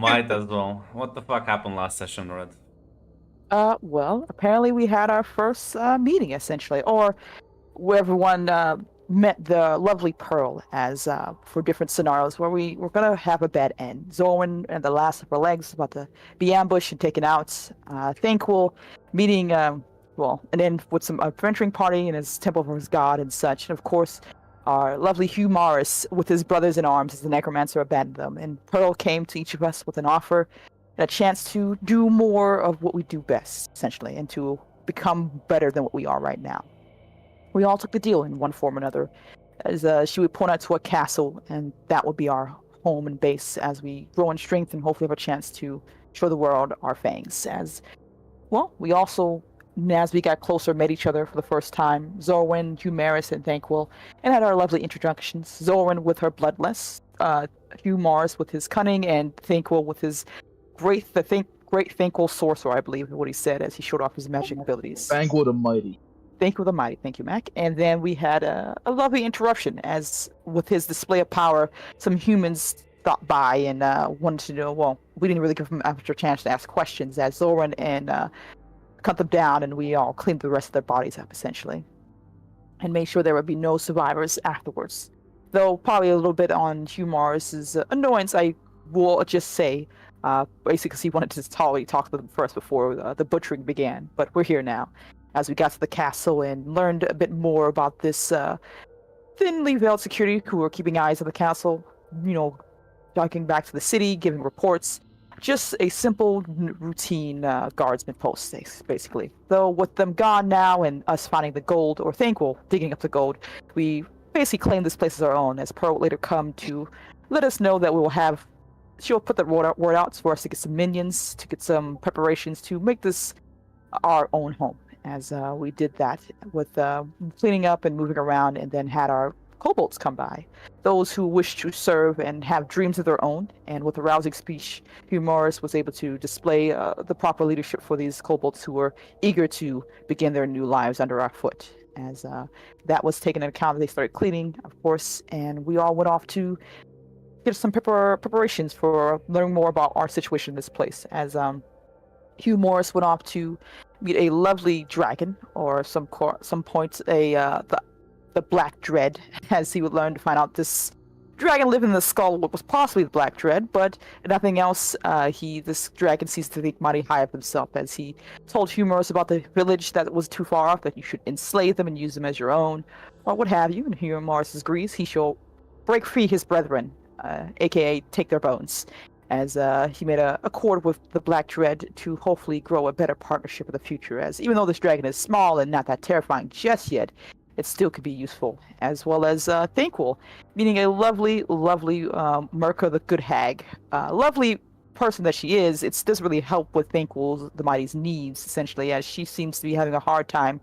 might as well. What the fuck happened last session, Red? Well, apparently we had our first meeting, essentially, or where everyone met the lovely Pearl as for different scenarios where we were gonna have a bad end. Zorwin and the last of her legs about to be ambushed and taken out. Thankful meeting, well, and then with some adventuring party in his temple for his god and such. And of course, our lovely Hugh Morris with his brothers in arms as the necromancer abandoned them. And Pearl came to each of us with an offer and a chance to do more of what we do best, essentially, and to become better than what we are right now. We all took the deal in one form or another, as she would point out to a castle, and that would be our home and base as we grow in strength and hopefully have a chance to show the world our fangs. As well, we also, as we got closer, met each other for the first time. Zorwin, Humaris, and Thankwell, and had our lovely introductions. Zorwin with her bloodlust, Hugh Mars with his cunning, and Thankwell with his great Thankwell sorcerer, I believe, is what he said as he showed off his magic abilities. Thankwell the Mighty. Thankwell the Mighty, thank you, Mac. And then we had a lovely interruption as, with his display of power, some humans stopped by and wanted to know. Well, we didn't really give them after a chance to ask questions as Zoran and cut them down, and we all cleaned the rest of their bodies up essentially, and made sure there would be no survivors afterwards. Though probably a little bit on Hugh Morris's annoyance, I will just say, basically because he wanted to talk to them first before the butchering began. But we're here now, as we got to the castle and learned a bit more about this thinly veiled security who were keeping eyes on the castle. You know, talking back to the city, giving reports. Just a simple routine guardsman post, basically. Though with them gone now and us finding the gold, or Thankful digging up the gold, we basically claim this place as our own, as Pearl will later come to let us know that we will have. She'll put the word out for us to get some minions, to get some preparations to make this our own home. As we did that with cleaning up and moving around, and then had our kobolds come by. Those who wish to serve and have dreams of their own. And with a rousing speech, Hugh Morris was able to display the proper leadership for these kobolds who were eager to begin their new lives under our foot. As that was taken into account, they started cleaning, of course, and we all went off to get some preparations for learning more about our situation in this place. As Hugh Morris went off to meet a lovely dragon, or some points the Black Dread, as he would learn to find out this dragon lived in the skull what was possibly the Black Dread, but nothing else. This dragon seems to think mighty high of himself, as he told Hugh Morris about the village that was too far off, that you should enslave them and use them as your own, or what have you. And Hugh Morris agrees he shall break free his brethren, aka take their bones, as he made a accord with the Black Dread to hopefully grow a better partnership in the future. As even though this dragon is small and not that terrifying just yet, it still could be useful. As well as Thankful, meaning a lovely Merca the Good Hag, lovely person that she is. It doesn't really help with Thankful the Mighty's needs, essentially, as she seems to be having a hard time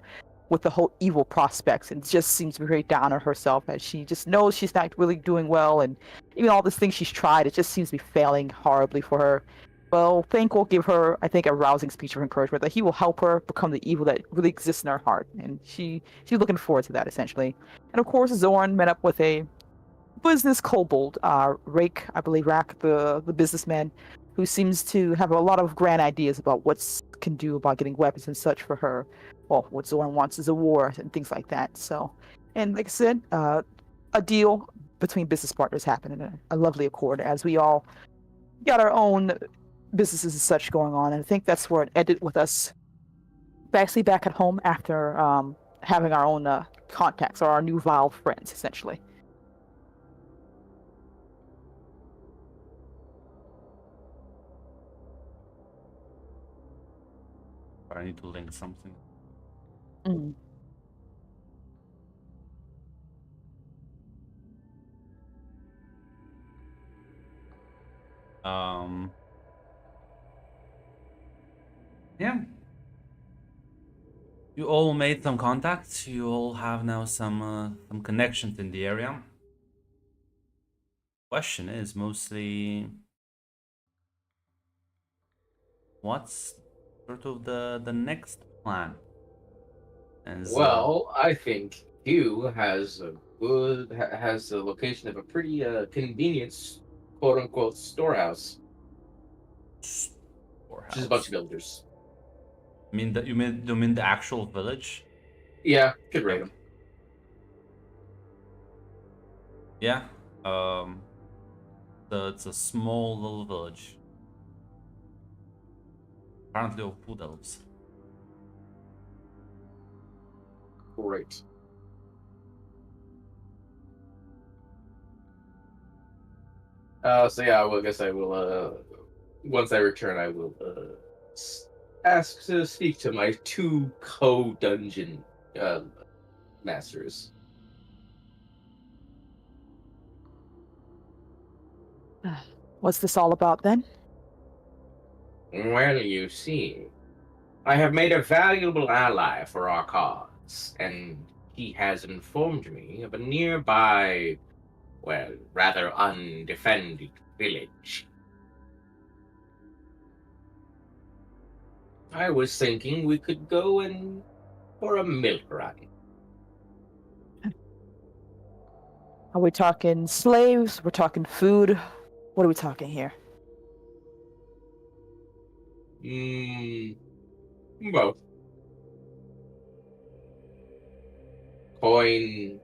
with the whole evil prospects, and just seems to be very down on herself, as she just knows she's not really doing well, and even all these things she's tried, it just seems to be failing horribly for her. Well, Thank will give her, I think, a rousing speech of encouragement that he will help her become the evil that really exists in her heart, and she's looking forward to that, essentially. And of course, Zorn met up with a business kobold, Rake, I believe, Rack, the businessman, who seems to have a lot of grand ideas about what can do about getting weapons and such for her. Well, what Zorn wants is a war and things like that. So, and like I said, a deal between business partners happened in a lovely accord, as we all got our own businesses and such going on. And I think that's where it ended, with us actually back at home after having our own contacts, or our new vile friends, essentially. I need to link something. Mm. Yeah. You all made some contacts. You all have now some connections in the area. Question is mostly, what's sort of the next plan? Well, I think Hugh has the location of a pretty convenient, quote unquote, storehouse. Just a bunch of villagers. You mean the actual village? Yeah, could raid them. Yeah. It's a small little village. Apparently of wood elves. Great. So yeah, I guess I will. Once I return, I will ask to speak to my two co-dungeon masters. What's this all about then? Well, you see, I have made a valuable ally for our cause, and he has informed me of a nearby, well, rather undefended village. I was thinking we could go in for a milk run. Are we talking slaves? We're talking food? What are we talking here? Both. Coin,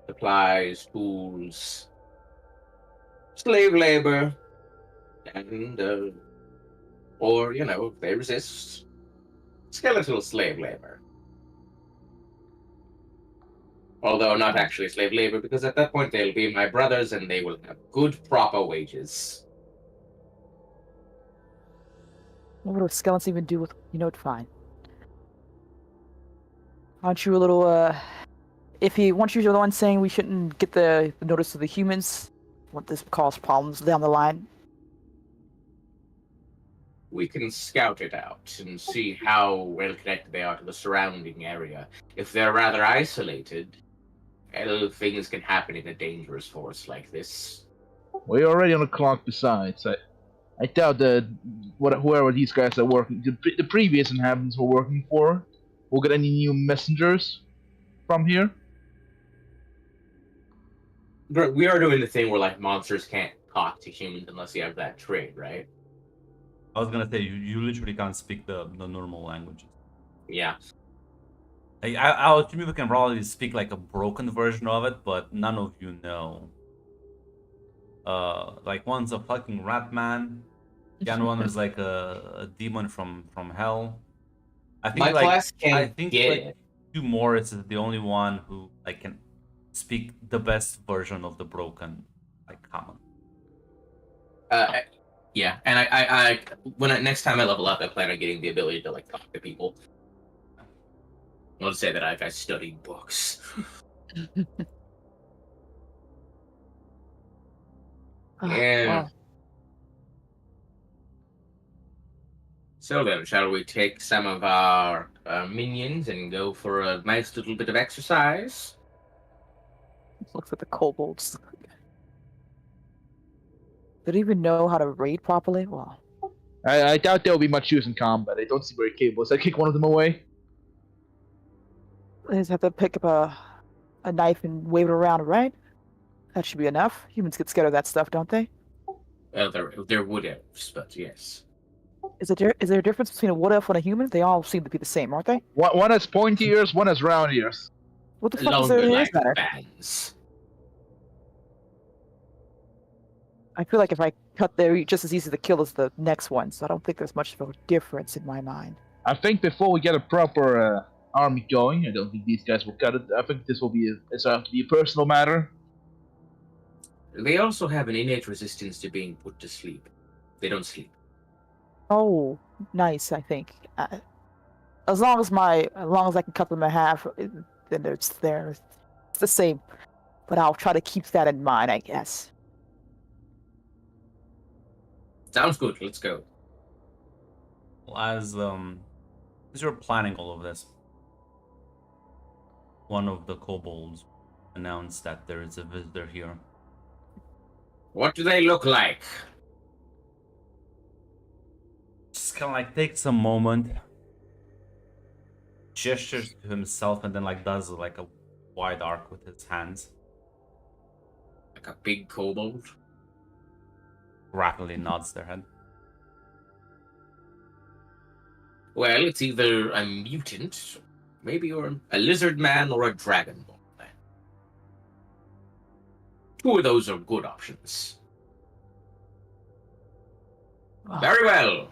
supplies, tools, slave labor, and, or, if they resist, skeletal slave labor. Although not actually slave labor, because at that point they'll be my brothers and they will have good, proper wages. What do skeletons even do with, fine. Aren't you a little, once you're the one saying we shouldn't get the notice of the humans, what this cause problems down the line? We can scout it out and see how well connected they are to the surrounding area. If they're rather isolated, well, things can happen in a dangerous forest like this. We're already on the clock besides. I doubt that whoever these guys are working, the previous inhabitants were working for, will get any new messengers from here. We are doing the thing where, like, monsters can't talk to humans unless you have that trait, right? I was gonna say you literally can't speak the normal languages. Yeah. I assume you can probably speak like a broken version of it, but none of you know. Like one's a fucking rat man, the other one is like a demon from hell. I think My like class can get like it. Hugh Morris is the only one who like can speak the best version of the broken like common. Yeah, and I next time I level up, I plan on getting the ability to like talk to people. I'll just say that I studied books. Yeah. Wow. So then, shall we take some of our minions and go for a nice little bit of exercise? Looks at the kobolds. Did they even know how to raid properly? Well, I doubt they'll be much use in combat. They don't seem very capable. So I kick one of them away. they just have to pick up a knife and wave it around, right? That should be enough. Humans get scared of that stuff, don't they? They're wood elves, but yes. Is there a difference between a wood elf and a human? They all seem to be the same, aren't they? One has pointy ears, one has round ears. What the fuck is their Longer ears matter? lifespans. I feel like if I cut they're just as easy to kill as the next one, so I don't think there's much of a difference in my mind. I think before we get a proper army going, I don't think these guys will cut it. I think this will be a personal matter. They also have an innate resistance to being put to sleep. They don't sleep. Oh, nice. I think as long as I can cut them in half, then it's there. It's the same, but I'll try to keep that in mind, I guess. Sounds good. Let's go. Well, as you're planning all of this, one of the kobolds announced that there is a visitor here. What do they look like? Just kind of like takes a moment, gestures to himself, and then like does like a wide arc with his hands. Like a big kobold? Rapidly nods their head. Well, it's either a mutant, maybe, or a lizard man, or a dragonborn man. Two of those are good options. Oh, Very well.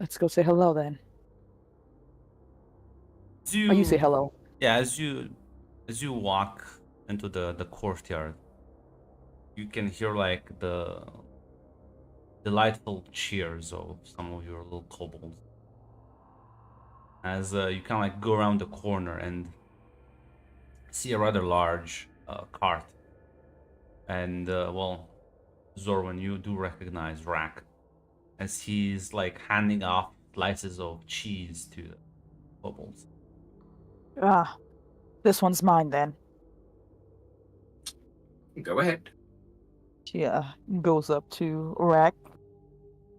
let's go say hello then. As Oh, you say hello. Yeah, as you walk into the courtyard, you can hear like the delightful cheers of some of your little kobolds as you kind of like go around the corner and see a rather large cart. And well, Zorwin, you do recognize Rack as he's like handing off slices of cheese to the kobolds. Ah, this one's mine then. Go ahead. She goes up to Rack.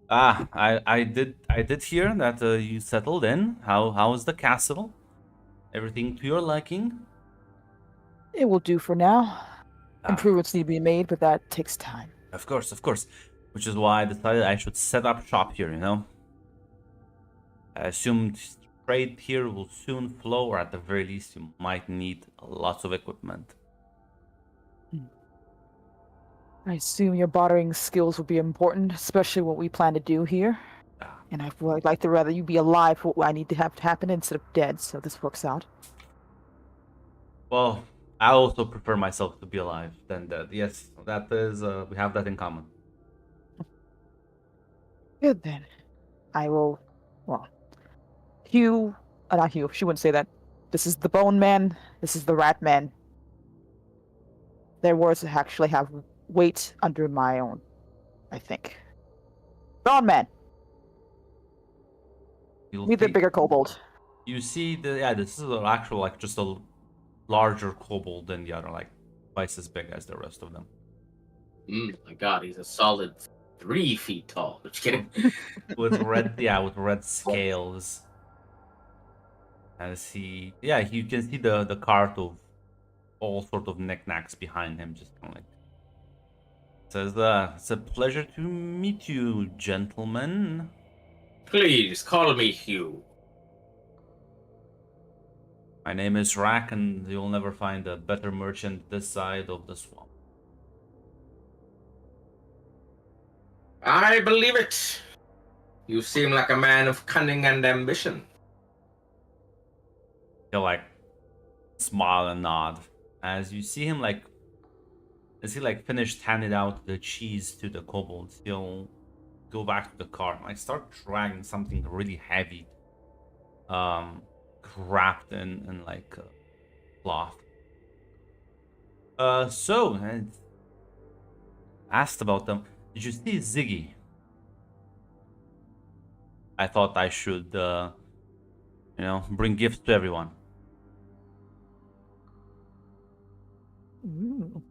Ah, I did hear that you settled in. How is the castle? Everything to your liking? It will do for now. Ah, Improvements need to be made, but that takes time. of course, of course. Which is why I decided I should set up shop here, you know? I assumed trade here will soon flow, or at the very least, you might need lots of equipment. I assume your bartering skills will be important, especially what we plan to do here. Ah, And I'd like to rather you be alive for what I need to have to happen instead of dead, so this works out. well, I also prefer myself to be alive than dead. Yes, that is, we have that in common. Good then. I will. Well, Hugh. Not Hugh. She wouldn't say that. This is the Bone Man. This is the Rat Man. Their words actually have weight under my own, I think. Bone Man! You'll Meet the see- bigger kobold. You see the yeah, this is an actual like just a larger kobold than the other, like twice as big as the rest of them. My God, he's a solid 3 feet tall. Just kidding. With with red scales. As you can see the cart of all sort of knickknacks behind him, just kind of like says, "It's a pleasure to meet you, gentlemen. Please call me Hugh. My name is Rack, and you'll never find a better merchant this side of the swamp." I believe it. You seem like a man of cunning and ambition. He'll like smile and nod as you see him like as he like finished handing out the cheese to the kobolds. He'll go back to the car and like start dragging something really heavy, wrapped in like cloth. So I asked about them. Did you see Ziggy? I thought I should, bring gifts to everyone. Ooh.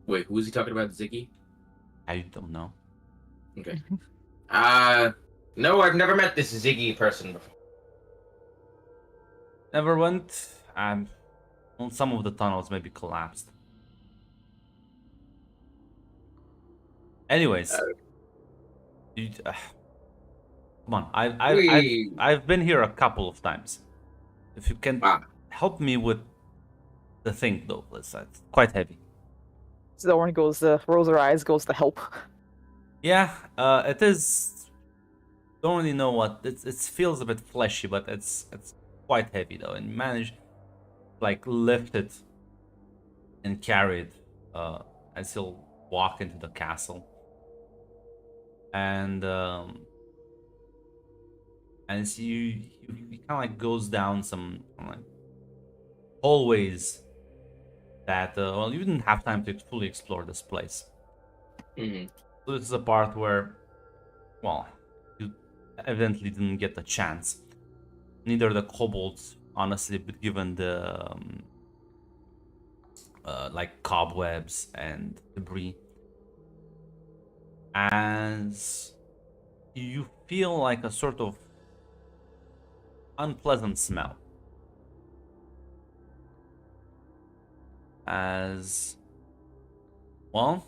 Wait, who is he talking about? Ziggy? I don't know. Okay. No, I've never met this Ziggy person before. Never went. Well, some of the tunnels maybe collapsed. Anyways, come on. I've been here a couple of times. If you can help me with the thing, though, it's quite heavy. Zorn goes rolls her eyes, goes to help. Yeah, it is. Don't really know what it feels a bit fleshy, but it's quite heavy though, and manage like lift it and carry it as he'll walk into the castle. And as he kind of like goes down some like hallways that well, you didn't have time to fully explore this place. Mm-hmm. So this is a part where, well, you evidently didn't get the chance. Neither the kobolds, honestly, but given the like cobwebs and debris, as you feel like a sort of unpleasant smell. As well,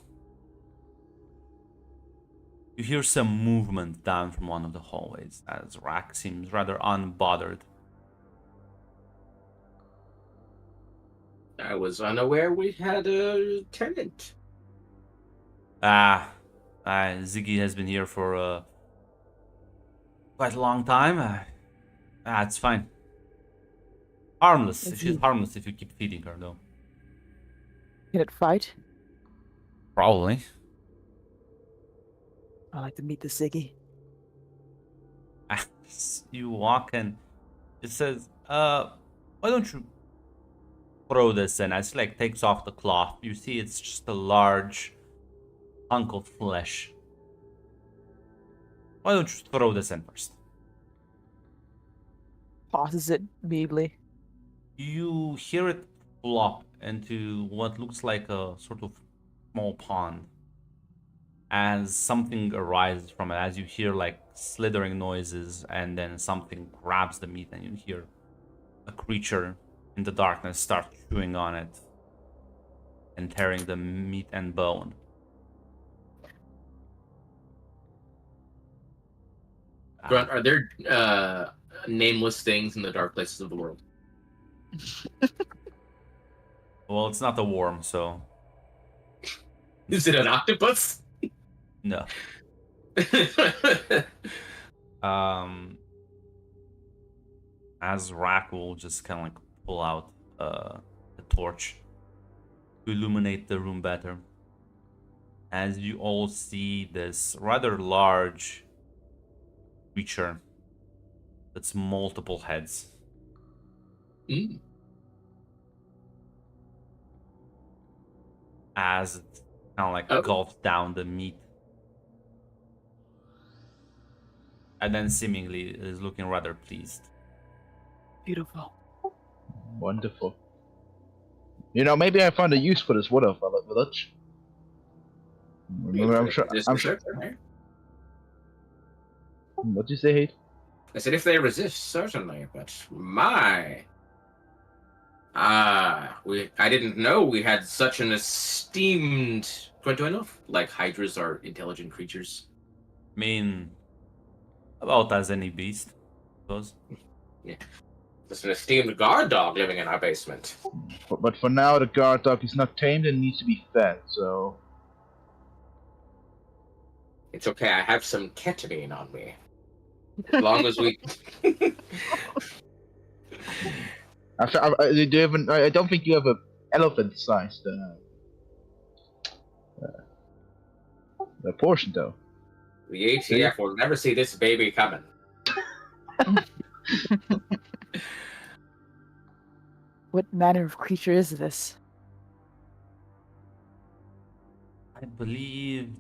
You hear some movement down from one of the hallways as Rack seems rather unbothered. I was unaware we had a tenant. Ziggy has been here for quite a long time. It's fine. Harmless. Is She's he harmless if you keep feeding her, though. can it fight? Probably. I like to meet the Ziggy. As you walk and it says, why don't you throw this in? As like takes off the cloth, you see it's just a large hunk of flesh. Why don't you throw this in first? Tosses it immediately. You hear it flop into what looks like a sort of small pond as something arises from it, as you hear like slithering noises, and then something grabs the meat, and you hear a creature in the darkness start chewing on it and tearing the meat and bone. Grunt, are there nameless things in the dark places of the world? Well, it's not a worm, so Is it an octopus? no. As Rack will just kind of like pull out the torch to illuminate the room better, as you all see this rather large creature that's multiple heads. Mm. As it kind of like Oh. gulps down the meat, and then seemingly is looking rather pleased. Beautiful. Wonderful. You know, maybe I found a use for this water village. Remember, I'm sure. Certainly. What'd you say, Hate? I said if they resist, certainly, but my. I didn't know we had such an esteemed. Do I know if, like, hydras are intelligent creatures? I mean, about as any beast, I suppose. Yeah. There's an esteemed guard dog living in our basement. But for now, the guard dog is not tamed and needs to be fed, so... It's okay, I have some ketamine on me. As long as we... I don't think you have an elephant-sized portion, though. The ATF will never see this baby coming. What manner of creature is this? I believe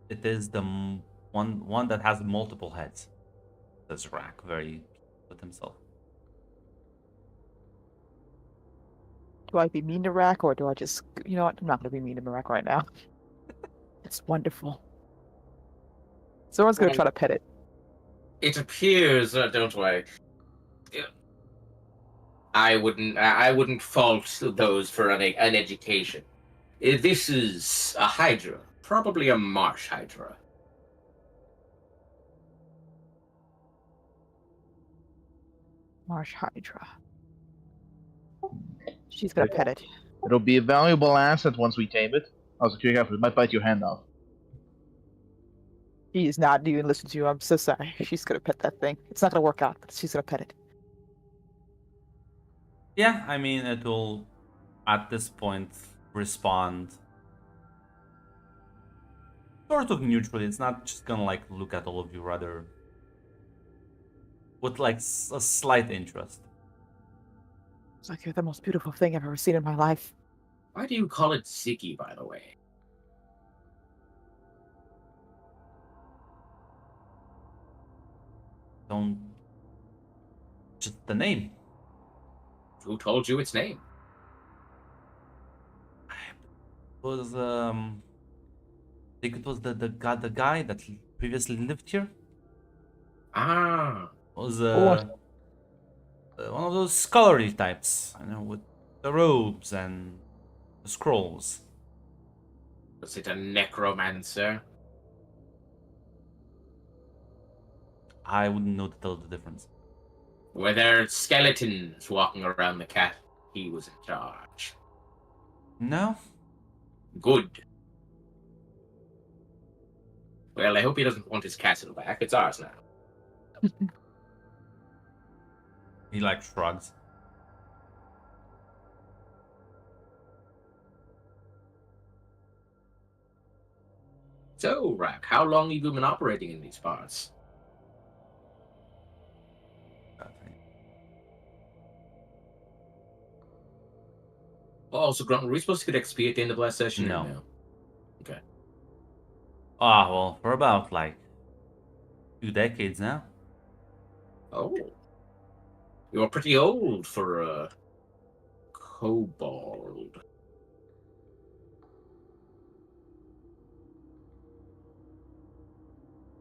it is the one that has multiple heads. Says Rack, very with himself. Do I be mean to Rack, or do I just... You know what? I'm not going to be mean to Rack right now. It's wonderful. Someone's going to try to pet it. It appears, don't I? I wouldn't fault those for an education. This is a hydra, probably a marsh hydra. Marsh Hydra. She's going to pet it. It'll be a valuable asset once we tame it. Also, careful, it might bite your hand off. She is not even listening to you. I'm so sorry. She's going to pet that thing. It's not going to work out, but she's going to pet it. Yeah, I mean, it will, at this point, respond sort of neutrally. It's not just gonna, like, look at all of you, rather with, like, a slight interest. It's like you're the most beautiful thing I've ever seen in my life. Why do you call it Ziggy, by the way? Don't... just the name. Who told you its name? It was, I think it was the guy that previously lived here. Ah. It was, one of those scholarly types, you know, with the robes and the scrolls. Was it a necromancer? I wouldn't know to tell the difference. Were there skeletons walking around the cat? He was in charge. No? Good. Well, I hope he doesn't want his castle back. It's ours now. He like shrugs. So, Rack, how long have you been operating in these parts? Oh, so Grunt, were we supposed to get XP at the end of last session? No. Or no? Okay. Ah, well, for about like 2 decades now. Oh. You're pretty old for a kobold.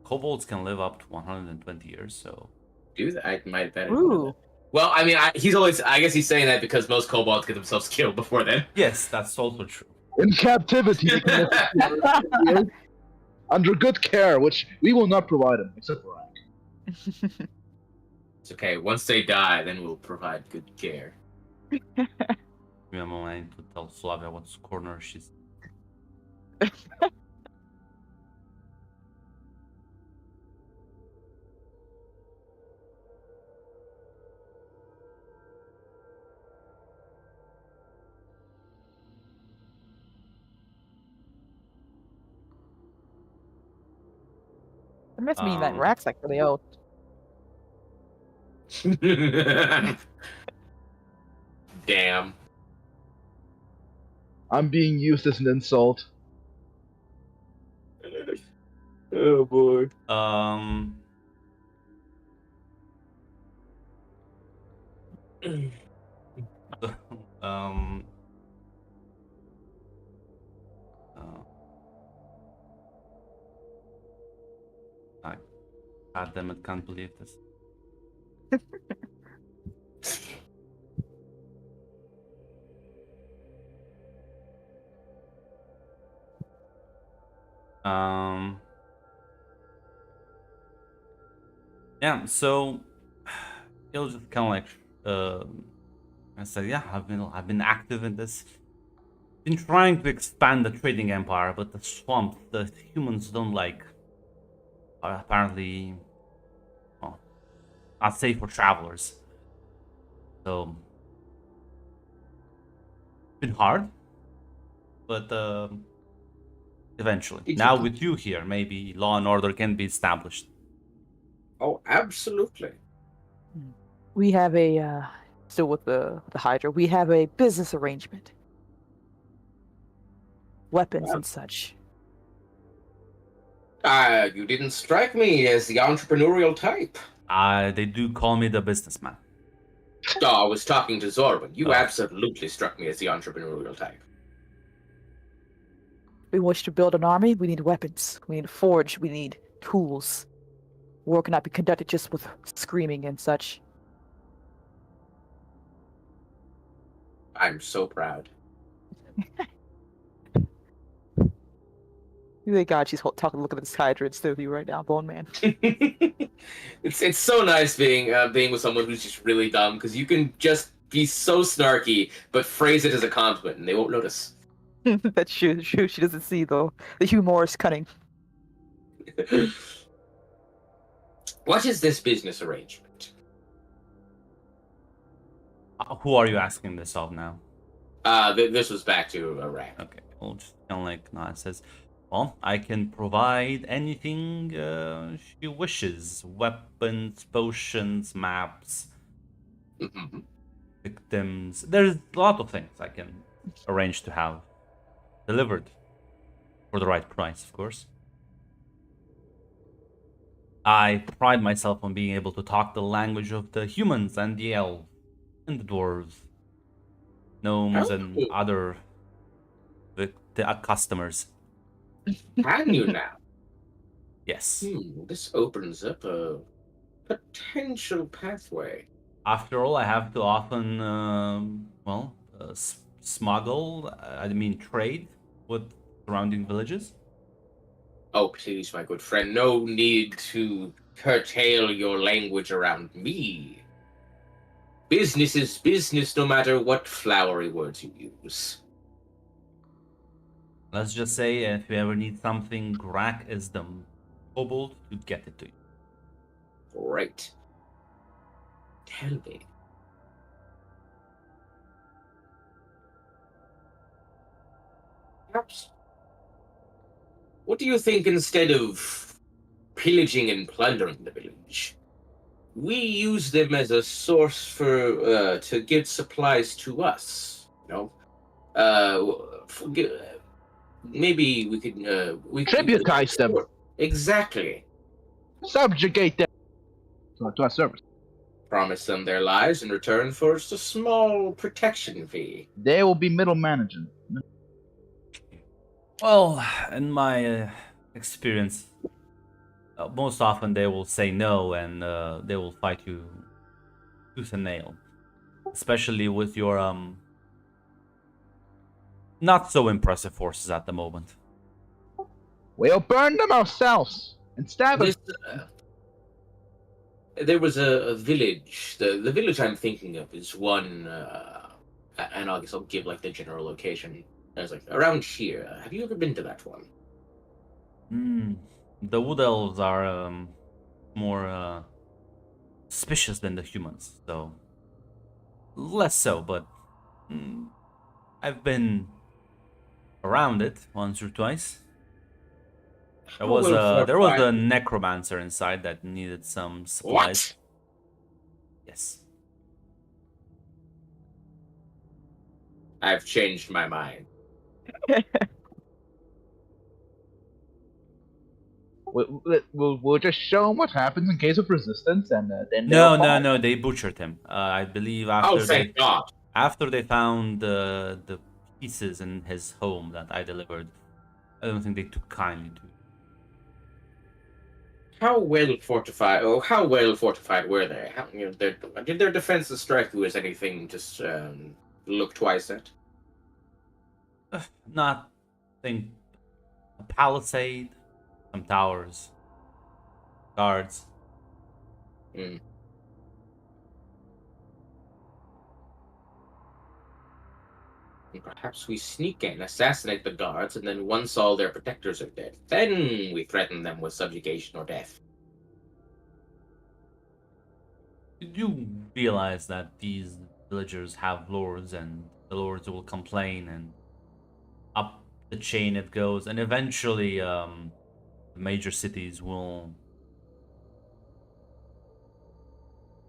Kobolds can live up to 120 years, so Do that? I might bet. Ooh. Well, I mean, I guess he's saying that because most kobolds get themselves killed before then. yes, that's also true. In captivity, they can live under good care, which we will not provide them, except for Rack. It's okay. Once they die, then we'll provide good care. Give me a moment, I need to tell Slavia what corner she's. It must mean that Um, Rack's like really old. Damn. I'm being used as an insult. Oh boy. um, God damn it, can't believe this. Yeah, so it was just kind of like I said, yeah, I've been active in this, been trying to expand the trading empire, but the swamp, the humans don't like, are apparently, well, not safe for travelers. So it's been hard, but eventually, now with you here, maybe law and order can be established. Oh, absolutely. We have a still with the Hydra. We have a business arrangement. Weapons and such. You didn't strike me as the entrepreneurial type. They do call me the businessman. Oh, I was talking to Zorwin. You Oh. absolutely struck me as the entrepreneurial type. We wish to build an army. We need weapons. We need a forge. We need tools. War cannot be conducted just with screaming and such. I'm so proud. Thank God she's talking, looking at this Hydra instead of you right now, Bone Man. It's so nice being with someone who's just really dumb, because you can just be so snarky but phrase it as a compliment and they won't notice. That's true. She doesn't see though the humorous cunning. What is this business arrangement? Who are you asking this of now? This was back to Iraq. Okay, we'll just kind of like, no, it says, well, I can provide anything she wishes. Weapons, potions, maps, Mhm. victims. There's a lot of things I can arrange to have delivered for the right price, of course. I pride myself on being able to talk the language of the humans and the elves and the dwarves, gnomes, and other customers. Can you now? Yes. This opens up a potential pathway. After all, I have to often, smuggle, trade with surrounding villages. Oh, please, my good friend, no need to curtail your language around me. Business is business no matter what flowery words you use. Let's just say if you ever need something, Grak is the kobold to get it to you. Great. Tell me. Perhaps. What do you think instead of pillaging and plundering the village? We use them as a source for to give supplies to us. Maybe we could Tributize them. Exactly. Subjugate them to our service. Promise them their lives in return for just a small protection fee. They will be middle management. Well, in my experience, most often they will say no and they will fight you tooth and nail. Especially with your not so impressive forces at the moment. We'll burn them ourselves and stab them. There was a village. The village I'm thinking of is one, and I guess I'll give like the general location. I was like around here. Have you ever been to that one? The wood elves are more suspicious than the humans, so less so. But I've been around it once or twice. There was a necromancer inside that needed some supplies. What? Yes. I've changed my mind. We'll just show them what happens in case of resistance, and then No. They butchered him. I believe Thank God. after they found the pieces in his home that I delivered. I don't think they took kindly to. How well fortified were they? Did their defenses strike you as anything just look twice at? Not think a palisade, some towers, guards. Perhaps we sneak in, assassinate the guards, and then once all their protectors are dead, then we threaten them with subjugation or death. Did you realize that these villagers have lords, and the lords will complain, and up the chain it goes, and eventually the major cities will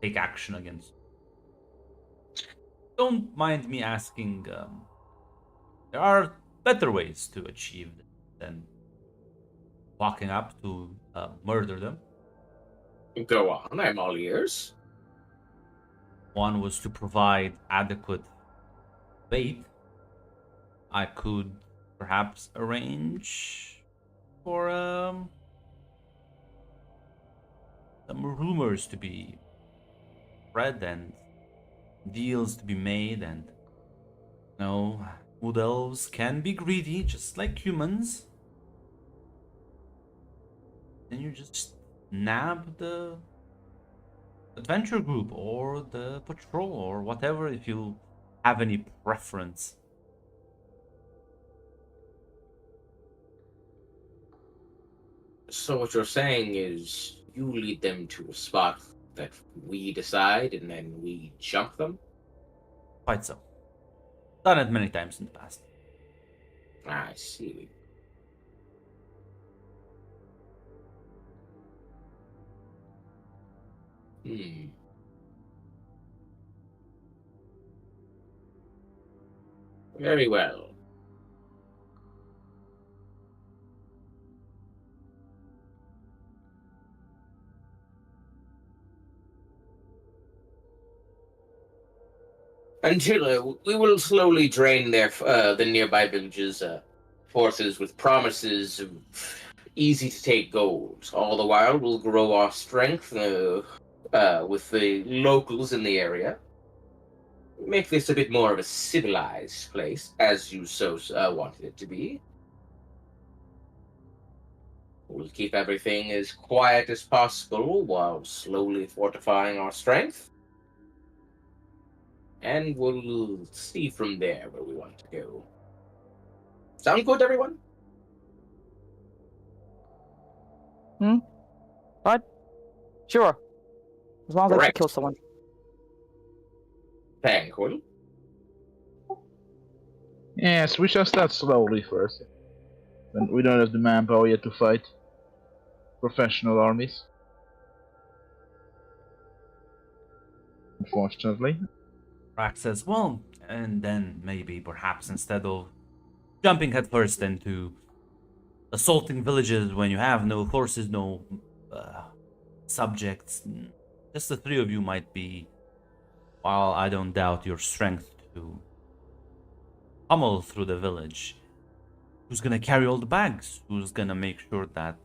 take action against you? Don't mind me asking. There are better ways to achieve this than walking up to murder them. Go on, I'm all ears. One was to provide adequate bait. I could perhaps arrange for some rumors to be spread and deals to be made, and wood elves can be greedy just like humans. Then you just nab the adventure group or the patrol or whatever if you have any preference. So what you're saying is you lead them to a spot that we decide and then we jump them? Quite so. Done it many times in the past. I see. Very well. Until we will slowly drain the nearby villages' forces with promises of easy to take gold. All the while, we'll grow our strength with the locals in the area. Make this a bit more of a civilized place, as you so wanted it to be. We'll keep everything as quiet as possible while slowly fortifying our strength. And we'll see from there where we want to go. Sound good, everyone? What? Sure. As long as I can Correct. kill someone. Tranquil. Yes, we shall start slowly first. And we don't have the manpower yet to fight professional armies. Unfortunately. Rack says, well, and then maybe perhaps instead of jumping headfirst into assaulting villages when you have no forces, no subjects, just the three of you might be, while I don't doubt your strength to pummel through the village. Who's gonna carry all the bags? Who's gonna make sure that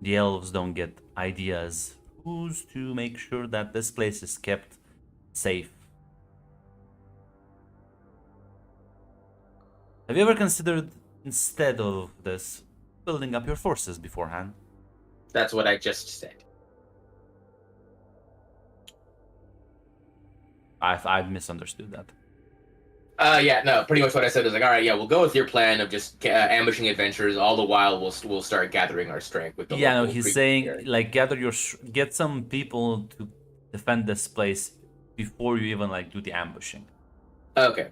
the elves don't get ideas? Who's to make sure that this place is kept safe? Have you ever considered, instead of this, building up your forces beforehand? That's what I just said. I've misunderstood that. Yeah, no, pretty much what I said is like, all right, yeah, we'll go with your plan of just ambushing adventurers. All the while, we'll start gathering our strength with the Yeah, no, local he's creep saying area. like get some people to defend this place before you even like do the ambushing. Okay.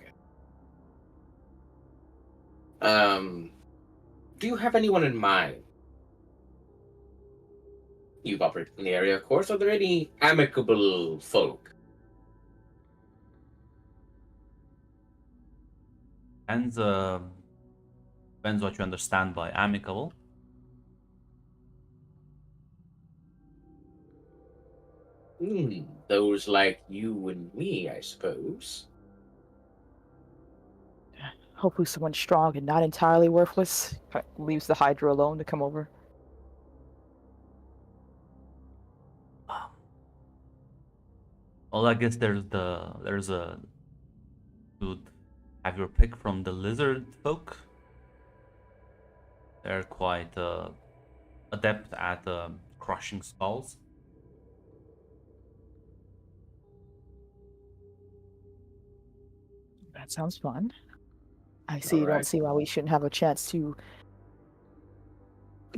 Do you have anyone in mind? You've operated in the area, of course. Are there any amicable folk? Depends, depends what you understand by amicable. Those like you and me, I suppose. Hopefully someone strong and not entirely worthless. Leaves the Hydra alone to come over. Well, I guess there's a dude. Have your pick from the lizard folk. They're quite adept at crushing skulls. That sounds fun. I see. You don't Alright. see why we shouldn't have a chance to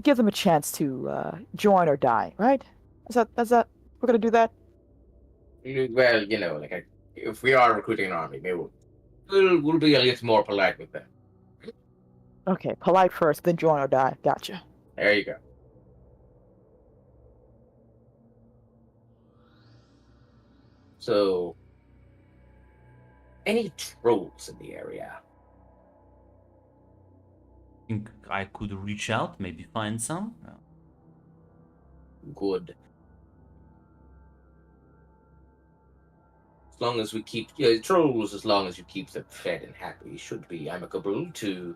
give them a chance to join or die, right? Is that we're gonna do that? Well, if we are recruiting an army, maybe we'll be a little more polite with them. Okay, polite first, then join or die. Gotcha. There you go. So, any trolls in the area? Think I could reach out, maybe find some. Good. As long as we keep trolls, as long as you keep them fed and happy, should be amicable to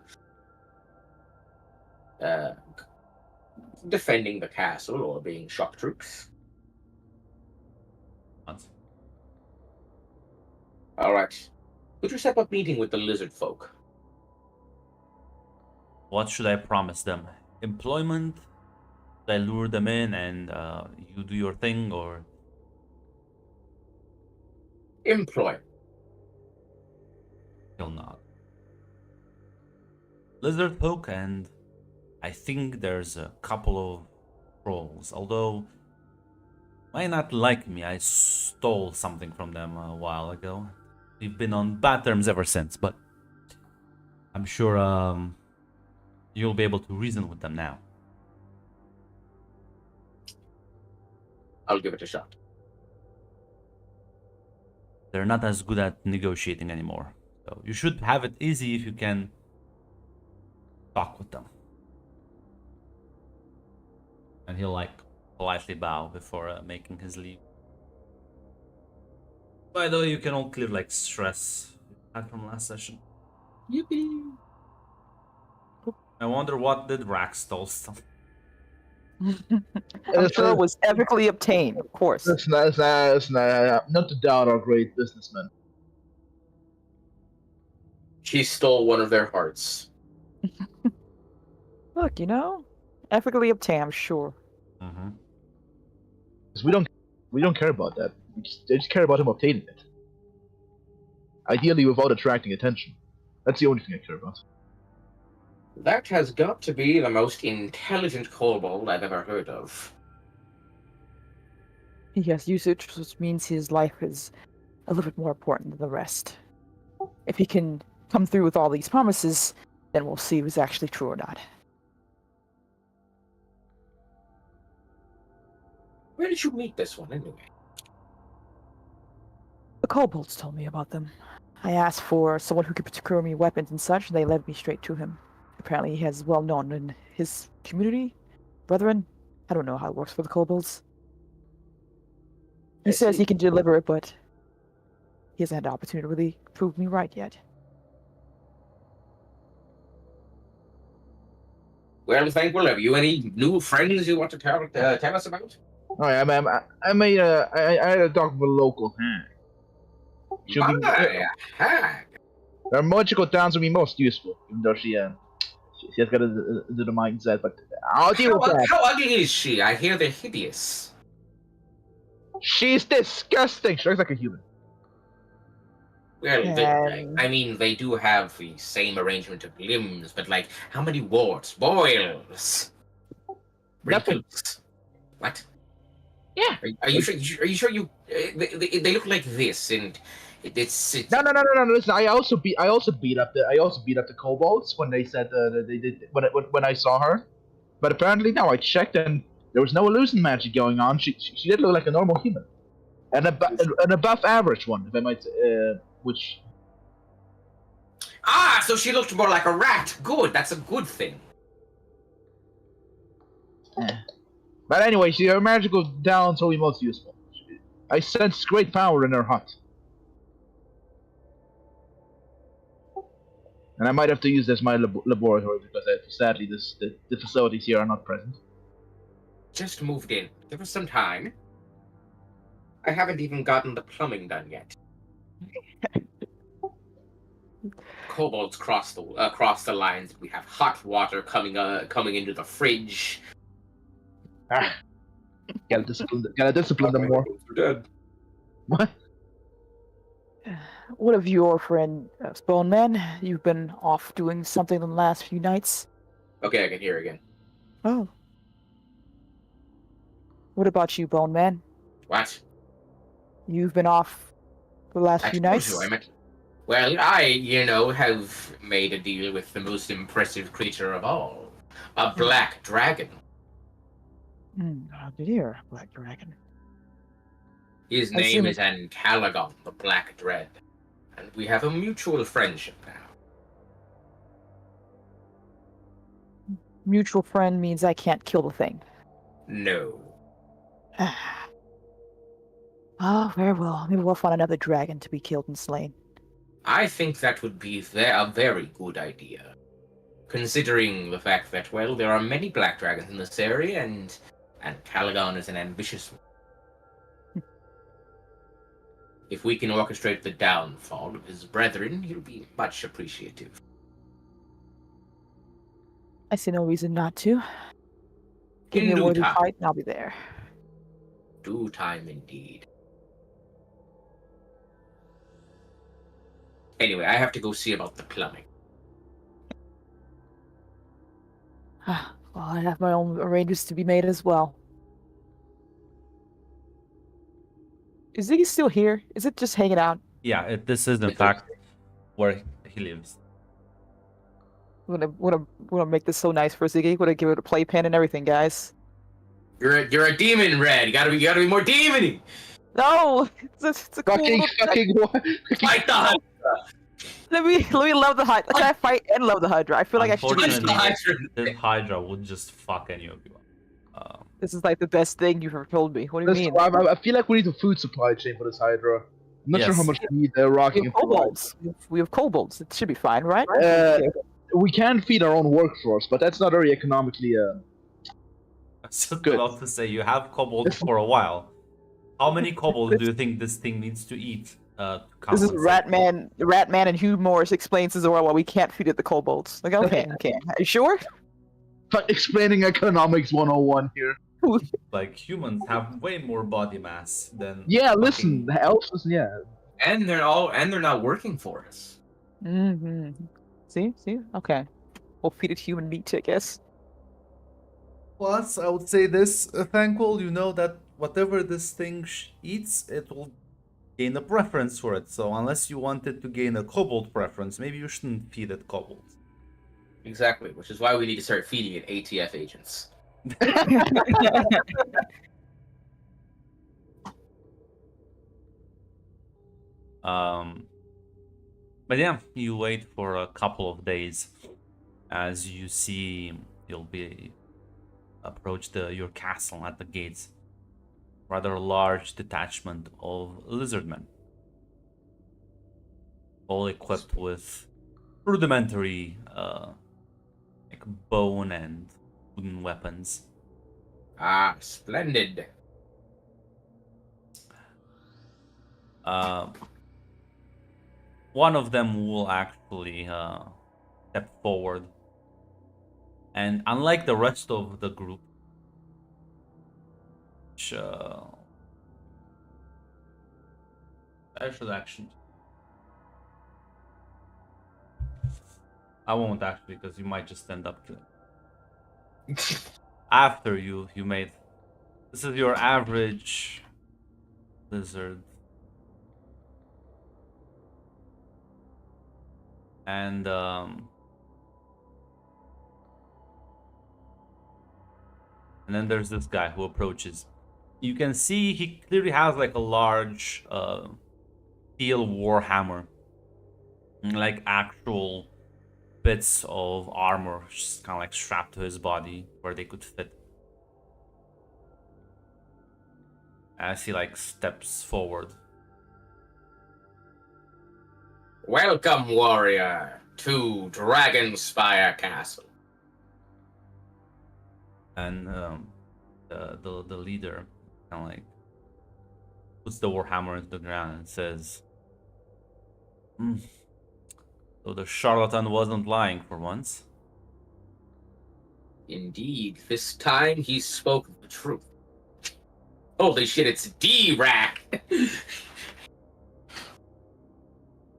defending the castle or being shock troops. Once. All right. Could you set up a meeting with the lizard folk? What should I promise them? Employment? Should I lure them in and you do your thing, or Employ. still not? Lizard folk, and I think there's a couple of trolls. Although might not like me. I stole something from them a while ago. We've been on bad terms ever since, but I'm sure you'll be able to reason with them now. I'll give it a shot. They're not as good at negotiating anymore. So you should have it easy if you can talk with them. And he'll like politely bow before making his leave. By the way, you can all clear like stress you had from last session. Yippee! I wonder what did Rax stole something. I'm sure it was epically obtained, of course. It's not to doubt our great businessmen. She stole one of their hearts. Look, Ethically obtained, sure. Mm-hmm. 'Cause we don't care about that. They just care about him obtaining it. Ideally, without attracting attention. That's the only thing I care about. That has got to be the most intelligent kobold I've ever heard of. He has usage, which means his life is a little bit more important than the rest. If he can come through with all these promises, then we'll see if it's actually true or not. Where did you meet this one, anyway? The kobolds told me about them. I asked for someone who could procure me weapons and such, and they led me straight to him. Apparently, he is well known in his community. Brethren, I don't know how it works for the kobolds. He I says see. he can deliver it, but he hasn't had the opportunity to really prove me right yet. Well, Thankful, have you any new friends you want to tell us about? Oh, yeah, I had a talk with a local hag. She'll be, Hag. her magical downs will be most useful, even though she has got a little mindset. But I'll deal with that. How ugly is she? I hear they're hideous. She's disgusting. She looks like a human. Well, Um, I mean, they do have the same arrangement of limbs, but like, how many warts, boils, Nothing. wrinkles? What? Yeah. Are you sure? Are you sure you? They look like this, and it's No. Listen, I also beat up the kobolds when they said they did when I saw her. But apparently now I checked and there was no illusion magic going on. She did look like a normal human, and an above average one, if I might. Which so she looked more like a rat. Good, that's a good thing. But anyway, her magical talents will be most useful. I sense great power in her hut. And I might have to use this as my laboratory because sadly the facilities here are not present. Just moved in. Give us some time. I haven't even gotten the plumbing done yet. Kobolds cross the lines. We have hot water coming into the fridge. Gotta discipline them more. Dead. What? What of your friend, Bone Man? You've been off doing something the last few nights? Okay, I can hear again. Oh. What about you, Bone Man? What? You've been off the last few nights? Well, I, have made a deal with the most impressive creature of all. A black dragon. Oh dear, Black Dragon. His I see name it. is Ancalagon, the Black Dread. And we have a mutual friendship now. Mutual friend means I can't kill the thing. No. Oh, very well. Maybe we'll find another dragon to be killed and slain. I think that would be a very good idea. Considering the fact that, well, there are many black dragons in this area, and Calagon is an ambitious one. If we can orchestrate the downfall of his brethren, he'll be much appreciative. I see no reason not to. Give In me a due worthy time. fight and I'll be there. Due time indeed. Anyway, I have to go see about the plumbing. Well, I have my own arrangements to be made as well. Is Ziggy still here? Is it just hanging out? Yeah, this is in fact where he lives. Wanna make this so nice for Ziggy? Wanna give it a playpen and everything, guys? You're a demon, Red. You gotta be more demony. No, it's a cool Fucking little- what? Like the Hydra. Let me love the Hydra. Can I fight and love the Hydra? I feel like I should. Punch Unfortunately, the Hydra. this Hydra would just fuck any of you up. This is like the best thing you've ever told me. What do you mean? I feel like we need a food supply chain for this Hydra. I'm not sure how Yes. much meat they're rocking. We have kobolds. We have kobolds. It should be fine, right? We can feed our own workforce, but that's not very economically. I was just Good. about to say, you have kobolds for a while. How many kobolds do you think this thing needs to eat? To This is compensate? Ratman and Hugh Morris explains to Zora why we can't feed it the kobolds. Like, okay. Are you sure? But explaining economics 101 here. Like humans have way more body mass than Yeah, listen, fucking- the elves, yeah. And they're not working for us. Hmm. See? Okay. We'll feed it human meat, I guess. Plus, I would say this, Thankful, you know that whatever this thing eats, it will gain a preference for it. So unless you want it to gain a kobold preference, maybe you shouldn't feed it kobold. Exactly, which is why we need to start feeding it ATF agents. But yeah, you wait for a couple of days as you see you'll be approach your castle at the gates. Rather large detachment of lizardmen, all equipped with rudimentary like bone and wooden weapons. Ah, splendid. One of them will actually step forward, and unlike the rest of the group, which I should actually, I won't actually, because you might just end up killing. After you made, this is your average lizard. And then there's this guy who approaches. You can see he clearly has like a large steel warhammer, like actual bits of armor, just kind of like strapped to his body where they could fit. As he like steps forward. Welcome, warrior, to Dragonspear Castle. And the leader kind of like puts the warhammer into the ground and says, So the charlatan wasn't lying for once. Indeed, this time he spoke the truth. Holy shit, it's D-Rack!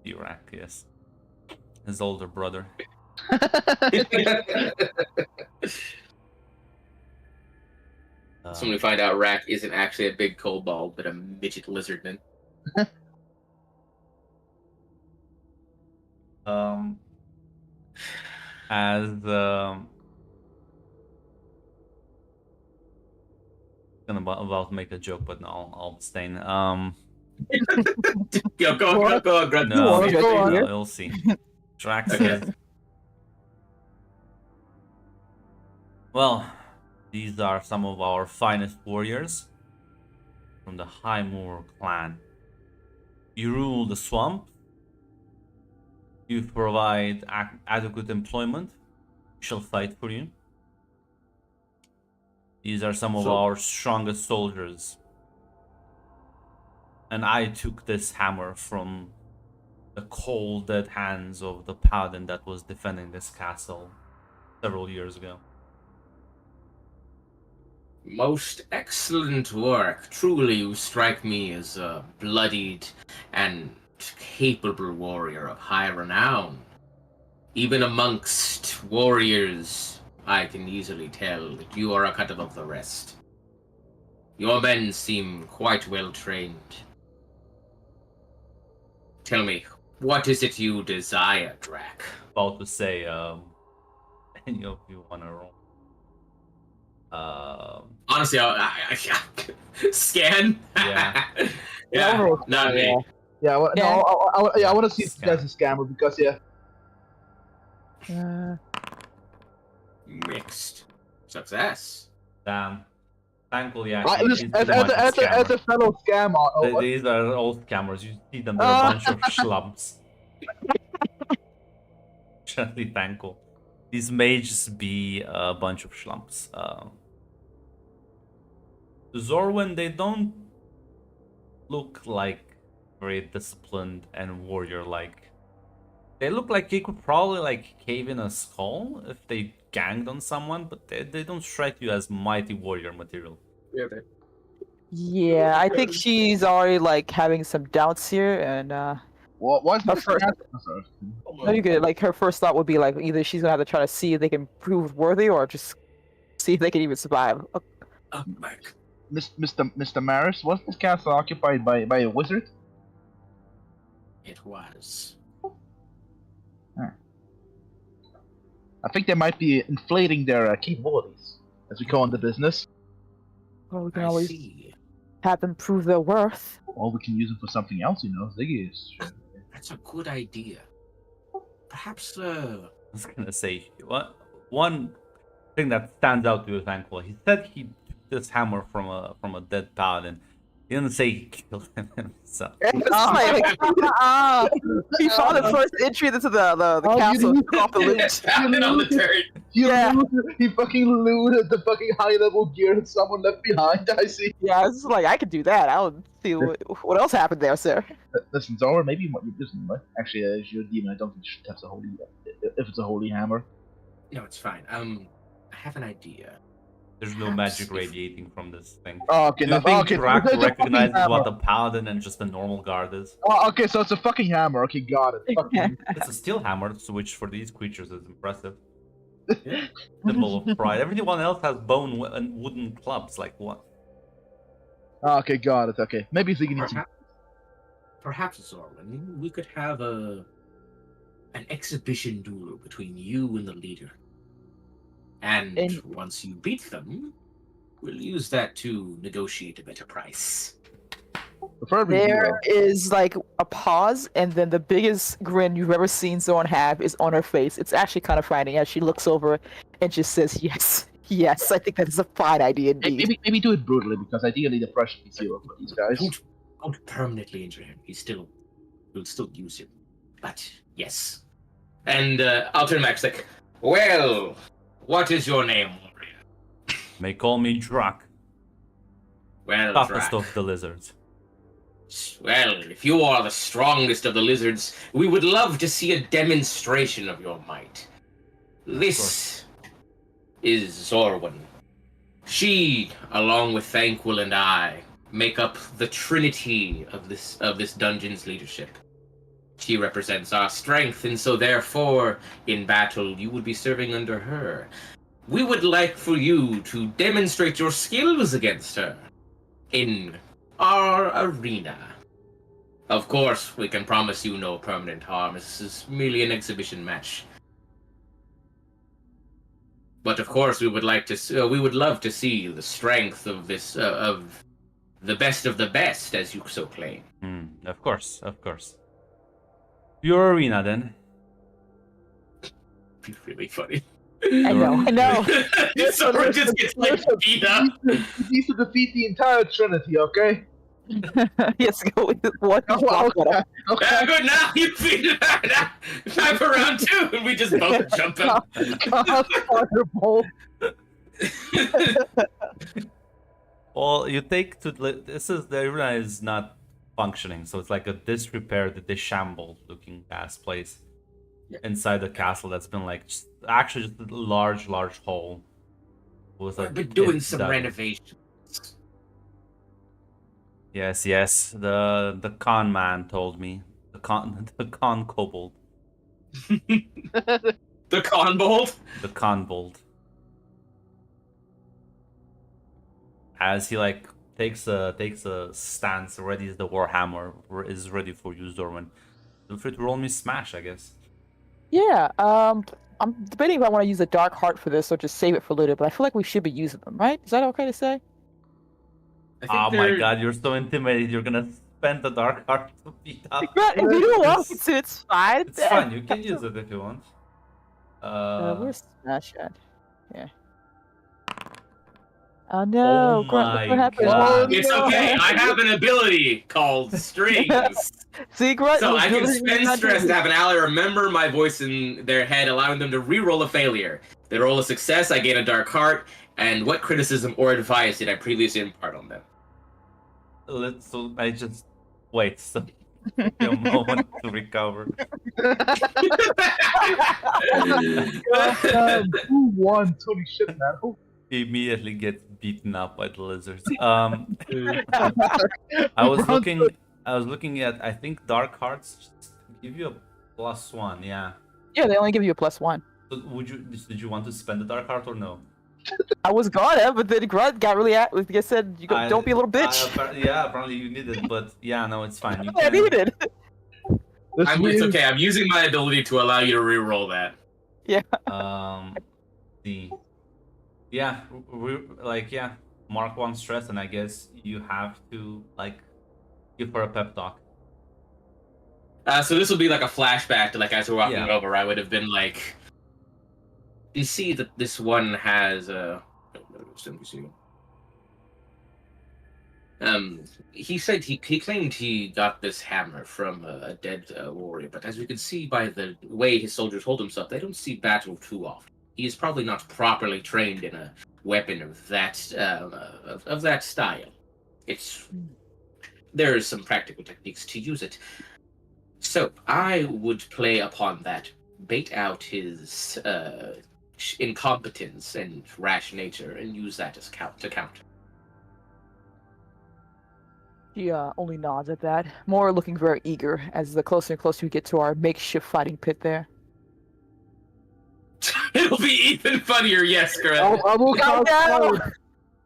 Iraq, yes. His older brother. So when we find out Rack isn't actually a big kobold, but a midget lizardman. As gonna about to make a joke, but no, I'll abstain. Go on, Greg. No, Go on. you'll see. Drax Okay. says, well, these are some of our finest warriors from the High Moor clan. You rule the swamp. You provide adequate employment. We shall fight for you. These are some of our strongest soldiers. And I took this hammer from the cold, dead hands of the paladin that was defending this castle several years ago. Most excellent work. Truly, you strike me as a bloodied and capable warrior of high renown. Even amongst warriors, I can easily tell that you are a cut above the rest. Your men seem quite well trained. Tell me, what is it you desire, Drac? About to say, any of you wanna roll? Honestly, I scan. Yeah. Yeah, Yeah, not me. Yeah, well, Yeah. no, I want to see if Scam. that's a scammer because Mixed success. Damn. Thankfully, I, actually, listen, he's pretty much a as scammer. a fellow scammer, These are all scammers. You see them, they're a bunch of schlubs. Gently thankful. These may just be a bunch of schlumps. Zorwin, they don't look like very disciplined and warrior-like. They look like they could probably like cave in a skull if they ganged on someone, but they don't strike you as mighty warrior material. Yeah, Yeah, I think she's already like having some doubts here, and What's Her this first- castle? no, you're good. Like her first thought would be like either she's gonna have to try to see if they can prove worthy, or just see if they can even survive. Up back. Mr. Maris, was this castle occupied by a wizard? It was. I think they might be inflating their capabilities as we go into business. Well, we can I always see. have them prove their worth. Or we can use them for something else, you know. Ziggy is. That's a good idea. Perhaps, I was gonna say one thing that stands out to you, Thankful. He said he took this hammer from a dead paladin. He didn't say he killed him himself. It's like, he found the first entry into the Oh, castle, you- took off the loot. found it on the turret. Yeah. He fucking looted the fucking high level gear that someone left behind. I see. Yeah, it's like I could do that. I would see what else happened there, sir. Listen, Zora, maybe what you listen. Actually, as you're a demon, I don't think you should touch the holy. If it's a holy hammer. No, it's fine. I have an idea. There's no Perhaps magic if- radiating from this thing. Oh, okay. Do you No, think okay. Drak so it's a fucking recognizes hammer. what a paladin and just a normal guard is? Oh, okay, so it's a fucking hammer. Okay, got it. Fucking. It's a steel hammer, which for these creatures is impressive. Symbol of pride. Everyone else has bone and wooden clubs. Like what? Okay, got it. Okay, maybe Ziggy needs. Perhaps, Zorwin, we could have an exhibition duel between you and the leader. And once you beat them, we'll use that to negotiate a better price. Preferably There is like a pause, and then the biggest grin you've ever seen someone have is on her face. It's actually kind of funny as she looks over and just says, "Yes, yes, I think that is a fine idea indeed." Maybe do it brutally because ideally the pressure is zero for these guys. Don't permanently injure him. We'll still use him. But yes. And I'll turn back like, well, what is your name, warrior? May call me Drak, Well, toughest Drak. of the lizards. Well, if you are the strongest of the lizards, we would love to see a demonstration of your might. This is Zorwin. She, along with Thanquil and I, make up the trinity of this dungeon's leadership. She represents our strength, and so therefore, in battle, you would be serving under her. We would like for you to demonstrate your skills against her in our arena. Of course, we can promise you no permanent harm. This is merely an exhibition match. But of course, we would love to see the strength of this of the best, as you so claim. Of course, of course. Your arena then. Be really funny. I know. Someone just gets like beat up. He needs to defeat the entire trinity. Okay. Yes, go with one. Okay. Okay. Good, now you beat it. Time for round 2, and we just both jump up. Thunderbolt. Well, you take to the arena is not functioning, so it's like a disrepaired, disheveled-looking ass place inside the castle that's been like just a large hole with a I've been doing pit some dug. renovations. Yes, the con man told me. The con kobold. The conbolt. The conbold. As he like takes a stance, ready as the warhammer is ready for you, Zorwin. Feel free to roll me smash, I guess. Yeah, I'm debating if I want to use a dark heart for this or just save it for later, but I feel like we should be using them, right? Is that okay to say? I think Oh my they're- god, you're so intimidated. You're gonna spend the dark heart to beat up. But if you don't want me to, it's fine. It's fine. You can use it if you want. Where's Smash at? Yeah. Oh no! Oh Grunt, my what happened? God. It's okay. I have an ability called strings. See, Grunt, So you I can really spend not stress doing to have an ally remember my voice in their head, allowing them to re-roll a failure. They roll a success, I gain a dark heart, and what criticism or advice did I previously impart on them? So I just wait. So Give you a moment to recover. Who won? Holy shit, man. Who? He immediately gets beaten up by the lizards. I I was looking at, I think dark hearts give you a +1, yeah. Yeah, they only give you a +1. So did you want to spend the dark heart or no? I was gonna, but then Grunt got really like I said, don't be a little bitch. Yeah, apparently you need it, but yeah, no, it's fine. You I can. needed. It's okay. I'm using my ability to allow you to re-roll that. See. Yeah, Mark 1 stress, and I guess you have to like give her a pep talk. So this will be like a flashback to like as we're walking Yeah. over. I would have been like, you see that this one has he said he claimed he got this hammer from a dead warrior, but as we can see by the way his soldiers hold himself, they don't see battle too often. He is probably not properly trained in a weapon of that style. There is some practical techniques to use it. So I would play upon that, bait out his incompetence and rash nature, and use that as to counter. She only nods at that, more looking very eager as the closer and closer we get to our makeshift fighting pit there. It'll be even funnier, yes, Chris. I will cast Fireball.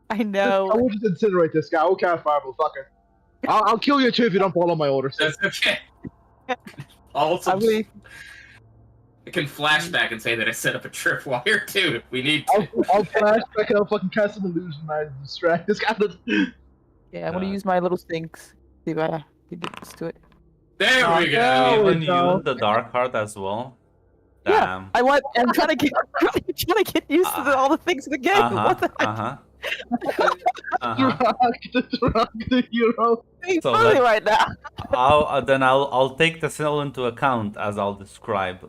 I know. I will just incinerate this guy. I will cast Fireball. Fuck it. I'll kill you too if you don't follow my orders. That's okay. Also, I can flashback and say that I set up a tripwire too if we need to. I'll flash back and I'll fucking cast some illusion and distract this guy. Yeah, I'm gonna use my little things. See if I can get this to it. There we go. no. Even no. use the dark heart as well. Yeah, Damn. I'm trying to get used to all the things in the game. What the heck? Rock the hero. It's So funny let- right now. I'll take this all into account as I'll describe.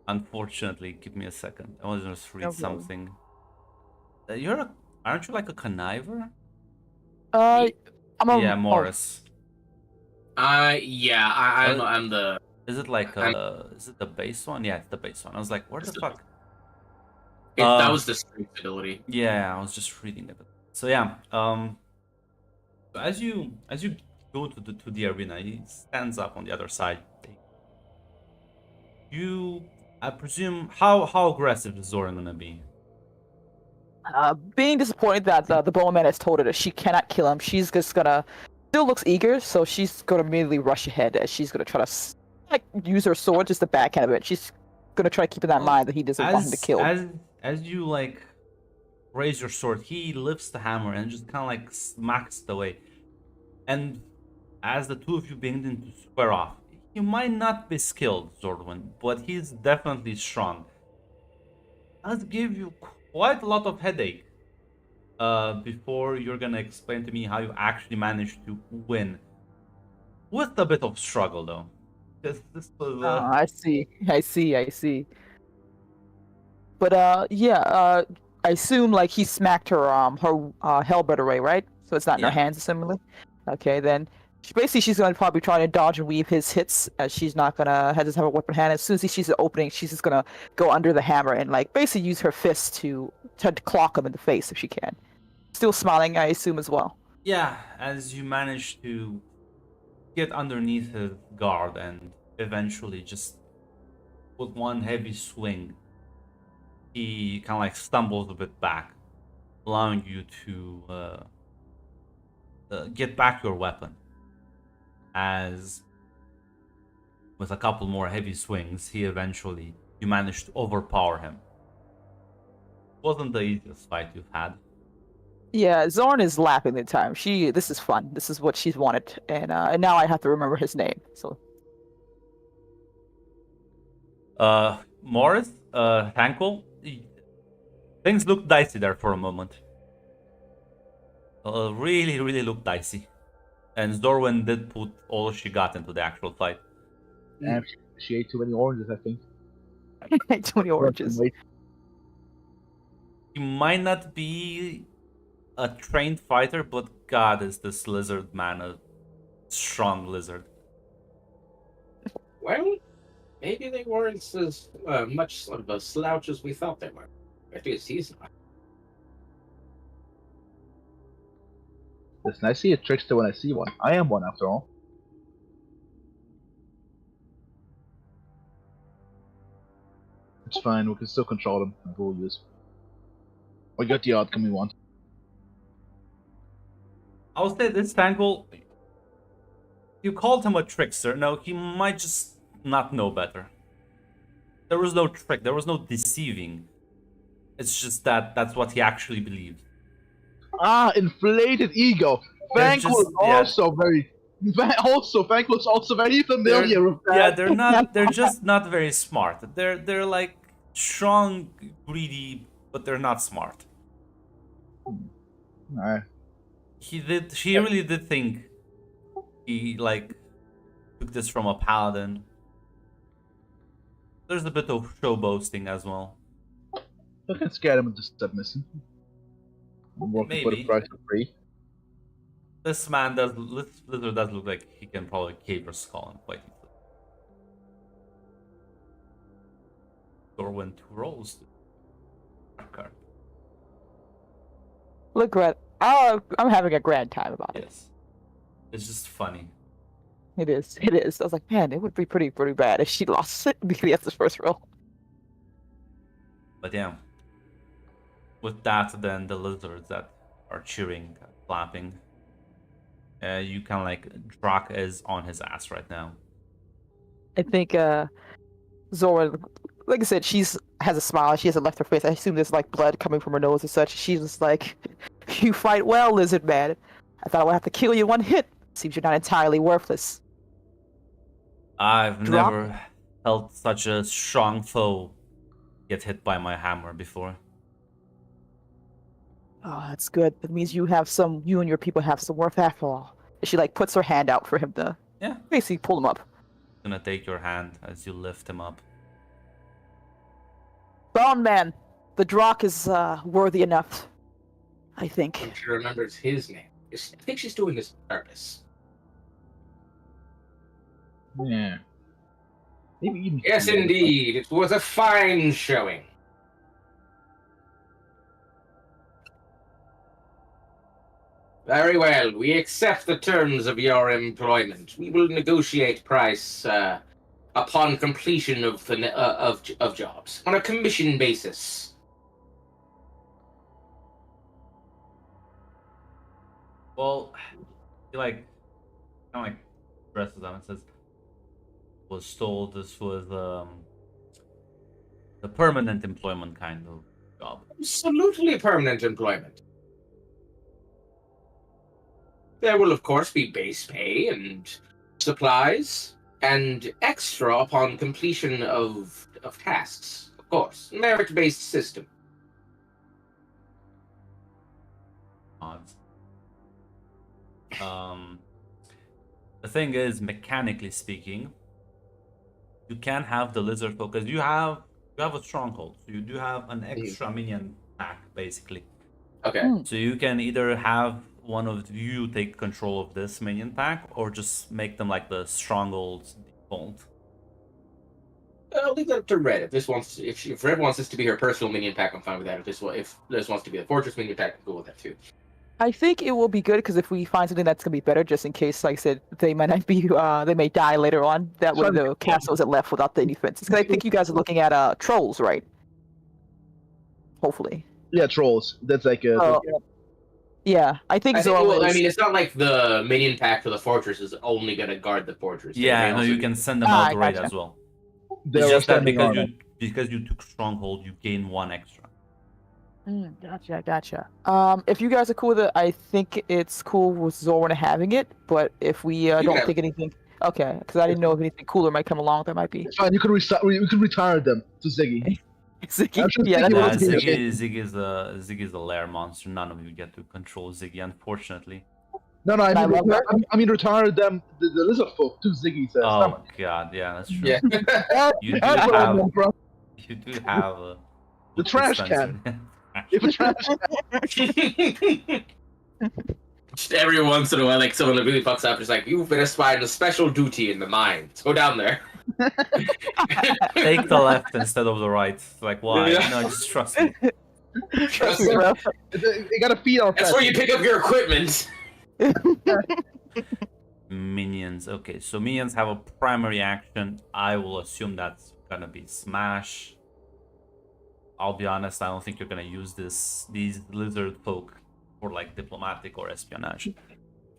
Unfortunately, give me a second. I want to just read No problem. something. Aren't you like a conniver? I'm a Yeah, Morris. Yeah, I'm the. Is it like is it the base one? Yeah, it's the base one. I was like, where the It's the- fuck? That was the strength ability. Yeah, I was just reading it. So yeah, as you go to the arena, he stands up on the other side. I presume, how aggressive is Zoran gonna be? Being disappointed that the bowman has told her that she cannot kill him, she's just gonna still looks eager, so she's gonna immediately rush ahead as she's gonna try to use her sword just to backhand a bit. She's gonna try to keep in that mind that he doesn't want him to kill. As you like raise your sword, he lifts the hammer and just kind of like smacks it away. And as the two of you begin to square off, he might not be skilled, Zordwin, but he's definitely strong. I'll give you quite a lot of headache before you're gonna explain to me how you actually managed to win. With a bit of struggle, though. This was, I see. But yeah, I assume like he smacked her hellbird away, right? So it's not in her Yeah. hands, assumingly. Okay, then she's gonna probably try to dodge and weave his hits, as she's not gonna doesn't have a weapon hand. As soon as he sees the opening, she's just gonna go under the hammer and like basically use her fist to clock him in the face if she can. Still smiling, I assume as well. Yeah, as you manage to get underneath his guard and eventually just with one heavy swing, he kind of like stumbles a bit back, allowing you to get back your weapon. As with a couple more heavy swings, you managed to overpower him. Wasn't the easiest fight you've had. Yeah, Zorn is laughing the time. This is fun. This is what she's wanted, and now I have to remember his name. So Morris, Hankel, things looked dicey there for a moment. Really looked dicey. And Zorwin did put all she got into the actual fight. Damn, she ate too many oranges, I think. too many oranges. He might not be a trained fighter, but God, is this lizard man a strong lizard. Well, maybe they weren't as much of a slouch as we thought they were. At least he's not. Listen, I see a trickster when I see one. I am one after all. It's fine, we can still control them. We'll use. We got the outcome we want. I would say this Tangle, you called him a trickster. No, he might just not know better. There was no trick, there was no deceiving. It's just that that's what he actually believed. Ah, inflated ego. Vank was also very. Vank was also very familiar with that. Yeah, they're not. They're just not very smart. They're like strong, greedy, but they're not smart. Alright. He really did think he like took this from a paladin. There's a bit of show boasting as well. I can scare them into submission. I'm working for the Maybe. price of free. This man does. This lizard does look like he can probably cave your skull and quite easily. Dorwin 2 rolls. Card. Look, Red. I'm having a grand time about it. Yes. It's just funny. It is. It is. I was like, man, it would be pretty bad if she lost it because that's the first roll. But yeah. With that, then the lizards that are cheering, clapping. You kind of like Drak is on his ass right now. I think Zora, like I said, has a smile. She hasn't left her face. I assume there's like blood coming from her nose and such. She's just like, "You fight well, lizard man. I thought I would have to kill you one hit. Seems you're not entirely worthless." I've Drop. never felt such a strong foe get hit by my hammer before. Oh, that's good. That means you and your people have some worth after all. And she like puts her hand out for him to Yeah. basically pull him up. Gonna take your hand as you lift him up. Bone man, the Drak is worthy enough. I think. She remembers his name. I think she's doing this on purpose. Yeah. Maybe even. Yes, indeed. It was a fine showing. Very well. We accept the terms of your employment. We will negotiate price upon completion of the of jobs on a commission basis. Well, he like kind of like dresses them and says, "Was told this was the permanent employment kind of job." Absolutely permanent employment. There will, of course, be base pay and supplies and extra upon completion of tasks. Of course, merit-based system. Odds. The thing is, mechanically speaking, you can have the lizard focus. You have a stronghold, so you do have an extra minion pack basically. Okay. So you can either have one of you take control of this minion pack, or just make them like the stronghold's default. I'll leave that up to Red. If Red wants this to be her personal minion pack, I'm fine with that. If this wants to be the fortress minion pack, I'm cool with that too. I think it will be good because if we find something that's gonna be better, just in case, like I said, they might not be, they may die later on. That way the castle isn't left without any defenses. Because I think you guys are looking at trolls, right? Hopefully. Yeah, trolls. That's like a. Yeah, I think Zora. I mean, it's not like the minion pack for the fortress is only going to guard the fortress. Yeah, no, you can send them out to raid gotcha. as well. They It's were just that standing on it. because you took stronghold, you gain 1 extra. Gotcha. If you guys are cool with it, I think it's cool with Zorwin having it. But if we don't have think anything, okay, because I didn't know if anything cooler might come along. That might be. It's fine. You can retire them to Ziggy. Ziggy. I'm sure Yeah, Ziggy that's Nah, wants to be Ziggy is a lair monster. None of you get to control Ziggy, unfortunately. No, I I mean, love I mean, retire them, the lizard folk, to Ziggy says. Oh god, yeah, that's true. Yeah. You do That's what I have meant, bro. you do have a The trash can. dispenser. If a trash Just every once in a while, like someone that really fucks up, just like, you've been assigned a special duty in the mines. Go down there. Take the left instead of the right. Like, why? Yeah. No, just trust me. Trust me, bro. They gotta feed our That's where you pick up your equipment. Minions. Okay, so minions have a primary action. I will assume that's gonna be smash. I'll be honest, I don't think you're gonna use these lizard folk for like diplomatic or espionage.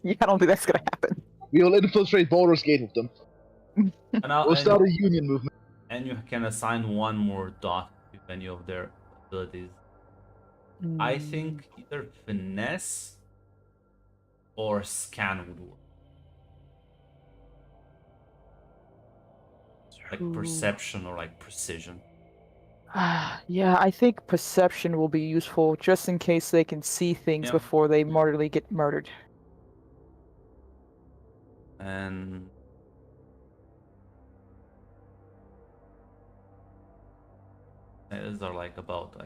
Yeah, I don't think that's gonna happen. We'll infiltrate Baldur's Gate with them. And, We'll start a union movement. and you can assign one more dot to any of their abilities. I think either finesse or scan would work. Like perception or like precision. Yeah, I think perception will be useful just in case they can see things Yeah. before they mortally get murdered. And these are like about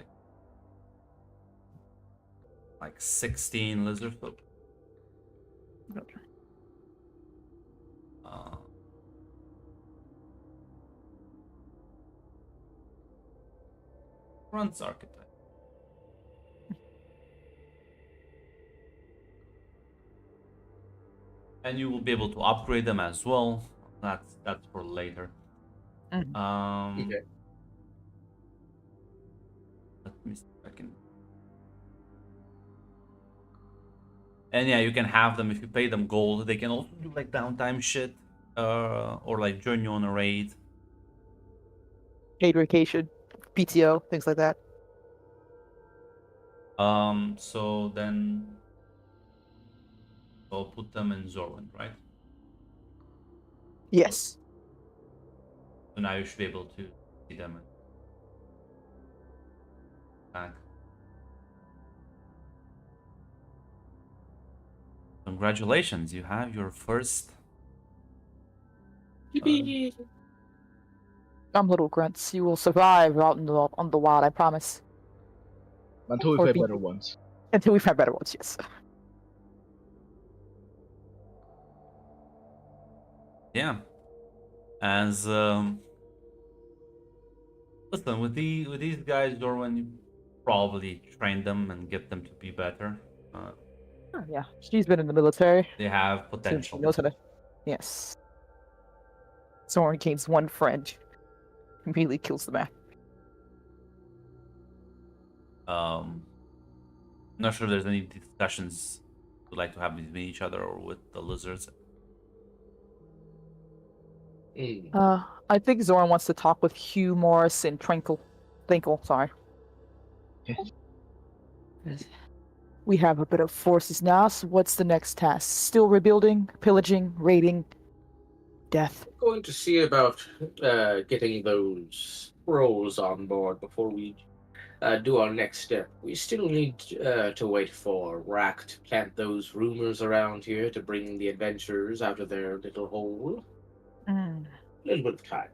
like 16 lizard folk. Okay. Runs archetype. And you will be able to upgrade them as well. That's for later. Mhm. Okay. Let me see if I can. And yeah, you can have them if you pay them gold. They can also do like downtime shit, or like join you on a raid. Paid vacation, PTO, things like that. So then I'll put them in Zorwin, right? Yes. So now you should be able to see them back. Congratulations, you have your first. Dumb little grunts. You will survive out in on the wild, I promise. Until we Or find be- better ones. Until we find better ones, yes. Yeah. As listen, with these guys, Dorwin, you probably train them and get them to be better. Oh, yeah, she's been in the military. They have So she potential. knows how to. Yes. Soren gains one friend. Immediately kills the man. Not sure if there's any discussions you'd like to have between each other or with the lizards. I think Zoran wants to talk with Hugh Morris and Twinkle, sorry. Okay. We have a bit of forces now, so what's the next task? Still rebuilding, pillaging, raiding, death. Going to see about getting those scrolls on board before we do our next step. We still need to wait for Rack to plant those rumors around here to bring the adventurers out of their little hole. A little bit of time.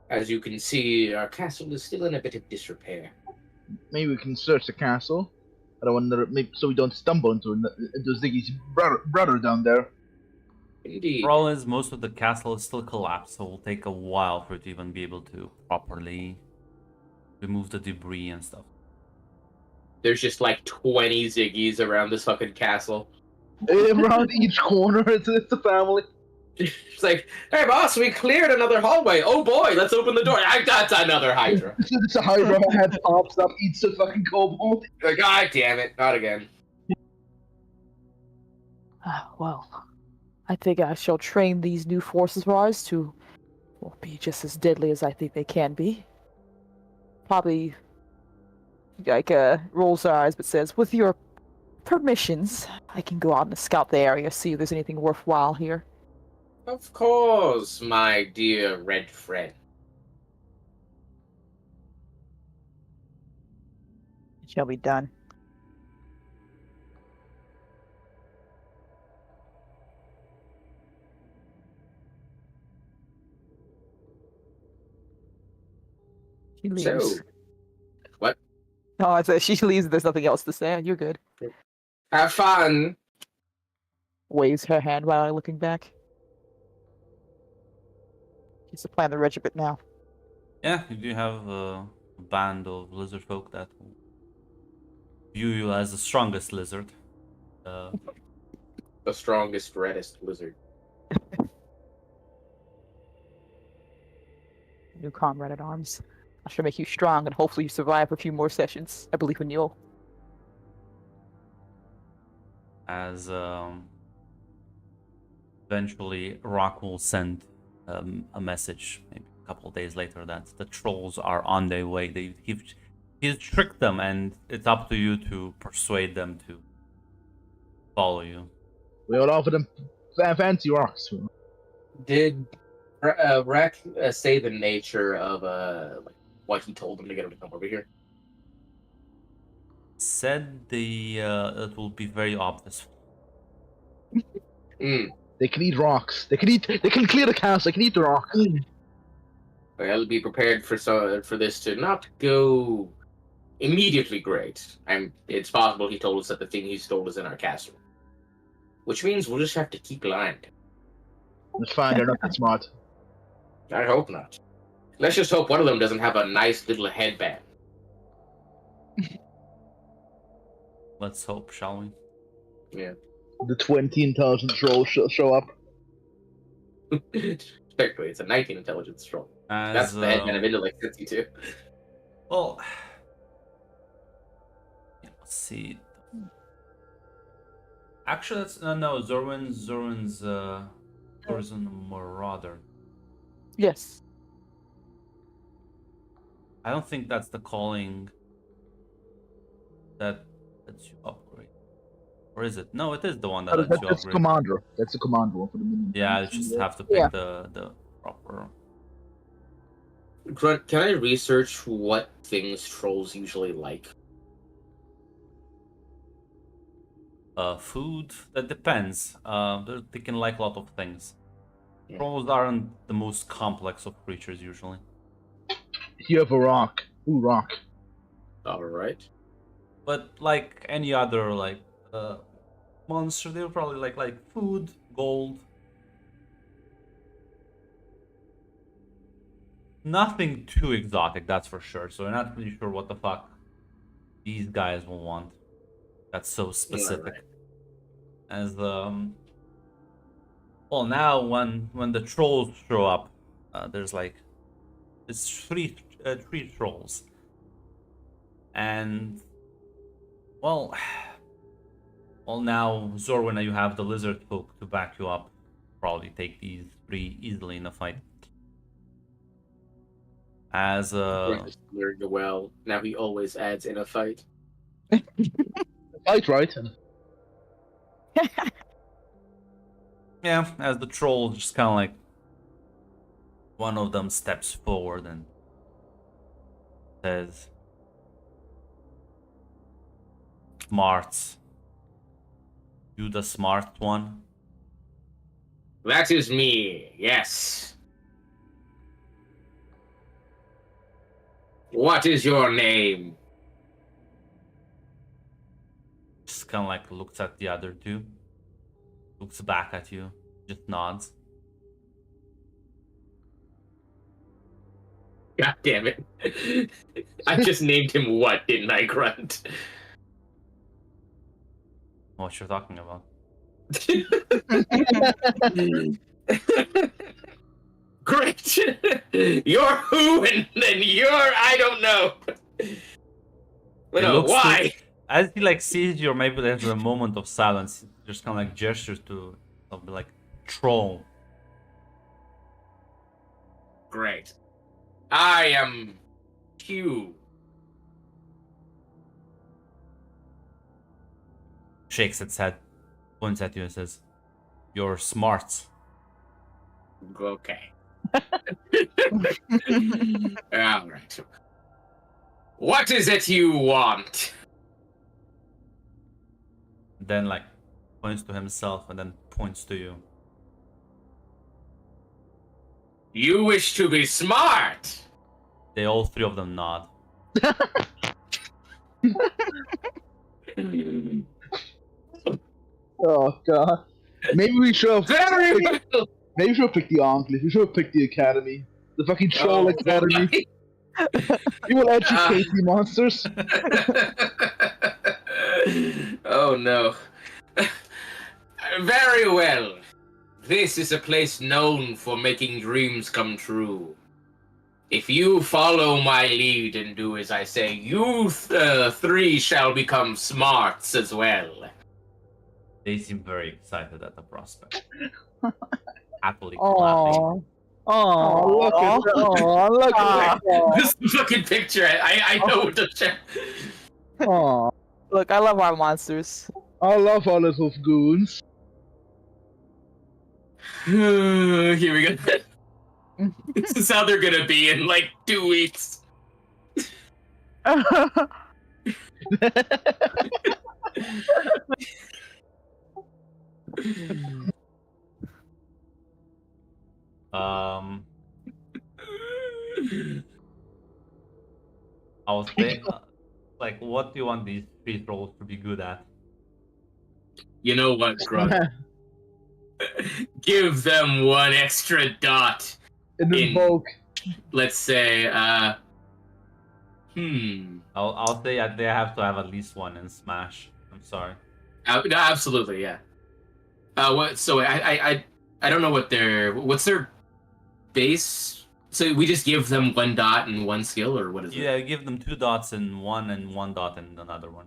As you can see, our castle is still in a bit of disrepair. Maybe we can search the castle. I don't wonder, maybe so we don't stumble into Ziggy's brother down there. Indeed. Problem is, most of the castle is still collapsed, so it will take a while for it to even be able to properly remove the debris and stuff. There's just like 20 Ziggies around this fucking castle. Around each corner, it's a family. It's like, hey boss, we cleared another hallway. Oh boy, let's open the door. That's another Hydra. It's a Hydra head pops up, eats the fucking kobold. God damn it, not again. Well, I think I shall train these new forces of ours to be just as deadly as I think they can be. Probably, rolls her eyes but says, with your permissions, I can go out and scout the area, see if there's anything worthwhile here. Of course, my dear red friend. It shall be done. She leaves. So, what? No, I said she leaves. There's nothing else to say. You're good. Have fun. waves her hand while looking back. She's supplying the regiment now. Yeah, you do have a band of lizard folk that will view you as the strongest lizard. The strongest, reddest lizard. New comrade at arms. I should make you strong and hopefully you survive a few more sessions. I believe in you. As eventually Rock will send a message maybe a couple of days later that the trolls are on their way. He's tricked them, and it's up to you to persuade them to follow you. We'll offer them fancy rocks. Did Rack say the nature of like what he told them to get him to come over here? Said it will be very obvious. They can eat rocks. They can clear the castle. They can eat the rocks. I'll be prepared for this to not go immediately great. It's possible he told us that the thing he stole is in our castle, which means we'll just have to keep lying. It's fine. They're not that smart. I hope not. Let's just hope one of them doesn't have a nice little headband. Let's hope, shall we? Yeah. The 20 intelligent trolls show up. Technically, it's a 19 intelligence troll. As, That's the headband of intellect 52. Well, let's see. Actually, that's no. Zorwin's Marauder. Yes. I don't think that's the calling that lets you upgrade. Or is it? No, it is the one that lets you That's the upgrade. commander. That's the commander one for the minion. Yeah, you just have to pick Yeah. the proper. Grunt, can I research what things trolls usually like? Food, that depends. They can like a lot of things. Yeah. Trolls aren't the most complex of creatures usually. You have a rock. Ooh, rock. Alright. But like any other monster, they'll probably like food, gold. Nothing too exotic, that's for sure. So you're not really sure what the fuck these guys will want. That's so specific. Right. As well, now when the trolls show up, there's three trolls, and well, now Zorwin, you have the lizard folk to back you up. Probably take these three easily in a fight. As Grunt is learning well. Now he always adds in a fight. Fight, right? yeah, as the troll just kind of like one of them steps forward and says, "Smart, you the smart one?" That is me, yes. What is your name? Just kind of like looks at the other two, looks back at you, just nods. God damn it. I just named him what, didn't I, Grunt? What you're talking about? Great! You're who and then you're I don't know. But He no, looks to- why? As he like sees you, or maybe there's a moment of silence, just kind of like gestures to something like troll. Great. I am Q. Shakes its head, points at you and says, "You're smart." Okay. Alright. What is it you want? Then like points to himself and then points to you. You wish to be smart. They all three of them nod. Oh god. Maybe we should have. Very well. Maybe we should have picked the Enclave. We should have picked the Academy. The fucking Troll Oh, Academy. boy. You will educate the monsters. Oh no. Very well. This is a place known for making dreams come true. If you follow my lead and do as I say, you three shall become smarts as well. They seem very excited at the prospect. Happily clapping. Oh, look at that. Oh, look at that. This fucking picture, I know what to check. Aw, Look, I love our monsters. I love our little goons. Here we go. This is how they're gonna be in like 2 weeks. I was saying, like, what do you want these 3 trolls to be good at? You know what, Grunt? Give them 1 extra dot. And In- invoke. Let's say, I'll say that they have to have at least 1 in Smash. I'm sorry. No, absolutely, yeah. What? So I don't know what's their base. So we just give them 1 dot and 1 skill, or what is it? Yeah, give them 2 dots in one and 1 dot in another one.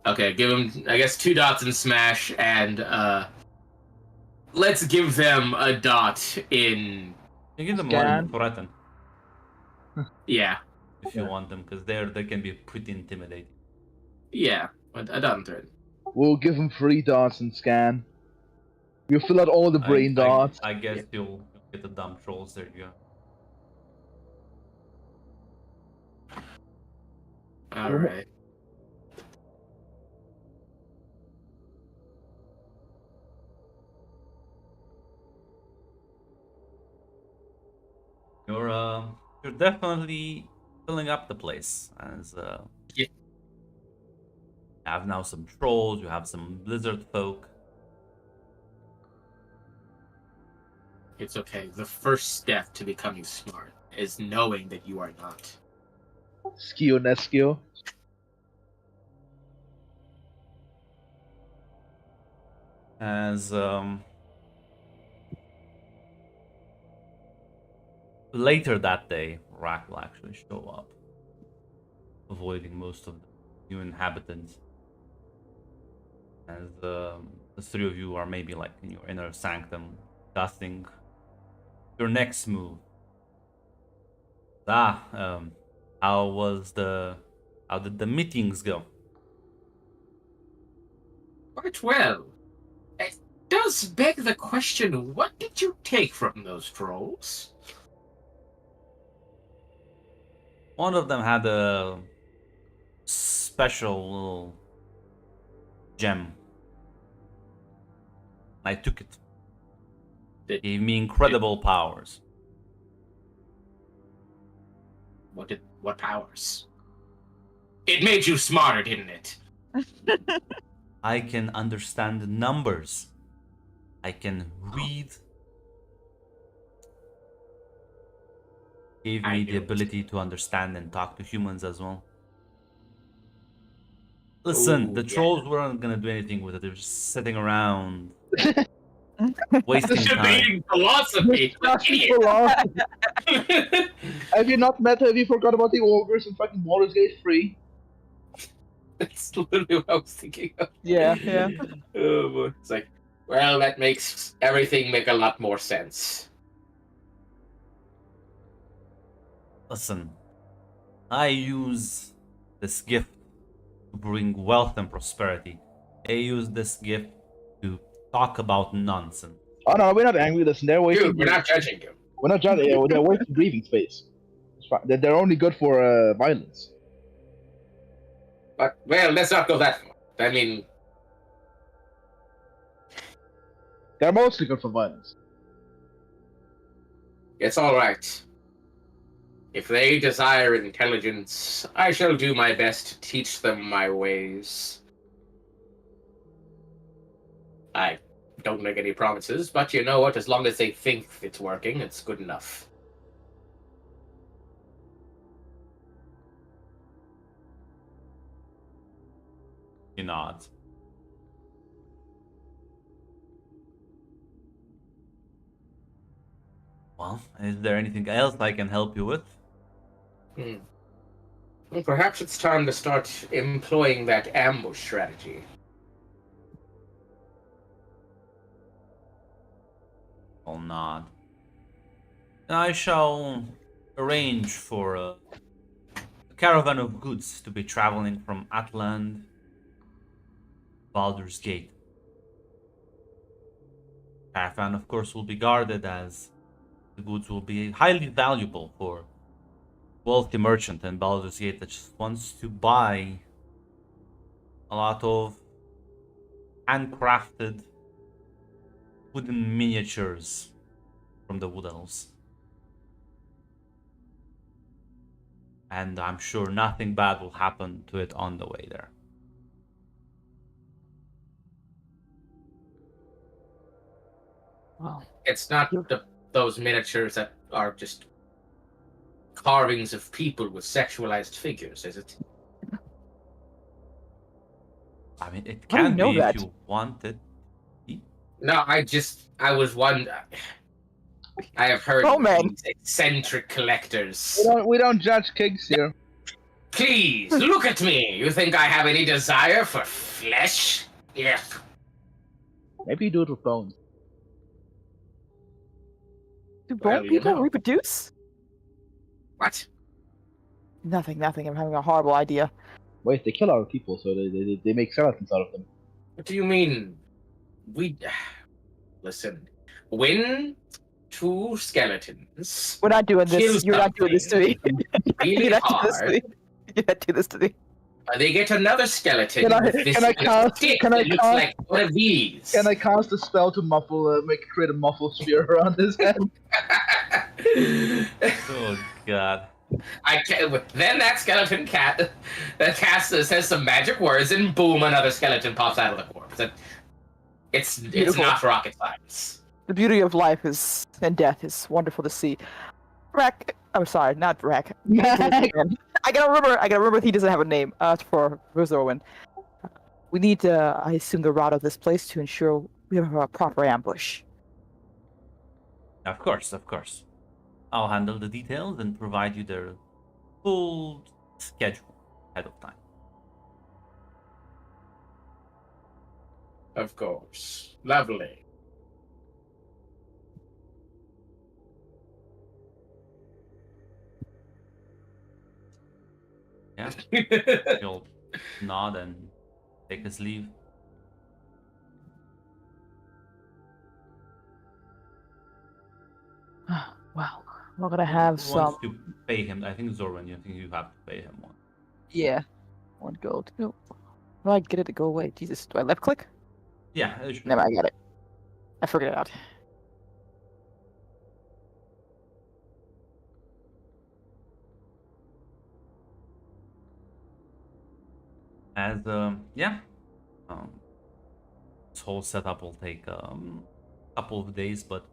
Okay, give them, I guess, 2 dots in Smash, and let's give them a dot in. You give them Scan. 1 threaten Yeah, if you want them, because they can be pretty intimidating. yeah, a dot in thread. We'll give them 3 dots and scan. We'll fill out all the brain dots. I guess you'll get the dumb trolls. There you go. All right. You're definitely filling up the place as Yeah. you have now some trolls, you have some lizard folk. It's okay. The first step to becoming smart is knowing that you are not. Skio Neskio. As later that day, Rack will actually show up, avoiding most of the new inhabitants. As the 3 of you are maybe like in your inner sanctum, discussing your next move. How did the meetings go? Quite well. It does beg the question, what did you take from those trolls? One of them had a special little gem. I took it. It gave me incredible powers. What powers? It made you smarter, didn't it? I can understand numbers. I can read. Gave I me knew the it. ability to understand and talk to humans as well. Listen, Ooh, the yeah. trolls weren't gonna do anything with it. They were just sitting around, wasting time. Debating philosophy. Disgusting philosophy. Have you not met? Have you forgot about the ogres and fucking Baldur's Gate 3? That's literally what I was thinking of. Yeah. Oh boy. It's like, well, that makes everything make a lot more sense. Listen, I use this gift to bring wealth and prosperity. I use this gift to talk about nonsense. Oh no, we're not angry. Listen, they're waiting. Dude, we're not judging you. We're not judging. They're waiting breathing space. It's fine. They're only good for violence. But, well, let's not go that far. I mean, They're mostly good for violence. it's alright. If they desire intelligence, I shall do my best to teach them my ways. I don't make any promises, but you know what? As long as they think it's working, it's good enough. He nods. Well, is there anything else I can help you with? Hmm. Well, perhaps it's time to start employing that ambush strategy. I'll nod. I shall arrange for a caravan of goods to be traveling from Atland, Baldur's Gate. Caravan, of course, will be guarded as the goods will be highly valuable for wealthy merchant in Baldur's Gate that just wants to buy a lot of handcrafted wooden miniatures from the Wood Elves. And I'm sure nothing bad will happen to it on the way there. Wow. It's not those miniatures that are just carvings of people with sexualized figures, is it? I mean, it How do you can know be that? if you want it. No, I was one. I have heard Oh, of man. these eccentric collectors. We don't judge kings here. Please, look at me. You think I have any desire for flesh? Yeah. Maybe you do it with bones. Do Well, bone you people know. reproduce? What? Nothing. I'm having a horrible idea. Wait, they kill our people, so they make skeletons out of them. What do you mean? We listen. When two skeletons We're not doing kill this. You're not doing this to me. really You're not doing this to hard, me. You're not doing this to me. they get another skeleton Can I- with this can I little cast- stick can I that looks cast- like one of these. Can I cast a spell to create a muffle sphere around his head? Oh god. I can, then that skeleton cat that says some magic words, and boom, another skeleton pops out of the corpse. It's Beautiful. not rocket science. The beauty of life is and death is wonderful to see. Rack. I'm sorry, not Rack. I gotta remember he doesn't have a name. For Rosorwin. We need to, I assume, the route of this place to ensure we have a proper ambush. Of course, of course. I'll handle the details and provide you their full schedule ahead of time. Of course. Lovely. Yeah. He'll nod and take his leave. Well, we're gonna have Who wants some. to pay him? I think Zorwin, you think you have to pay him one. Yeah. 1 gold. No. How do I get it to go away? Jesus. Do I left click? Yeah, it should- Never, I got it. I figured it out. As yeah, this whole setup will take a couple of days, but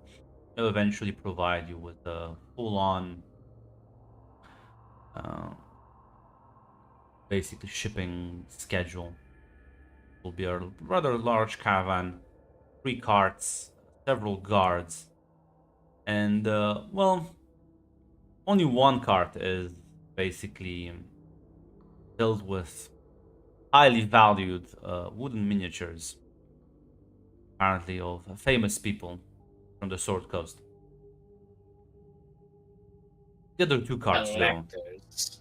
it'll eventually provide you with a full-on, basically shipping schedule. Will be a rather large caravan, 3 carts, several guards, and well, only 1 cart is basically filled with highly valued wooden miniatures, apparently of famous people from the Sword Coast. The other 2 carts, though. Collectors.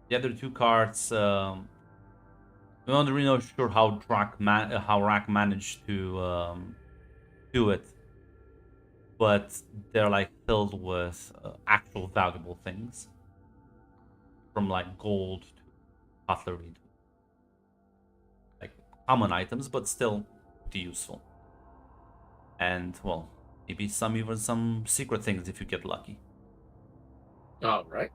The other 2 carts, I'm not really sure how Rack managed to do it, but they're like filled with actual valuable things, from like gold to cutlery to like common items, but still pretty useful. And well, maybe even some secret things if you get lucky. All right.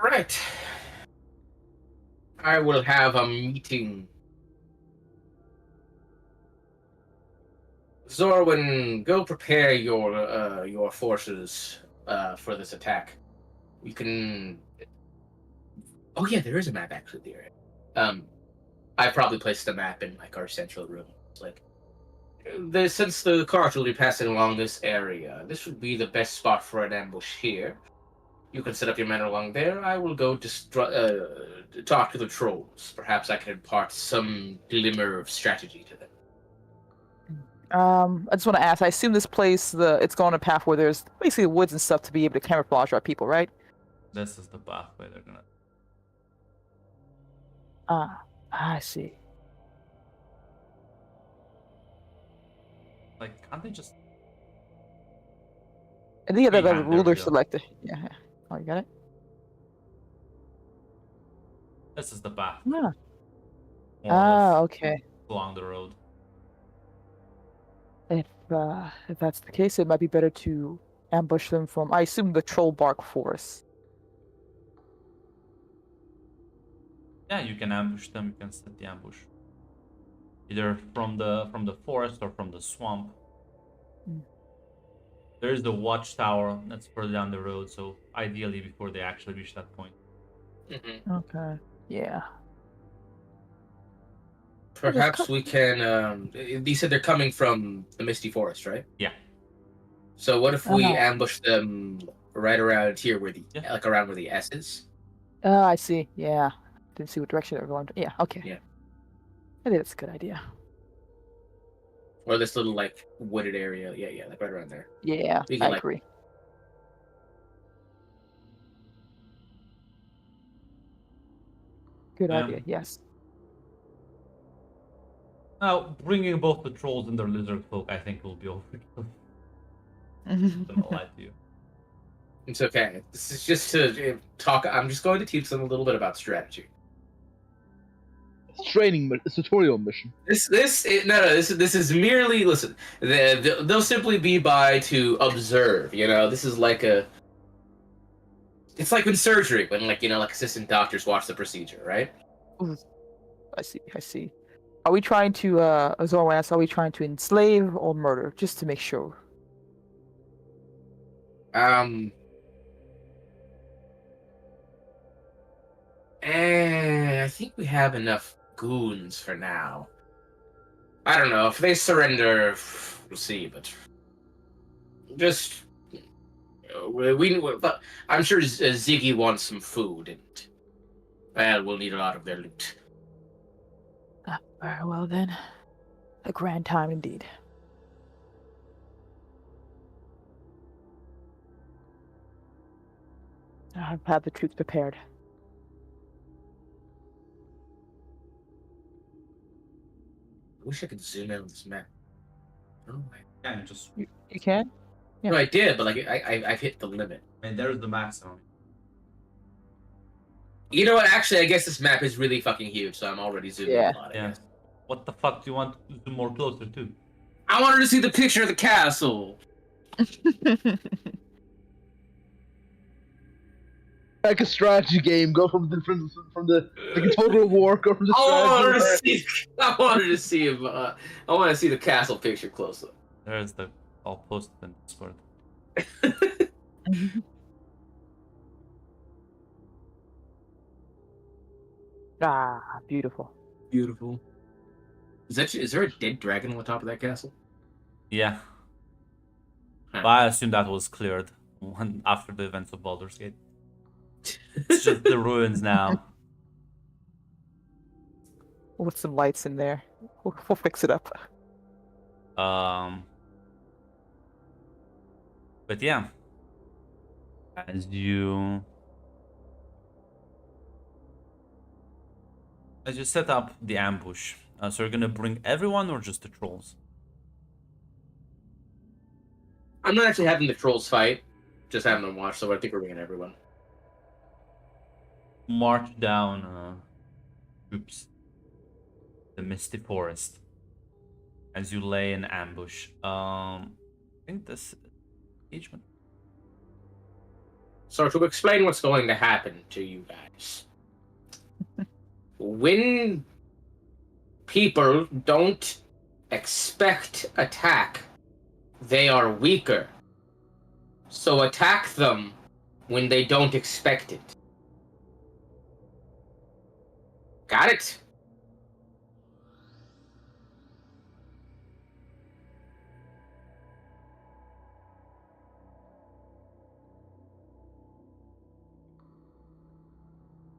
Right. I will have a meeting Zorwin, go prepare your forces for this attack. You can. Oh yeah, there is a map actually there. I probably placed the map in like our central room. It's like, since the cart will be passing along this area, this would be the best spot for an ambush here. You can set up your men along there. I will go talk to the trolls. Perhaps I can impart some glimmer of strategy to them. I just want to ask. I assume this place, it's going a path where there's basically woods and stuff to be able to camouflage our people, right? This is the pathway they're gonna. I see. Like, can't they just? And the other Behind, there we ruler go. selected. Yeah. Oh, you got it. This is the path. Yeah. More or less, Okay. along the road. If that's the case, it might be better to ambush them from, I assume, the troll bark forest. Yeah, you can ambush them. You can set the ambush. Either from the forest or from the swamp. Mm. There is the watchtower that's further down the road, so ideally before they actually reach that point. Mm-hmm. Okay. Yeah. Perhaps we can. You said they're coming from the Misty Forest, right? Yeah. So what if we Uh-huh. ambush them right around here, where like around where the S is? Oh, I see. Yeah. Didn't see what direction they were going. Yeah. Okay. Yeah. I think that's a good idea. Or this little like wooded area? Yeah, like right around there. Yeah, We can, I like- agree. Good Yeah. idea. Yes. Now, bringing both the trolls and their lizard folk, I think, will be overkill. I'm gonna lie to you. It's okay. This is just to talk. I'm just going to teach them a little bit about strategy. It's a tutorial mission. This is merely listen. They'll simply be by to observe. This is like a. It's like in surgery when like assistant doctors watch the procedure, right? I see. Are we trying to, Zorwan asks, are we trying to enslave or murder? Just to make sure. I think we have enough goons for now. I don't know if they surrender. We'll see, but just but I'm sure Ziggy wants some food, and we'll need a lot of their loot. Very well then. A grand time indeed. I've had the troops prepared. I wish I could zoom in on this map. I don't know why. Yeah, and just. You can? Yeah. No, I did, but like I've hit the limit. I mean, there's the maximum. You know what? Actually, I guess this map is really fucking huge, so I'm already zooming Yeah. a lot. I Yeah. guess. What the fuck do you want to zoom more closer to? I wanted to see the picture of the castle. Like a strategy game, go from the like a total war, go from the strategy. I wanted to see him. I want to see the castle picture close up. There's the. I'll post it in Discord. Beautiful. Beautiful. Is there a dead dragon on the top of that castle? Yeah. Huh. But I assume that was cleared after the events of Baldur's Gate. It's just the ruins now. With some lights in there. We'll fix it up. But yeah, as you set up the ambush, so you're gonna bring everyone or just the trolls? I'm not actually having the trolls fight, just having them watch. So I think we're bringing everyone. March down troops the misty forest as you lay in ambush. I think this engagement. So to explain what's going to happen to you guys, when people don't expect attack, they are weaker. So attack them when they don't expect it. Got it?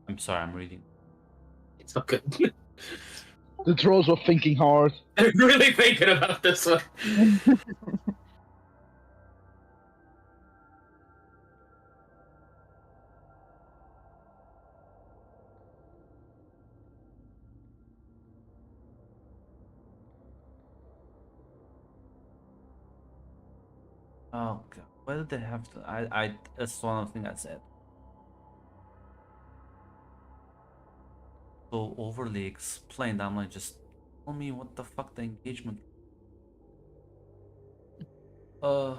I'm sorry, I'm reading. It's okay. The trolls were thinking hard. I'm really thinking about this one. Oh god, why did they have to? That's one of the things I said. So overly explained. I'm like, just tell me what the fuck the engagement. Uh.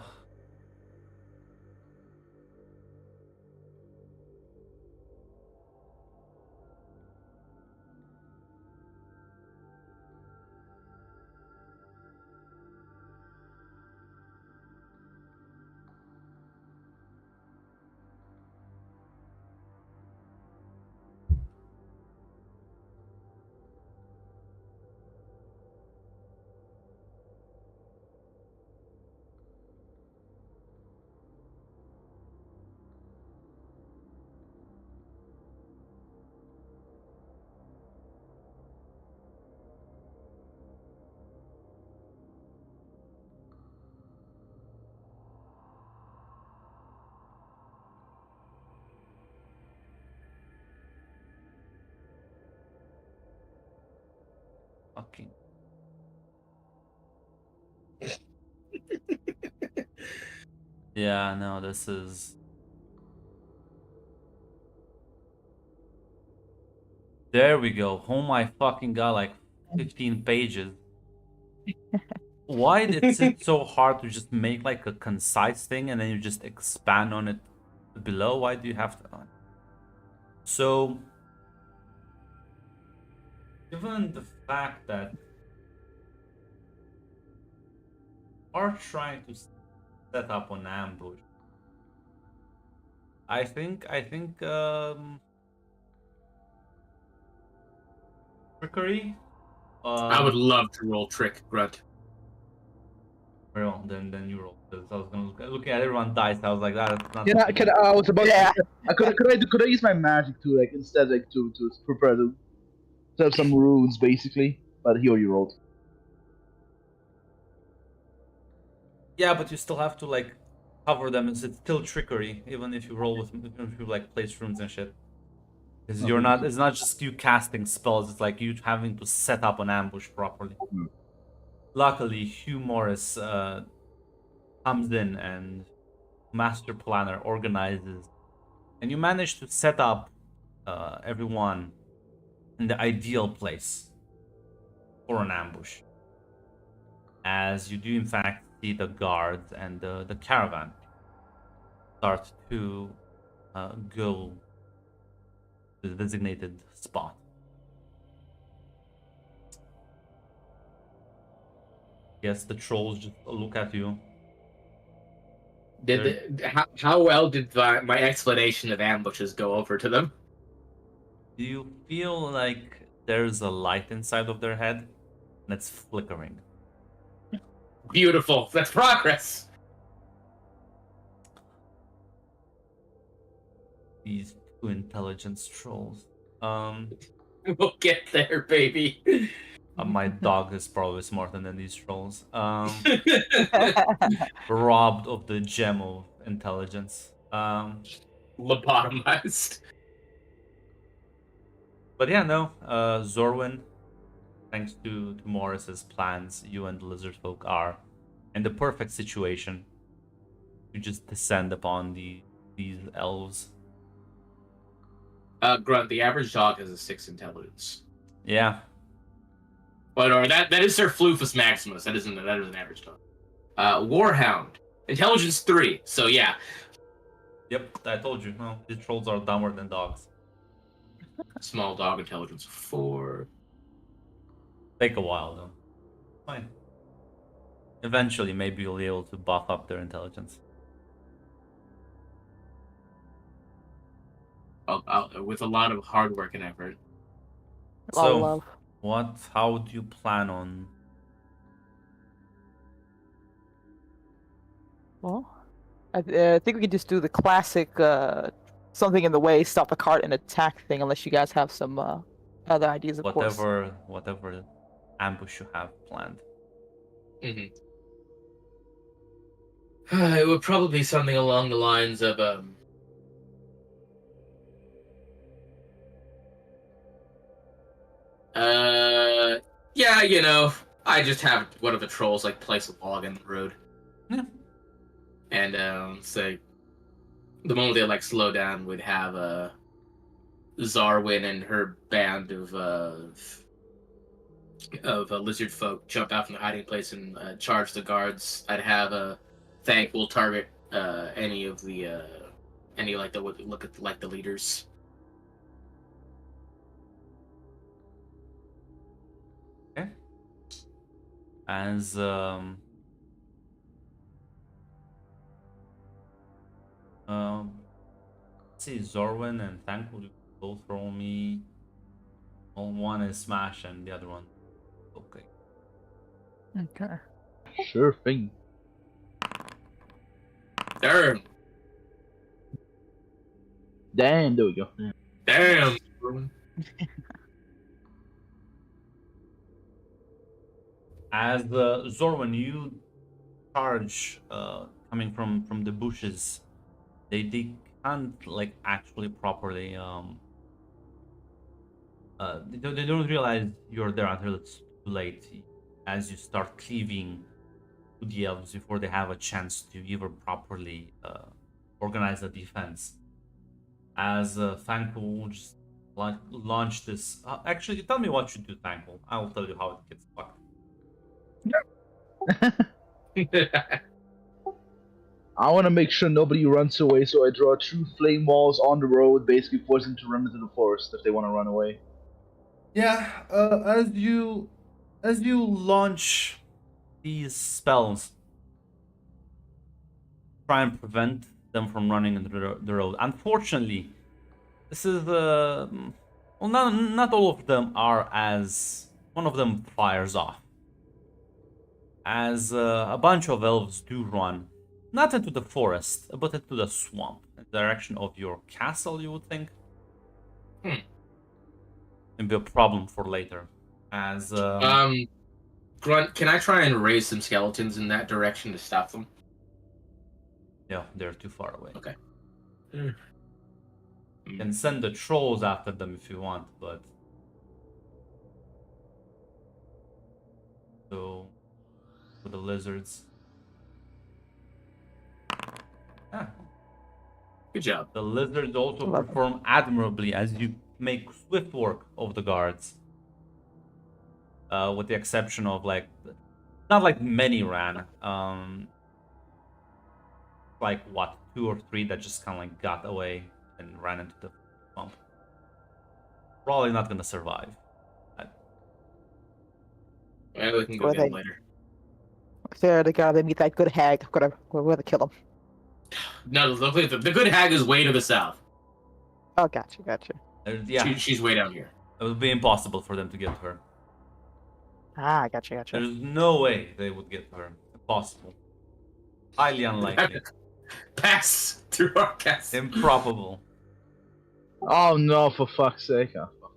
Fucking. Yeah, no, this is. There we go. Oh my fucking god, like 15 pages. Why is it so hard to just make like a concise thing and then you just expand on it below? Why do you have to? So, given the fact that are trying to set up an ambush, I think trickery. I would love to roll trick, Grunt. Well, then you roll. Because I was gonna look at everyone dice. I was like, that's not. I was about Yeah. could I use my magic to like instead like to prepare to have some runes basically? But here you rolled. Yeah, but you still have to like cover them. It's still trickery, even if you roll with, even if you like place runes and shit. Because you're not. It's not just you casting spells. It's like you having to set up an ambush properly. Mhm. Luckily, Hugh Morris comes in and master planner organizes, and you manage to set up everyone in the ideal place for an ambush. As you do, in fact, see the guards and the caravan start to go to the designated spot. Yes, the trolls just look at you. How well did my explanation of ambushes go over to them? Do you feel like there's a light inside of their head and it's flickering? Beautiful. That's progress. These two intelligence trolls. We'll get there, baby. My dog is probably smarter than these trolls. Robbed of the gem of intelligence. Lobotomized. But yeah, no. Zorwin, thanks to Morris's plans, you and the lizard folk are in the perfect situation to just descend upon these elves. Grunt, the average dog has a 6 intelligence. Yeah. But or that is their Floofus Maximus. That isn't an average dog. Warhound. Intelligence 3. So yeah. Yep, I told you. No, these trolls are dumber than dogs. Small dog intelligence 4. Take a while though. Fine. Eventually, maybe you'll be able to buff up their intelligence. With a lot of hard work and effort. A lot of So, love. how do you plan on? Well, I think we could just do the classic something in the way, stop the cart, and attack thing. Unless you guys have some other ideas, of course. Whatever ambush you have planned. Mm-hmm. It would probably be something along the lines of yeah, you know, I just have one of the trolls like place a log in the road. Yeah. And say the moment they like slow down, would have Zarwin and her band of lizard folk jump out from the hiding place and charge the guards. I'd have Thankful target any of the any like the look at like the leaders. Okay. As let's see, Zorwin and Thankful both roll me. Well, one is smash and the other one. Okay. Okay. Sure thing. Damn. Damn, there we go. Damn. As Zorwin, you charge coming from the bushes. They can't like actually properly they don't realize you're there until it's too late. As you start cleaving to the elves before they have a chance to even properly organize a defense. As Thankful will just launch this. Actually, tell me what you do, Thankful. I will tell you how it gets fucked. I want to make sure nobody runs away, so I draw 2 flame walls on the road, basically forcing them to run into the forest if they want to run away. Yeah, as you launch these spells, try and prevent them from running into the road. Unfortunately, this is well, not all of them are as one of them fires off. As a bunch of elves do run, not into the forest, but into the swamp, in the direction of your castle, you would think. It'd be a problem for later. As Grunt, can I try and raise some skeletons in that direction to stop them? yeah, they're too far away. Okay. You can send the trolls after them if you want, but so for the lizards. Ah, Good job. the lizards also Love it. perform admirably as you make swift work of the guards. With the exception of like, not like many ran. Like what, 2 or 3 that just kind of like got away and ran into the swamp. Probably not gonna survive. Well, we can go Or get them they- later. There, they gotta meet that good hag. We're gonna kill him. No, the good hag is way to the south. Oh, gotcha. Yeah, She's way down here. it would be impossible for them to get to her. Ah, gotcha. There's no way they would get to her. Impossible. Highly unlikely. Pass through our castle. Improbable. Oh no, for fuck's sake. Oh, fuck.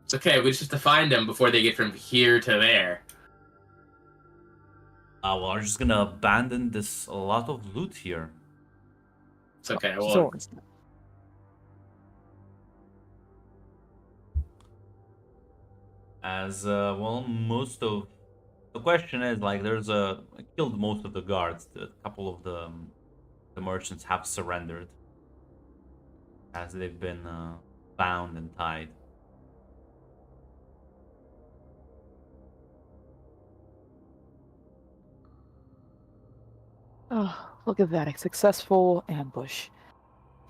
It's okay, we just have to find them before they get from here to there. Well, we're just gonna abandon this a lot of loot here. It's okay. Well, Swords. As well, most of the question is like, I killed most of the guards. A couple of the merchants have surrendered, as they've been bound and tied. Oh, look at that. A successful ambush.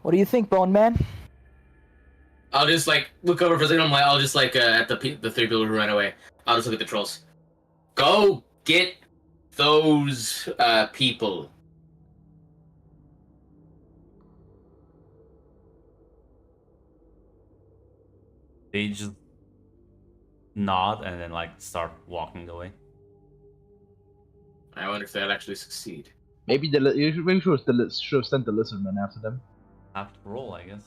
What do you think, Bone Man? I'll just like look over for a second. I'll just like at the 3 people who ran away. I'll just look at the trolls. Go get those people. They just nod and then like start walking away. I wonder if they'll actually succeed. Maybe maybe should have sent the lizardmen after them. Have to roll, I guess.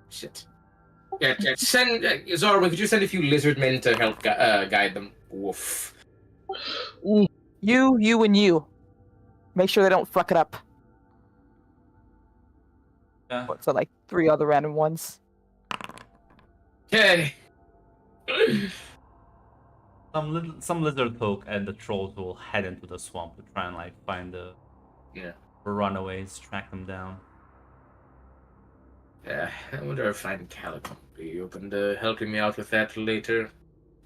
Shit. Yeah, send Zorwin. Could you send a few lizard men to help guide them? Woof. Ooh, You, and you. Make sure they don't fuck it up. Yeah. So like 3 other random ones. Okay. Some lizard folk and the trolls will head into the swamp to try and like find the runaways, track them down. Yeah, I wonder if I'm Calico would be open to helping me out with that later.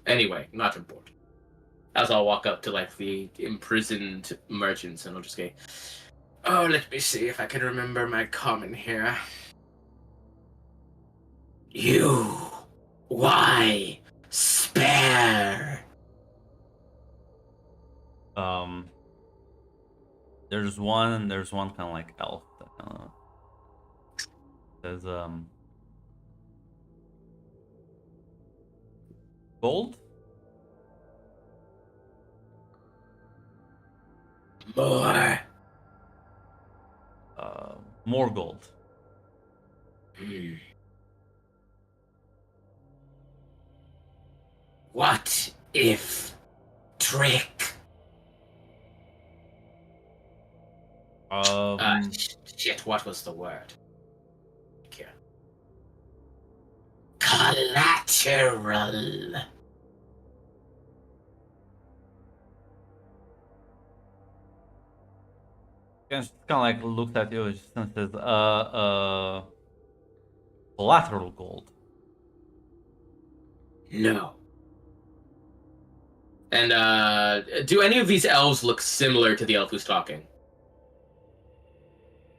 Anyway, not important. As I'll walk up to like the imprisoned merchants and I'll just say, "Oh, let me see if I can remember my common here. You, why spare?" There's one kind of like elf that says gold. More. More gold. What if trick? Shit, what was the word? Here. Collateral. Just kind of like looked at you and says, collateral gold. No. And do any of these elves look similar to the elf who's talking?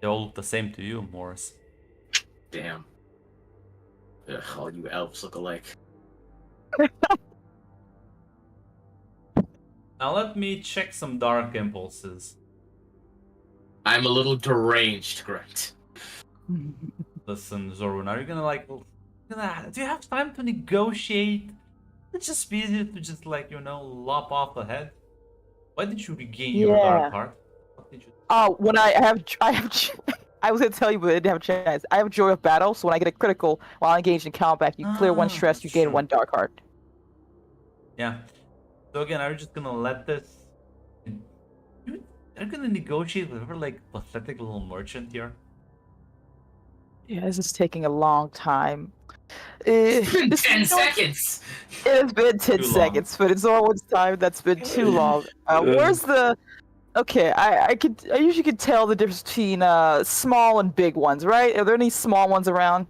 They all look the same to you, Morris. Damn. Ugh, all you elves look alike. Now let me check some dark impulses. I'm a little deranged, correct? Listen, Zorun, are you gonna like... do you have time to negotiate? It's just be easier to just like, lop off the head. Why did you regain your dark heart? What did you... Oh, when I have, I was gonna tell you, but I didn't have a chance. I have Joy of Battle, so when I get a critical while engaged in combat, you clear 1 stress, you gain sure. 1 dark heart. Yeah. So again, are you just gonna let this... Are you gonna negotiate with her like pathetic little merchant here? Yeah, this is taking a long time. It's been 10 seconds! It has been 10 Too long. seconds, but it's Orwell's time that's been too long. Where's the... Okay, I usually could tell the difference between small and big ones, right? Are there any small ones around?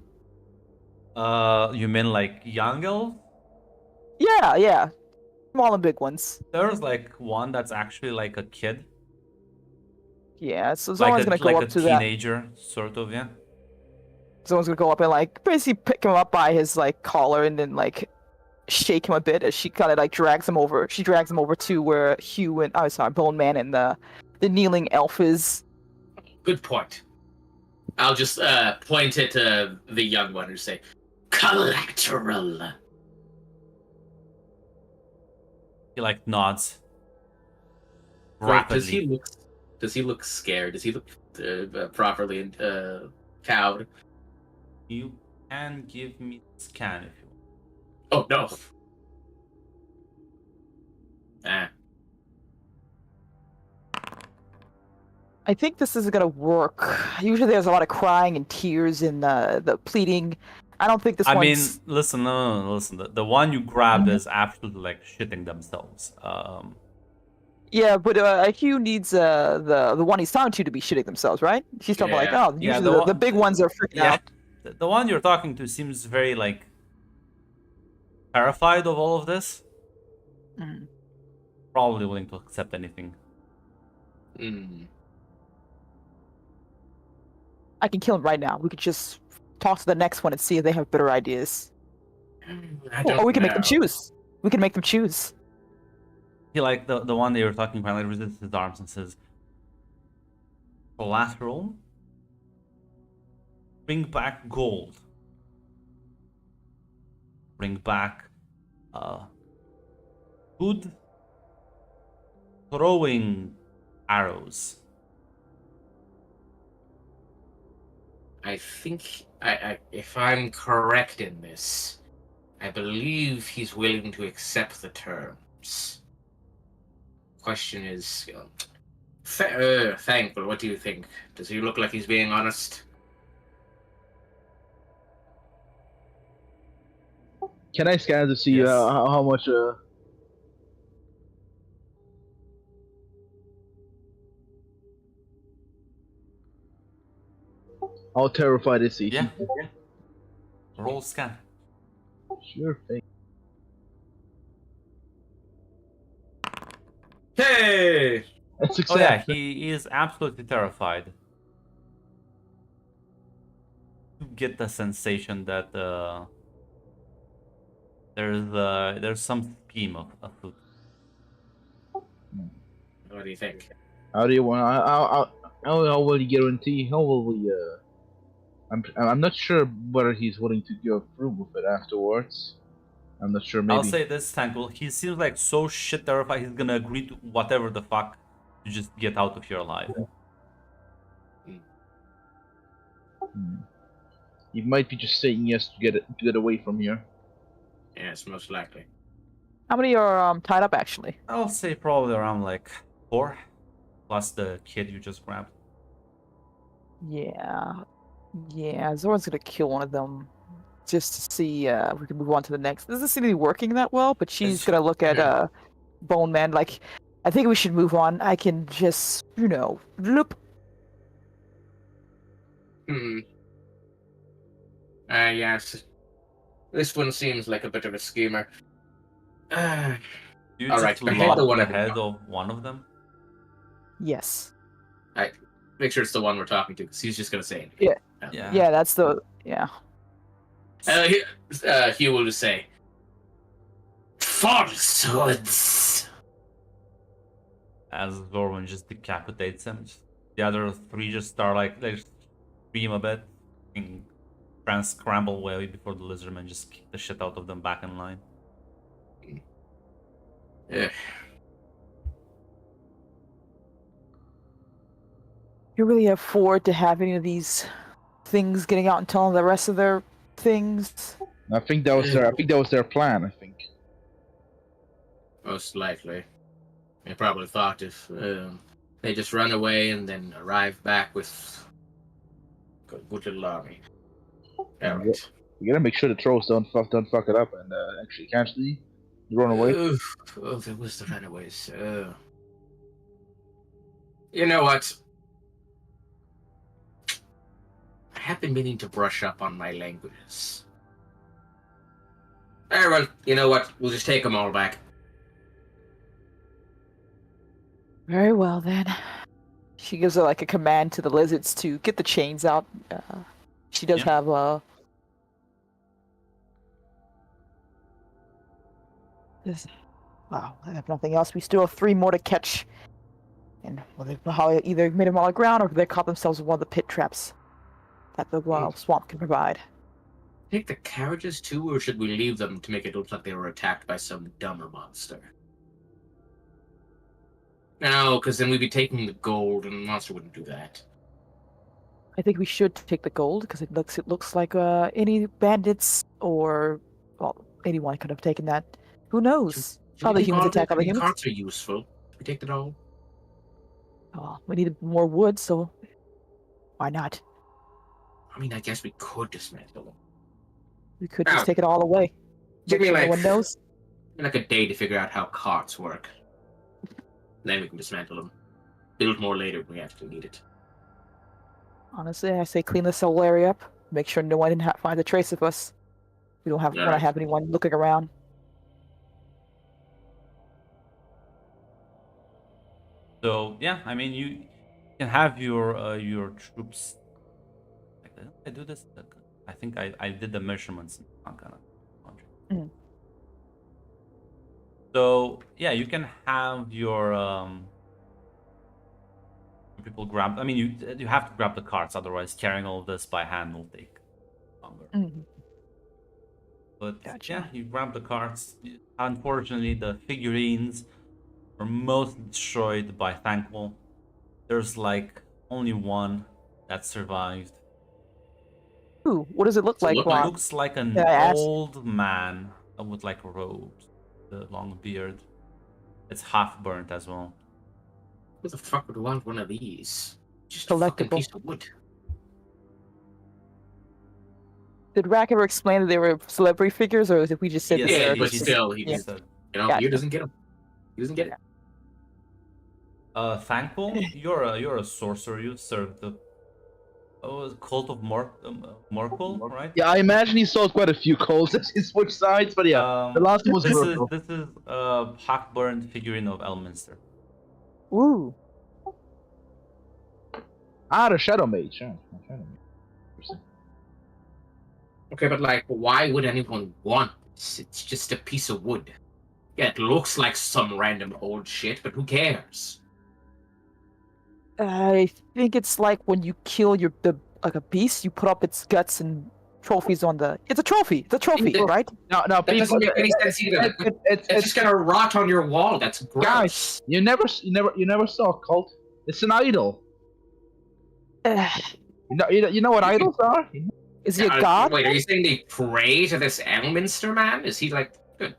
You mean like young elf? Yeah. Small and big ones. There's like one that's actually like a kid. Yeah, so someone's gonna go up to that. Teenager, sort of, yeah. Someone's gonna go up and like basically pick him up by his like collar and then like shake him a bit as she kind of like drags him over. She drags him over to where Hugh and Bone Man and the kneeling elf is. Good point. I'll just point it to the young one and say, "Collateral." He like nods. Wait, Rapidly. does he look scared? Does he look properly cowed? You can give me a scan if you want. Oh no. I think this isn't gonna work. Usually there's a lot of crying and tears and the pleading. I don't think this I one's... mean, listen, no, listen. The one you grabbed is absolutely like shitting themselves. Yeah, but Hugh needs the one he's talking to be shitting themselves, right? She's talking like, oh, Yeah, usually the big ones are freaking out. The one you're talking to seems very like terrified of all of this. Mm. Probably willing to accept anything. I can kill him right now. We could just talk to the next one and see if they have better ideas. I don't Or we can make know. them choose. We can make them choose. he like the one that you were talking about, like raises his arms and says, "Collateral, bring back gold. Bring back good throwing arrows." I think, if I'm correct in this, I believe he's willing to accept the terms. Question is, thankful. What do you think? Does he look like he's being honest? Can I scan to see Yes. how much? How terrified is he? Yeah. Roll scan. Sure thing. Hey! That's Oh yeah, exactly. he is absolutely terrified. You get the sensation that there's some scheme afoot. What do you think? How do you want? How will you guarantee? How will we? I'm not sure whether he's willing to go through with it afterwards. I'm not sure. I'll Maybe. say this, Tankle. He seems like so shit terrified. He's gonna agree to whatever the fuck to just get out of here alive. He might be just saying yes to get away from here. Yes, most likely. How many are tied up actually? I'll say probably around like 4, plus the kid you just grabbed. Yeah. Yeah, Zoran's gonna kill one of them just to see if we can move on to the next. Doesn't seem to be working that well, but she's gonna look at Bone Man like, I think we should move on. I can just, loop. Yes. This one seems like a bit of a schemer. You All just right, head the lock one the at the head top. of one of them. Yes. Make sure it's the one we're talking to, because he's just gonna say anything. Yeah. Yeah, that's the He will just say, falsehoods. As Zorwin just decapitates him. The other 3 just start like they scream a bit and try and scramble away before the lizardmen just kick the shit out of them back in line. Yeah. You really afford to have any of these things getting out and telling the rest of their things. I think that was their plan. I think. Most likely. They probably thought if they just run away and then arrive back with a good little army. Alright. We gotta make sure the trolls don't fuck it up and actually catch the run away. Oh, there was the runaways. You know what? I have been meaning to brush up on my languages. Well, you know what? We'll just take them all back. Very well then. She gives her like a command to the lizards to get the chains out. She does have wow, I have nothing else. We still have 3 more to catch. And well, they've probably either made them all on the ground or they caught themselves in one of the pit traps that the swamp can provide. Take the carriages too, or should we leave them to make it look like they were attacked by some dumber monster? No, because then we'd be taking the gold, and the monster wouldn't do that. I think we should take the gold because it looks like any bandits or anyone could have taken that. Who knows? Probably humans attack other humans. Carts are useful. We take it all. Oh, we need more wood, so why not? I mean, I guess we could dismantle them. We could just take it all away. Give me no one knows. like a day to figure out how carts work. Then we can dismantle them. Build more later when we actually need it. Honestly, I say clean this whole area up. Make sure no one finds a trace of us. We don't want to have anyone looking around. So yeah, I mean you can have your troops. I do this. I think I did the measurements. I'm gonna. So yeah, you can have your people grab. I mean, you have to grab the carts, otherwise carrying all of this by hand will take longer. Mhm. But Gotcha. yeah, you grab the carts. Unfortunately, the figurines were mostly destroyed by Thankful. There's like only one that survived. Ooh, what does it look So like? look It like- looks like an Can I ask? old man with like robes, the long beard. It's half burnt as well. Who the fuck would want one of these? Just a fucking Collectible. piece of wood. Did Rack ever explain that they were celebrity figures, or did we just say Yes, that Yeah, they're he but just- still, he Yeah. just, said, you know, Gotcha. he doesn't get them. He doesn't get it. Thankful, you're a sorcerer. You served the cult of Morkel, right? Yeah, I imagine he sold quite a few calls as he switched sides, but yeah, the last one was this Merkel. is a half burned figurine of Elminster. Ooh. Ah, the Shadow Mage. Yeah, Shadow Mage. Interesting. Okay, but like, why would anyone want this? It's just a piece of wood. Yeah, it looks like some random old shit, but who cares? I think it's like when you kill like a beast, you put up its guts and trophies on the. It's a trophy. It's a trophy, Yeah. right? No, That doesn't make any sense either. It's It's just gonna rot on your wall. That's gross. guys. You never saw a cult. It's an idol. You know what idols are? Is he a god? Wait, are you saying they pray to this Elminster man? Is he like good?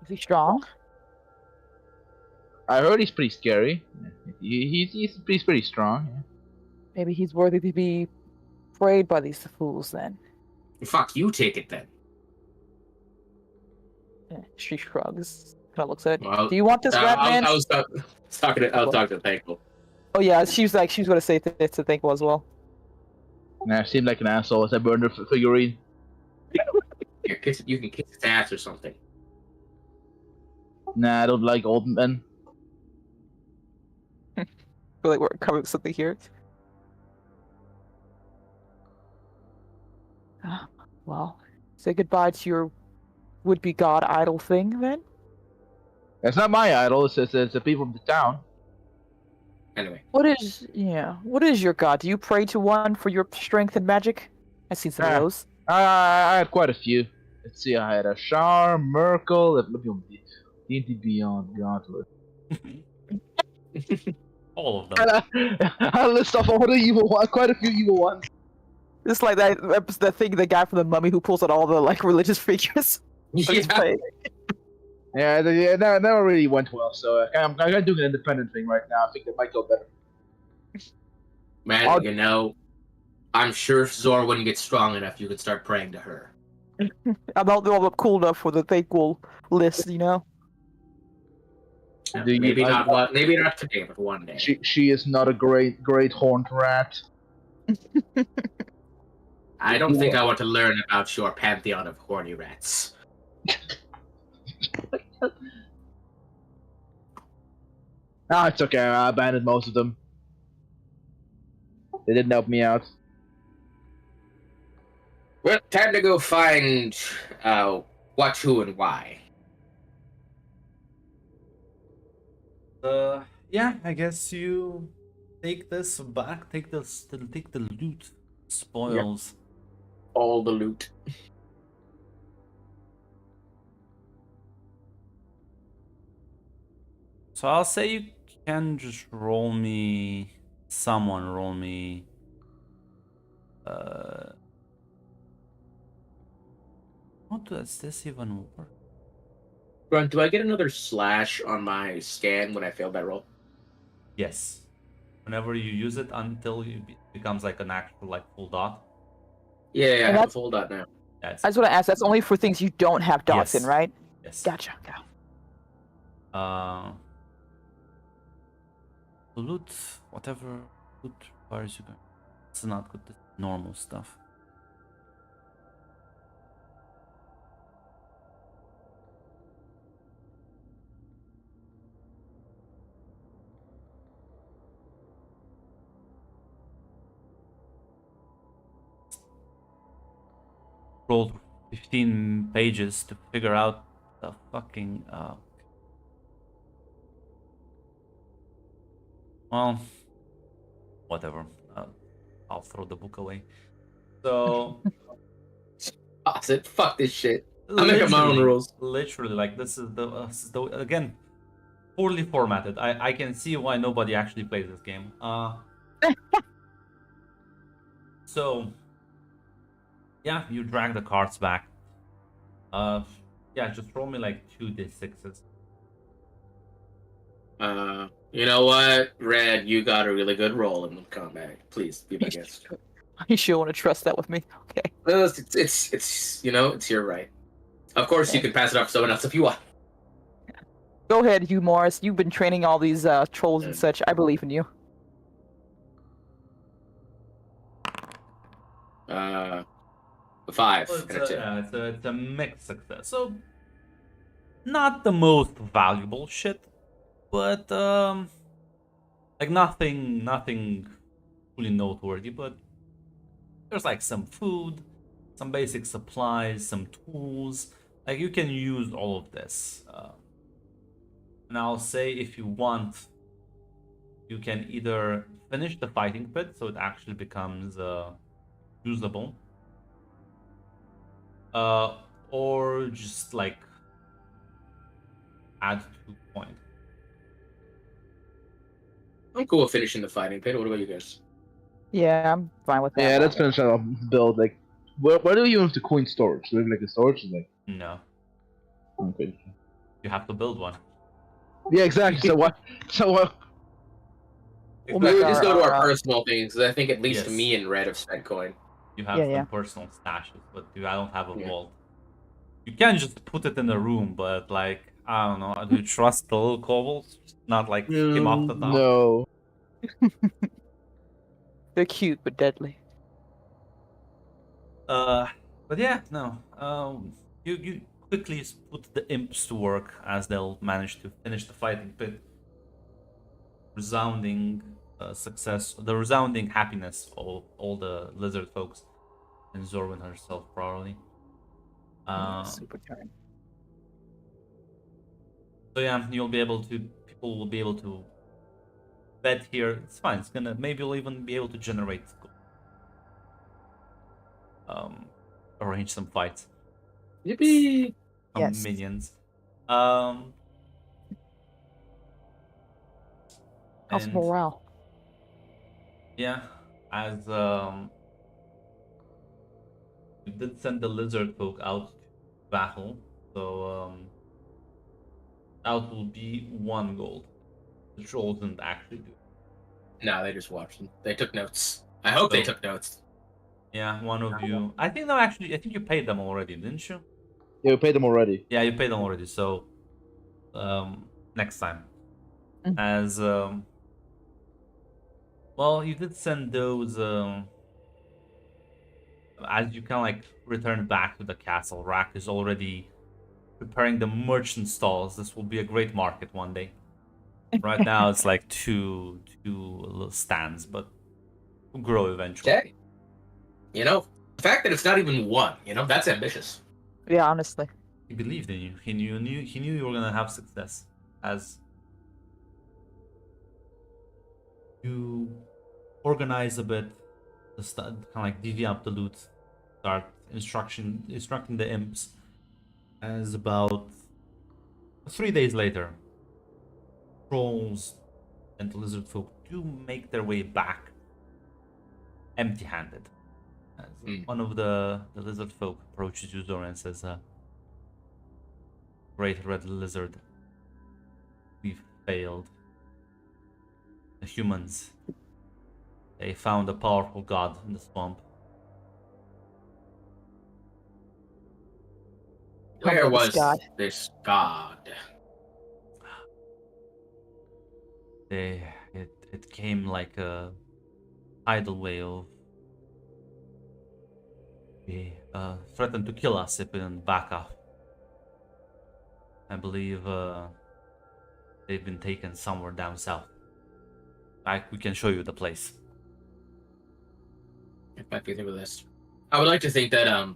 Is he strong? I heard he's pretty scary. He's pretty strong. Yeah. Maybe he's worthy to be prayed by these fools then. Fuck, you take it then. She shrugs. Kind of looks at it. Well, Do you want this rat man? I was talking to Thankful. Oh yeah, she was gonna say to Thankful as well. Nah, seemed like an asshole as I burned her figurine. You can kiss his ass or something. Nah, I don't like old men. I feel like we're covering something here. Well, say goodbye to your would-be god idol thing then. That's not my idol. It's the people of the town. Anyway, What is your god? Do you pray to one for your strength and magic? I've seen some of Ah. those. I had quite a few. Let's see, I had a Char, Merkel, let me on D&D Beyond, Gauntlet. All of them. I list off all the evil ones, quite a few evil ones. It's like that thing, the guy from the Mummy who pulls out all the like religious figures. He's yeah, playing. Yeah, that never really went well, so I'm gonna do an independent thing right now. I think that might go better. man, I'll- you know, I'm sure if Zorwin gets strong enough, you could start praying to her. I'm not cool enough for the thankful list, you know. Yeah, Do you- maybe I- not today, but one day. She is not a great horned rat. I don't think I want to learn about your pantheon of horny rats. Ah, it's okay. I abandoned most of them. They didn't help me out. Well, time to go find what, who, and why. Yeah, I guess you take this back. Take the loot, spoils. All the loot. So I'll say you can just roll me. Someone roll me. How does this even work? Grunt, do I get another slash on my scan when I failed that roll? Yes. Whenever you use it until it becomes like an actual like full dot. Yeah, I And have a that's- full dot now. Yeah, it's, I just want to ask. That's only for things you don't have dots in, Yes. right? yes. Gotcha. Loot, whatever loot requires you. It's not good. This normal stuff. Rolled 15 pages to figure out The fucking well, whatever. I'll throw the book away. So Toss it. Fuck this shit. I'm making my own literally- rules. Literally, like this is the again poorly formatted. I can see why nobody actually plays this game. So yeah, you drag the cards back. Yeah, just roll me like 2d6s. You know what, Red? You got a really good role in combat. Please be my guest. You sure want to trust that with me? Okay. Well, it's you know, it's your right. Of course, you can pass it off to someone else if you want. Go ahead, Hugh Morris. You've been training all these trolls and such. I believe in you. A 5 Well, and a 2. it's a mixed success. So not the most valuable shit, but like nothing fully noteworthy. But there's like some food, some basic supplies, some tools. Like you can use all of this. And I'll say if you want, you can either finish the fighting pit so it actually becomes usable, or just like add 2 points. I'm cool with finishing the fighting pit. What about you guys? Yeah, I'm fine with that. Yeah, let's finish our build. Like, where do you have the coin storage? Do we have like a storage? Like, No, okay. you have to build one. Yeah, exactly. So what? So what? We'll We make would just go to our our, personal things, because I think at least Yes. me and Red have spent coin. You have Yeah, some yeah. personal stashes, but I don't have a Yeah. vault. You can just put it in a room, but like I don't know. Do you trust the little kobolds? Not like skim off the top. No. They're cute but deadly. But yeah, no. You quickly put the imps to work as they'll manage to finish the fighting pit. Resounding success, the resounding happiness of all the lizard folks, and Zorwin herself probably. Super turn. So yeah, people will be able to bet here. It's fine. It's gonna maybe you'll even be able to generate arrange some fights. Yippee! Some Yes. minions. How's And morale? yeah, as you did send the lizard folk out to battle, so that will be 1 gold. The trolls didn't actually do. No, they just watched them. They took notes. I hope they So- took notes. Yeah, one of you. I think no, actually, I think you paid them already, didn't you? Yeah, we paid them already. Yeah, you paid them already. So, next time, Mm. as well, you did send those. As you kind of like return back to the castle, Rack is already preparing the merchant stalls. This will be a great market one day. Right now, it's like two little stands, but will grow eventually. Okay. You know, the fact that it's not even 1, that's ambitious. Yeah, honestly. He believed in you. He knew you were gonna have success. As you organize a bit, kind of like divvy up the loot, start instructing the imps. As about 3 days later, trolls and the lizard folk do make their way back, empty-handed. As one of the lizard folk approaches you, Zora, and says, "Great red lizard, we've failed. The humans, they found a powerful god in the swamp. Where Humble was this god. this god? It came like a tidal wave. They threatened to kill us if we didn't back off. I believe they've been taken somewhere down south. We can show you the place." It might be through this. I would like to think that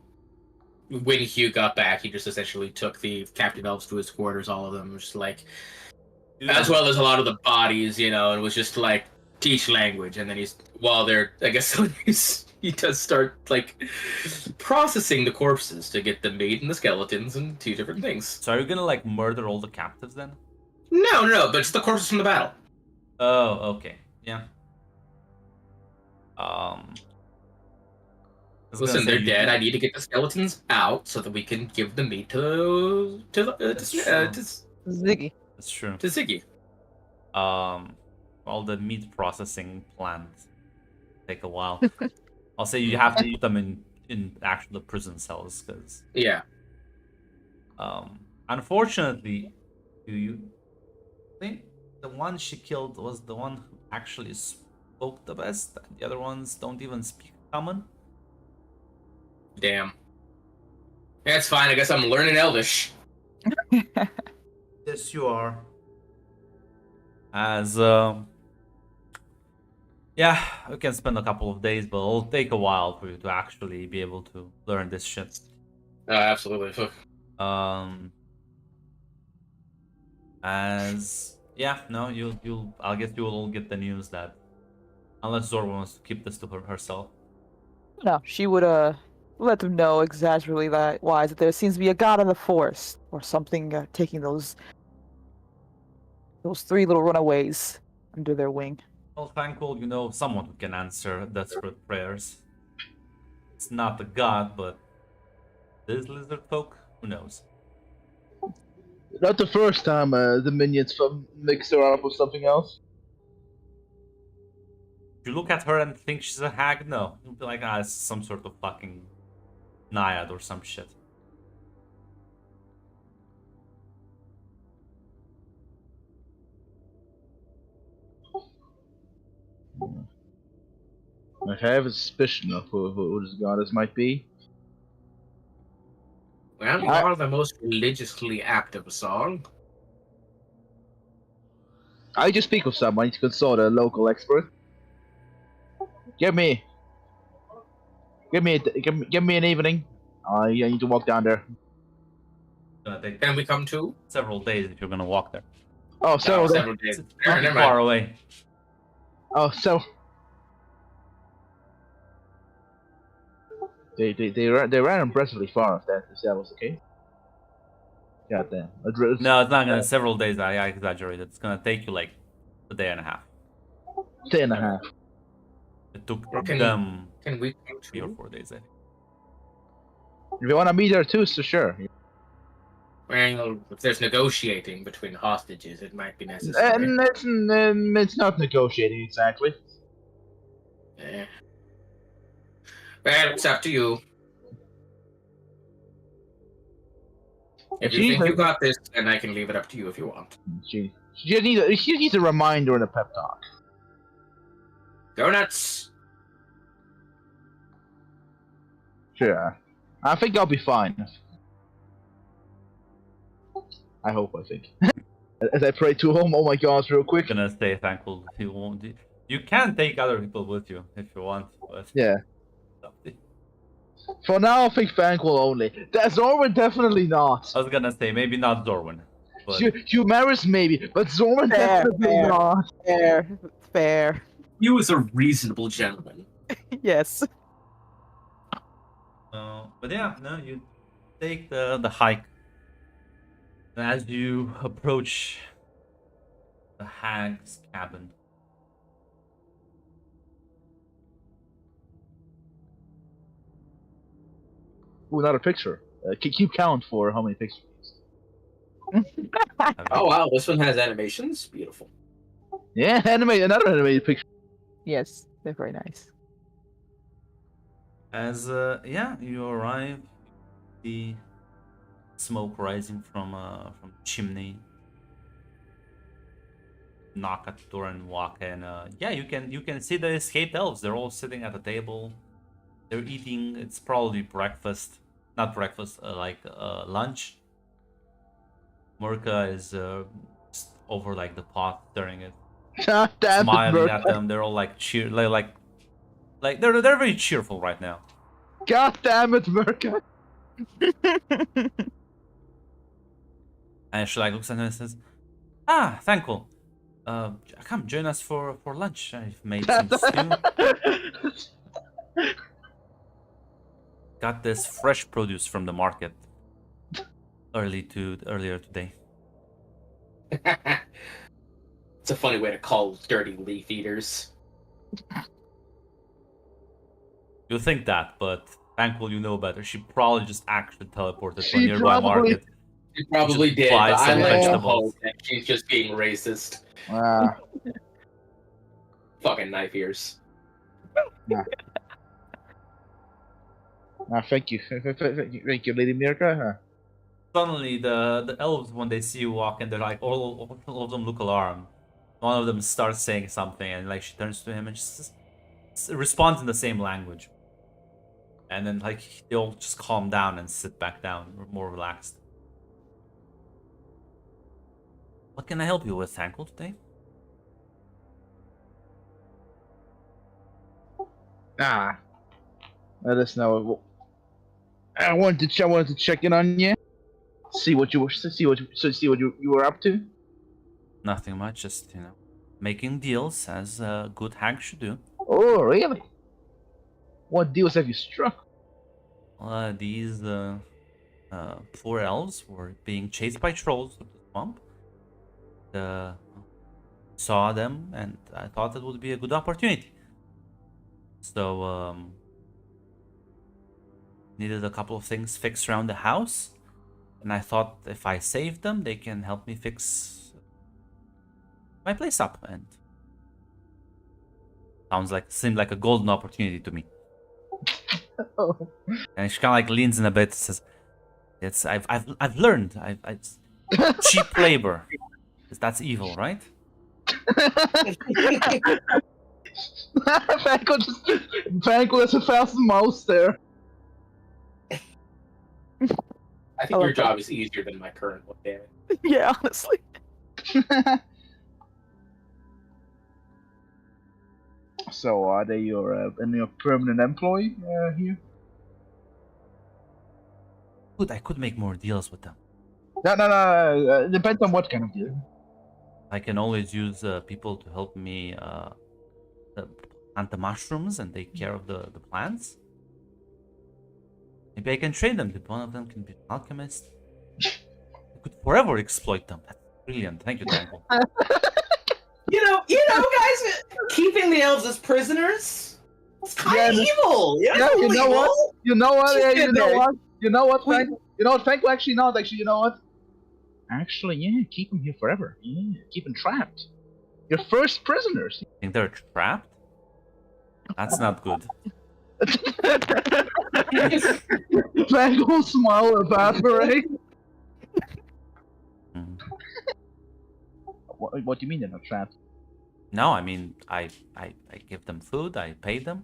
when Hugh got back, he just essentially took the captive elves to his quarters, all of them, just like, as well as a lot of the bodies, and was just like teach language, and then while they're, I guess, he does start like processing the corpses to get the meat and the skeletons and two different things. So are you gonna like murder all the captives then? No, but it's the corpses from the battle. Oh, okay, yeah. Listen, they're dead. I need to get the skeletons out so that we can give the meat to Ziggy. That's true. to Ziggy. All the meat processing plants take a while. I'll say you have to put them in actual prison cells because Yeah. Unfortunately, do you think the one she killed was the one who actually spoke the best? The other ones don't even speak common. Damn. That's fine. I guess I'm learning Elvish. Yes, you are. As yeah, we can spend a couple of days, but it'll take a while for you to actually be able to learn this shit. Absolutely. As yeah, no, I guess you will all get the news that unless Zora wants to keep this to herself. No, she would let them know exaggerately that wise that there seems to be a god in the forest or something taking those three little runaways under their wing. Well, thankful you know someone who can answer desperate prayers. It's not a god, but this lizard folk, who knows? Not the first time the minions mixed her up with something else. If you look at her and think she's a hag, no. You'll be like, it's some sort of fucking naiad or some shit. I have a suspicion of who this goddess might be. Well, you are the most religiously active song. I just speak with someone to consult a local expert. Give me an evening. I need to walk down there. It's gonna take Can we come too? several days if you're gonna walk there. Oh, so several days. It's not Never far mind. away. oh, so they ran impressively far if that was the case. Goddamn. No, it's not gonna. Several days. I exaggerated. It's gonna take you like a day and a half. Day and a half. It took Can them we come 3 or too? 4 days. I think. If you want to meet there too, so sure. Well, if there's negotiating between hostages, it might be necessary. And it's not negotiating exactly. Eh. Well, it's up to you. If you think you got this, then I can leave it up to you if you want. She needs a reminder and a pep talk. Go nuts! Sure. I think I'll be fine. I hope, I think. As I pray to home, oh my god, real quick. Gonna stay thankful. You won't. You can take other people with you if you want, but Yeah. For now, I think thankful only. Zorwin definitely not. I was gonna say maybe not Zorwin, but Humaris maybe, but Zorwin Fair, definitely fair. not. Fair. You was a reasonable gentleman. Yes. but yeah, no, you take the hike. And as you approach the hag's cabin, Ooh, another picture. Keep count for how many pictures. Oh wow, this one has animations. Beautiful. Yeah, another animated picture. Yes, they're very nice. as yeah, you arrive, the smoke rising from the chimney. Knock at the door and walk in. Yeah, you can see the escaped elves. They're all sitting at a table. They're eating. It's probably breakfast, not breakfast, lunch. Murka is just over like the pot, staring at, God damn it, smiling at Murka. them. They're all like like they're very cheerful right now. God damn it, Murka. And she like looks at him and says, "Ah, thankful. Come join us for lunch. I've made some stew. Got this fresh produce from the market earlier today." It's a funny way to call dirty leaf eaters. You think that, but thankful you know better. She probably just actually teleported to a She nearby probably- market. She probably Just did, buy but I some like to vegetables. hope that she's just being racist. Fucking knife ears. Thank you. Thank you, Lady Mirka. Suddenly, the elves, when they see you walk in, they're like, all of them look alarmed. One of them starts saying something, and like she turns to him and just responds in the same language. And then like they all just calm down and sit back down, more relaxed. What can I help you with, Thankful, today? Let us know. I wanted to check in on you. See what you were up to. Nothing much, just making deals as a good hag should do. Oh, really? What deals have you struck? These poor elves were being chased by trolls through the swamp. Saw them, and I thought it would be a good opportunity. So, needed a couple of things fixed around the house, and I thought if I save them, they can help me fix my place up. And seemed like a golden opportunity to me. Oh. And she kind of like leans in a bit and says, "It's I've learned. It's cheap labor. That's evil, right?" Franco has a fast mouse there. I think your job is easier than my current one, damn it. Yeah, honestly. So, are they your permanent employee here? Good, I could make more deals with them. No. Depends on what kind of deal. I can always use people to help me plant the mushrooms and take care of the plants. Maybe I can train them. One of them can be an alchemist. I could forever exploit them. That's brilliant. Thank you, Tangle. You know, guys, keeping the elves as prisoners. It's kind of evil. Yeah, you know what? You know what? Yeah, Just you in know there. what? You know what, Frank? You know what, Frank? Actually, not. Actually, you know what? Actually, yeah, keep them here forever. Yeah, keep them trapped. Your first prisoners. Think they're trapped? That's not good. Frank will smile evaporate. Mhm. What do you mean they're not trapped? No, I mean I give them food. I pay them.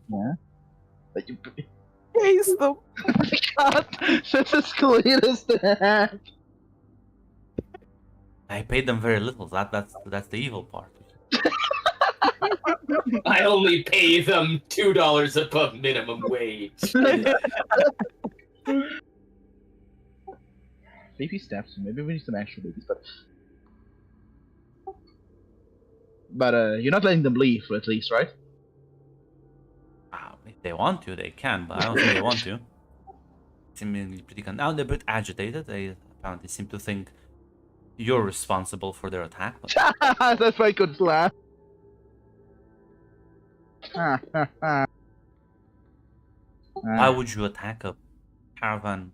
But you, Haze them. God, this is clear as the heck. I paid them very little. That's the evil part. I only pay them $2 above minimum wage. Baby steps. Maybe we need some actual babies, but you're not letting them leave, at least, right? If they want to, they can, but I don't think they want to. Seemingly pretty now they're a bit agitated. They apparently seem to think you're responsible for their attack. But That's my good laugh. why would you attack a caravan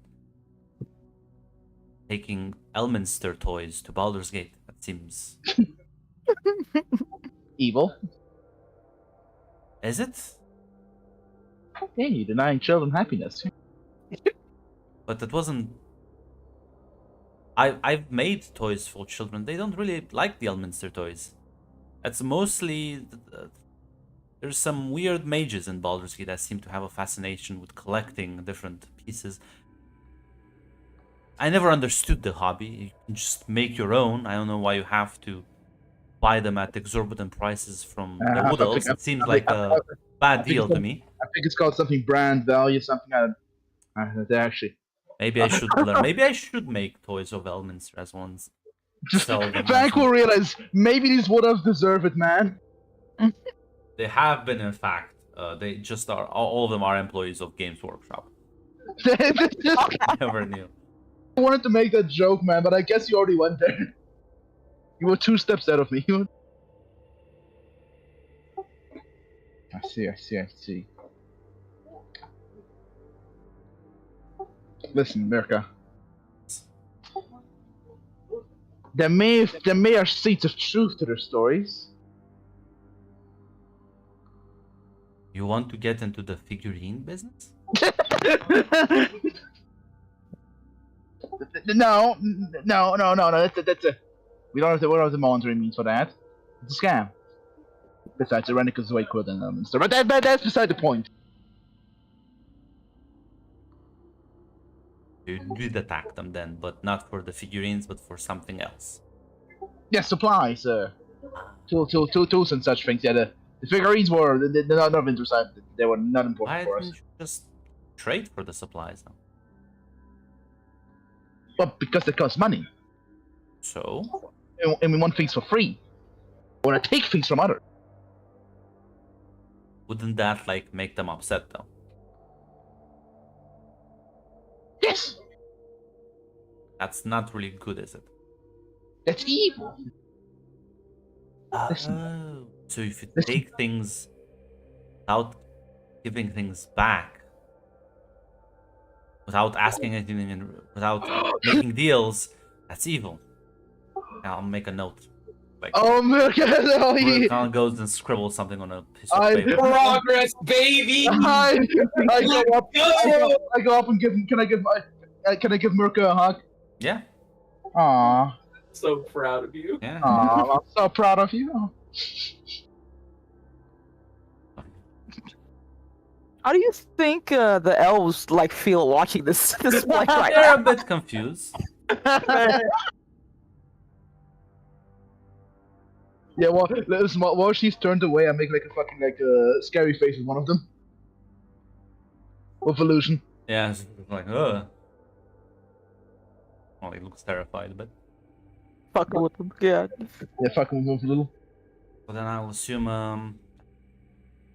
taking Elminster toys to Baldur's Gate? That seems... Evil? Is it? Hey, you're denying children happiness. But that wasn't... I've made toys for children. They don't really like the Elminster toys. It's mostly... There's some weird mages in Baldur's Gate that seem to have a fascination with collecting different pieces. I never understood the hobby. You can just make your own. I don't know why you have to buy them at exorbitant prices from the Wood Elves. It seems like a bad deal to me. I think it's called something brand value, something they actually. Maybe I should learn. Maybe I should make toys of Elminster as ones. Sell them. Frank will realize maybe these would have deserved it, man. They have been, in fact. They just are. All of them are employees of Games Workshop. Never knew. I wanted to make that joke, man, but I guess you already went there. You were 2 steps ahead of me. I see. Listen, Mirka. There may are seeds of truth to their stories. You want to get into the figurine business? No. That's a. We don't have the monetary means for that. It's a scam. Besides, Irenica's way cooler than Elminster. But that's beside the point. You did attack them then, but not for the figurines, but for something else. Yeah, supplies, tools and such things. Yeah, the figurines were they're not of interest. They were not important Why for didn't us. you just trade for the supplies then? But because they cost money, So? and we want things for free. We want to take things from others. Wouldn't that, like, make them upset though? Yes, That's not really good, is it? that's evil. Listen. Oh. So if you Listen. take things without giving things back, without asking anything, and without making deals, that's evil. I'll make a note. Like, Oh my god! Oh, Murkan goes and scribbles something on a piece of I- paper. Progress, baby! I go up. Go! I go up and give. Can I give Mirka a hug? Yeah, Aww. So proud of you. yeah. Aww, I'm so proud of you. How do you think the elves like feel watching this display right They're now? a bit confused. Yeah, well, listen, while she's turned away, I make like a fucking scary face with one of them. With illusion. Yeah, it's like, ugh. Well, he looks terrified, but Fucking with them, yeah. Yeah, fucking with little. but then I'll assume,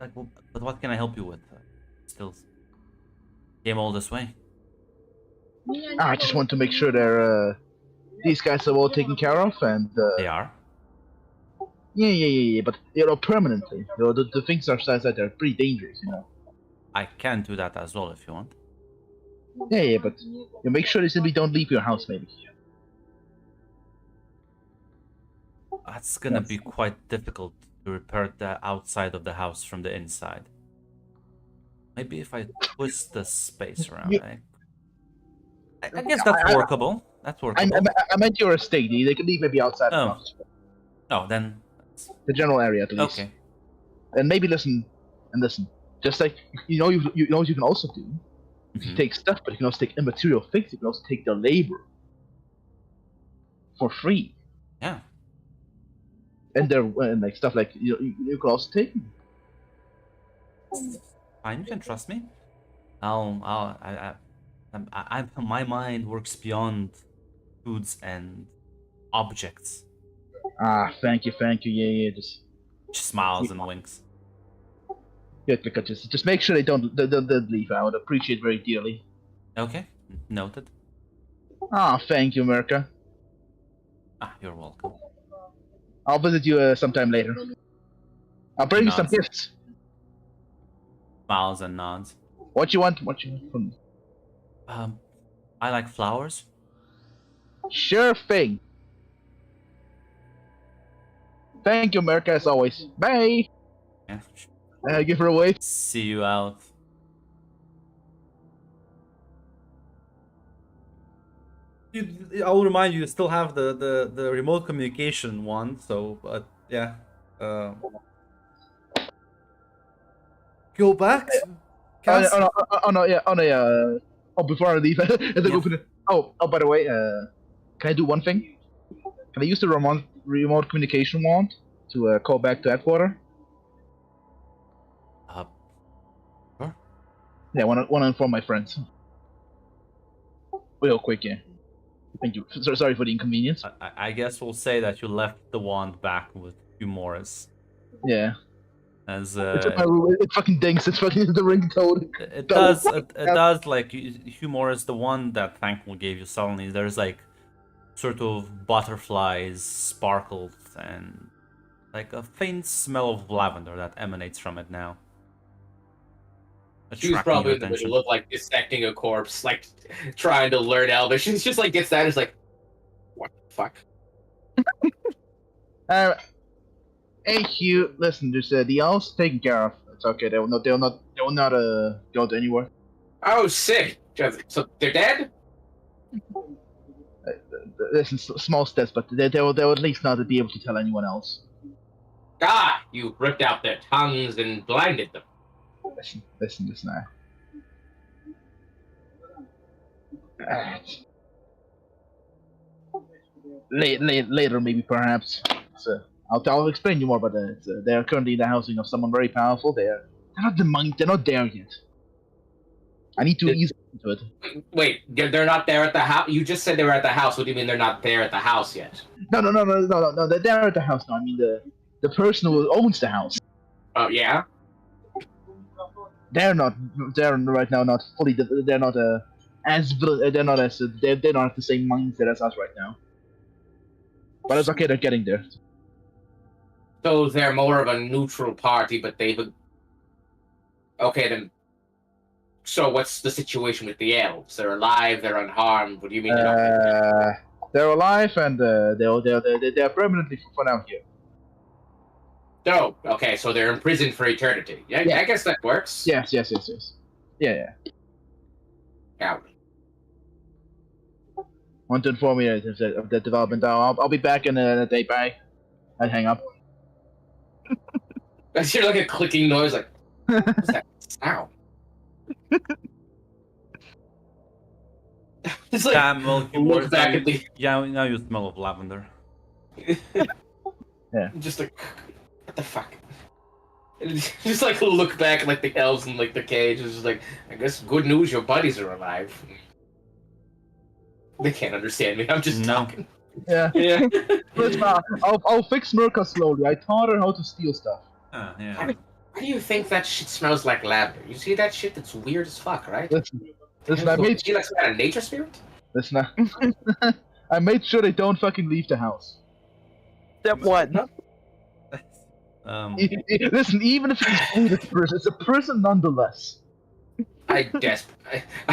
like, but what can I help you with? Still, came all this way. I just want to make sure these guys are well taken care of, and They are. yeah, but permanently. The things are such that they're pretty dangerous, you know. I can do that as well if you want. Yeah, but you make sure they simply don't leave your house, maybe. That's gonna Yes. be quite difficult to repair the outside of the house from the inside. Maybe if I twist the space around, You- I guess that's workable. That's workable. I meant your estate. They can leave maybe outside the Oh. house. Oh, then. The general area, at least. Okay. And maybe listen. Just like you know what you can also do. You can Mhm. take stuff, but you can also take immaterial things. You can also take their labor for free, Yeah. and like stuff like you can also take. Fine, you can trust me. My mind works beyond foods and objects. Ah, thank you. Yeah. She smiles and winks. Just make sure they don't leave. I would appreciate very dearly. Okay, noted. Ah, thank you, Mirka. Ah, you're welcome. I'll visit you sometime later. I'll bring you some Nods. gifts. Smiles and nods. What you want from me? I like flowers. Sure thing. Thank you, Mirka, as always. Bye. Yeah. Give her away. See you out. I'll remind you, you still have the remote communication one, so but yeah. Go back. Cass? Oh no, yeah. Oh, before I leave, I think Yeah. open it. Oh, by the way, can I do one thing? Can I use the remote communication wand to call back to headquarters? Sure. Yeah, I want to inform my friends. Real quick, yeah. Thank you. Sorry for the inconvenience. I guess we'll say that you left the wand back with Humoris. Yeah. As It fucking dinks. It's fucking the ringtone. it does it does like Humoris, the one that Thankful gave you suddenly. There's like sort of butterflies, sparkles, and like a faint smell of lavender that emanates from it now. She's probably in the middle of like dissecting a corpse, like trying to learn Elvish. She's just like gets that and is like, what the fuck? Hey Hugh, listen, there's the elves taken care of. It's okay. They will not go to anywhere. Oh, sick. So they're dead? Listen, small steps, but they will at least not be able to tell anyone else. Ah, you ripped out their tongues and blinded them. Listen now. Later, maybe perhaps. I'll explain you more, but they are currently in the housing of someone very powerful. They're not the monk. They're not there yet. I need to ease into it. Wait, they're not there at the house? You just said they were at the house. What do you mean they're not there at the house yet? No. They're at the house now. I mean the person who owns the house. Oh yeah. They're right now not fully. They're not as they're not as they don't have the same mindset as us right now. But it's okay. They're getting there. So they're more of a neutral party, but they've. Okay then. So what's the situation with the elves? They're alive. They're unharmed. What do you mean? They're alive and they're permanently for now here. Oh, okay. So they're imprisoned for eternity. Yeah, I guess that works. Yes. Yeah. Yeah. Want to inform you of the development. I'll be back in a day. Bye. I hang up. I hear like a clicking noise. Like, what's that sound? It's like Damn, well, look back at the. Yeah, now you smell of lavender. Yeah. Just like, what the fuck? Just like look back at like the elves in like the cage. It's just like, I guess good news, your buddies are alive. They can't understand me. I'm just talking. Yeah. Yeah. Listen, I'll fix Mirka slowly. I taught her how to steal stuff. Yeah. Why do you think that shit smells like lavender? You see that shit? That's weird as fuck, right? Listen, I made you like some kind of nature spirit? listen, I made sure they don't fucking leave the house. Step one. Listen, even if it's a prison, it's a prison nonetheless. I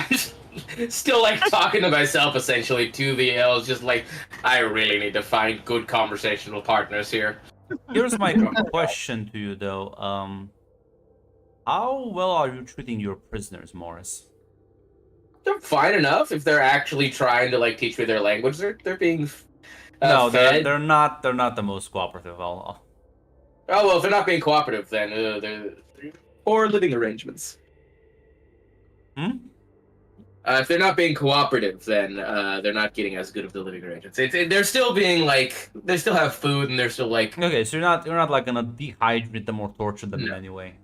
just still like talking to myself essentially to the elves, just like I really need to find good conversational partners here. Here's my question to you, though. How well are you treating your prisoners, Morris? They're fine enough if they're actually trying to like teach me their language. They're being No, fed. they're not. They're not the most cooperative. Oh well, if they're not being cooperative, then they're poor living arrangements. If they're not being cooperative, then they're not getting as good of the living arrangements. They're still being like they still have food and they're still like. Okay, so you're not like gonna dehydrate them or torture them in any way.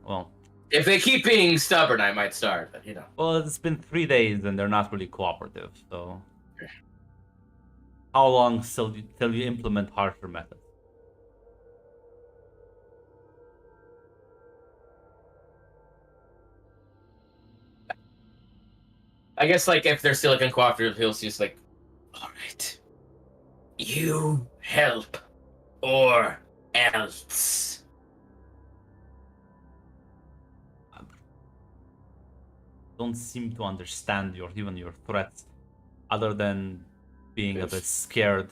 Well. If they keep being stubborn, I might start, but you know. Well, it's been 3 days and they're not really cooperative, so. How long till you implement harsher methods? I guess like if they're still like uncooperative, he'll just like, all right, you help, or else. Don't seem to understand even your threats, other than being a bit scared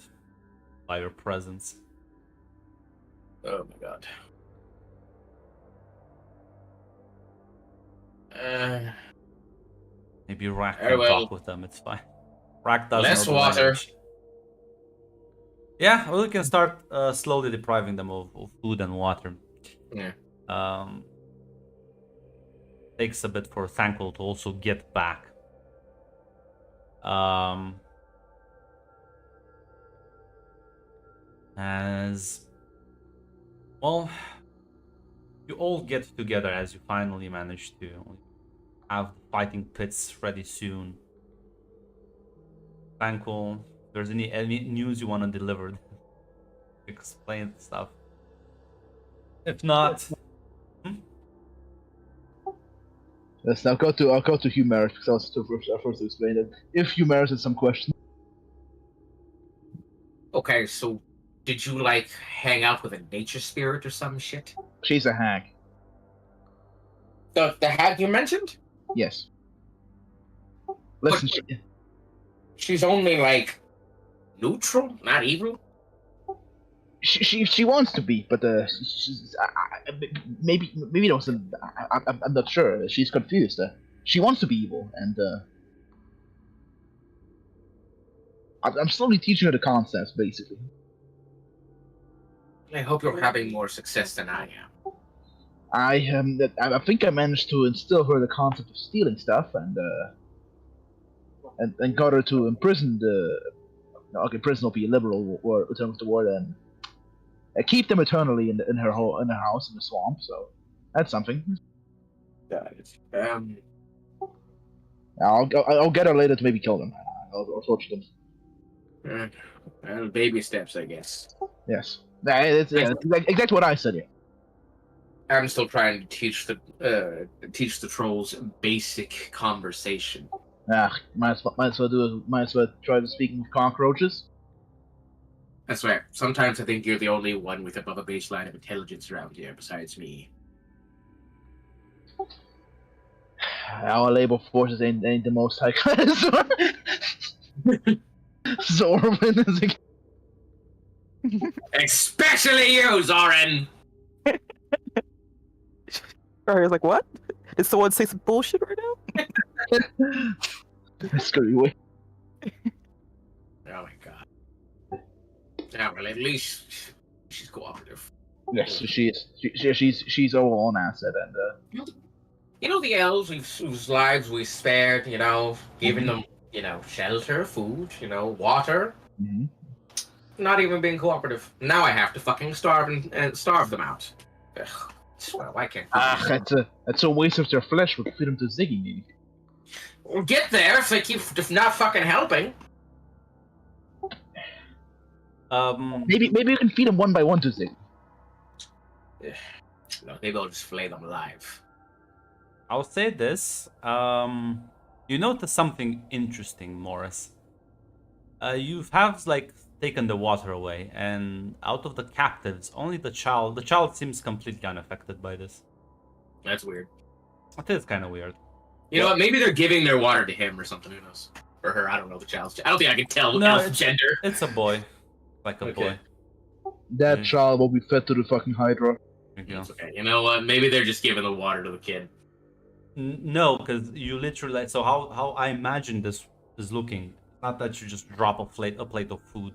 by your presence. Oh my god. Maybe Rack Very can well. talk with them. It's fine. Rack does Less know the water. language. Yeah, well, we can start slowly depriving them of food and water. Yeah. Takes a bit for Thankful to also get back. As well, you all get together as you finally manage to have the fighting pits ready soon. Tranquil, if there's any news you want to deliver, explain stuff. If not, Yes, I'll go to Humaris because I was first to explain it. If Humaris has some questions, Okay, so did you like hang out with a nature spirit or some shit? she's a hag. The hag you mentioned? Yes. Listen, She's only like neutral, not evil. she wants to be, but maybe don't. I'm not sure. She's confused. She wants to be evil, and I'm slowly teaching her the concepts, basically. I hope you're having more success than I am. I think I managed to instill her the concept of stealing stuff, and got her to imprison okay, prison will be a liberal term of the word, and keep them eternally in her house in the swamp. So that's something. Got it. I'll get her later to maybe kill them. I'll torture them. Well, baby steps, I guess. Yes. It's exactly what I said. Yeah. I'm still trying to teach the trolls basic conversation. Might as well try to speak with cockroaches. I swear, sometimes I think you're the only one with above a baseline of intelligence around here besides me. Our labor forces ain't the most high class. Zorman is Especially you, Zoran! Rari's like, what? Did someone say some bullshit right now? screw away. Oh my god. Yeah, well, at least she's cooperative. Yes, she is. She's our own asset, and You know the elves whose lives we spared, giving them, shelter, food, water. Mm-hmm. Not even being cooperative. Now I have to fucking starve them out. Ugh. Well, why can't that's a waste of their flesh. We'll feed them to Ziggy, maybe. We'll get there if they keep just not fucking helping. Maybe we can feed them one by one to Ziggy. No, maybe I'll just flay them alive. I'll say this. You notice something interesting, Morris. You have taken the water away, and out of the captives, only the child. The child seems completely unaffected by this. That's weird. It is kind of weird. You know what? Maybe they're giving their water to him or something. Who knows? Or her. I don't know the child's. I don't think I can tell elf gender. It's a boy, like a Okay. boy. That child will be fed to the fucking Hydra. There you go. It's okay. You know what? Maybe they're just giving the water to the kid. No, because you literally. So how I imagine this is looking. Not that you just drop a plate of food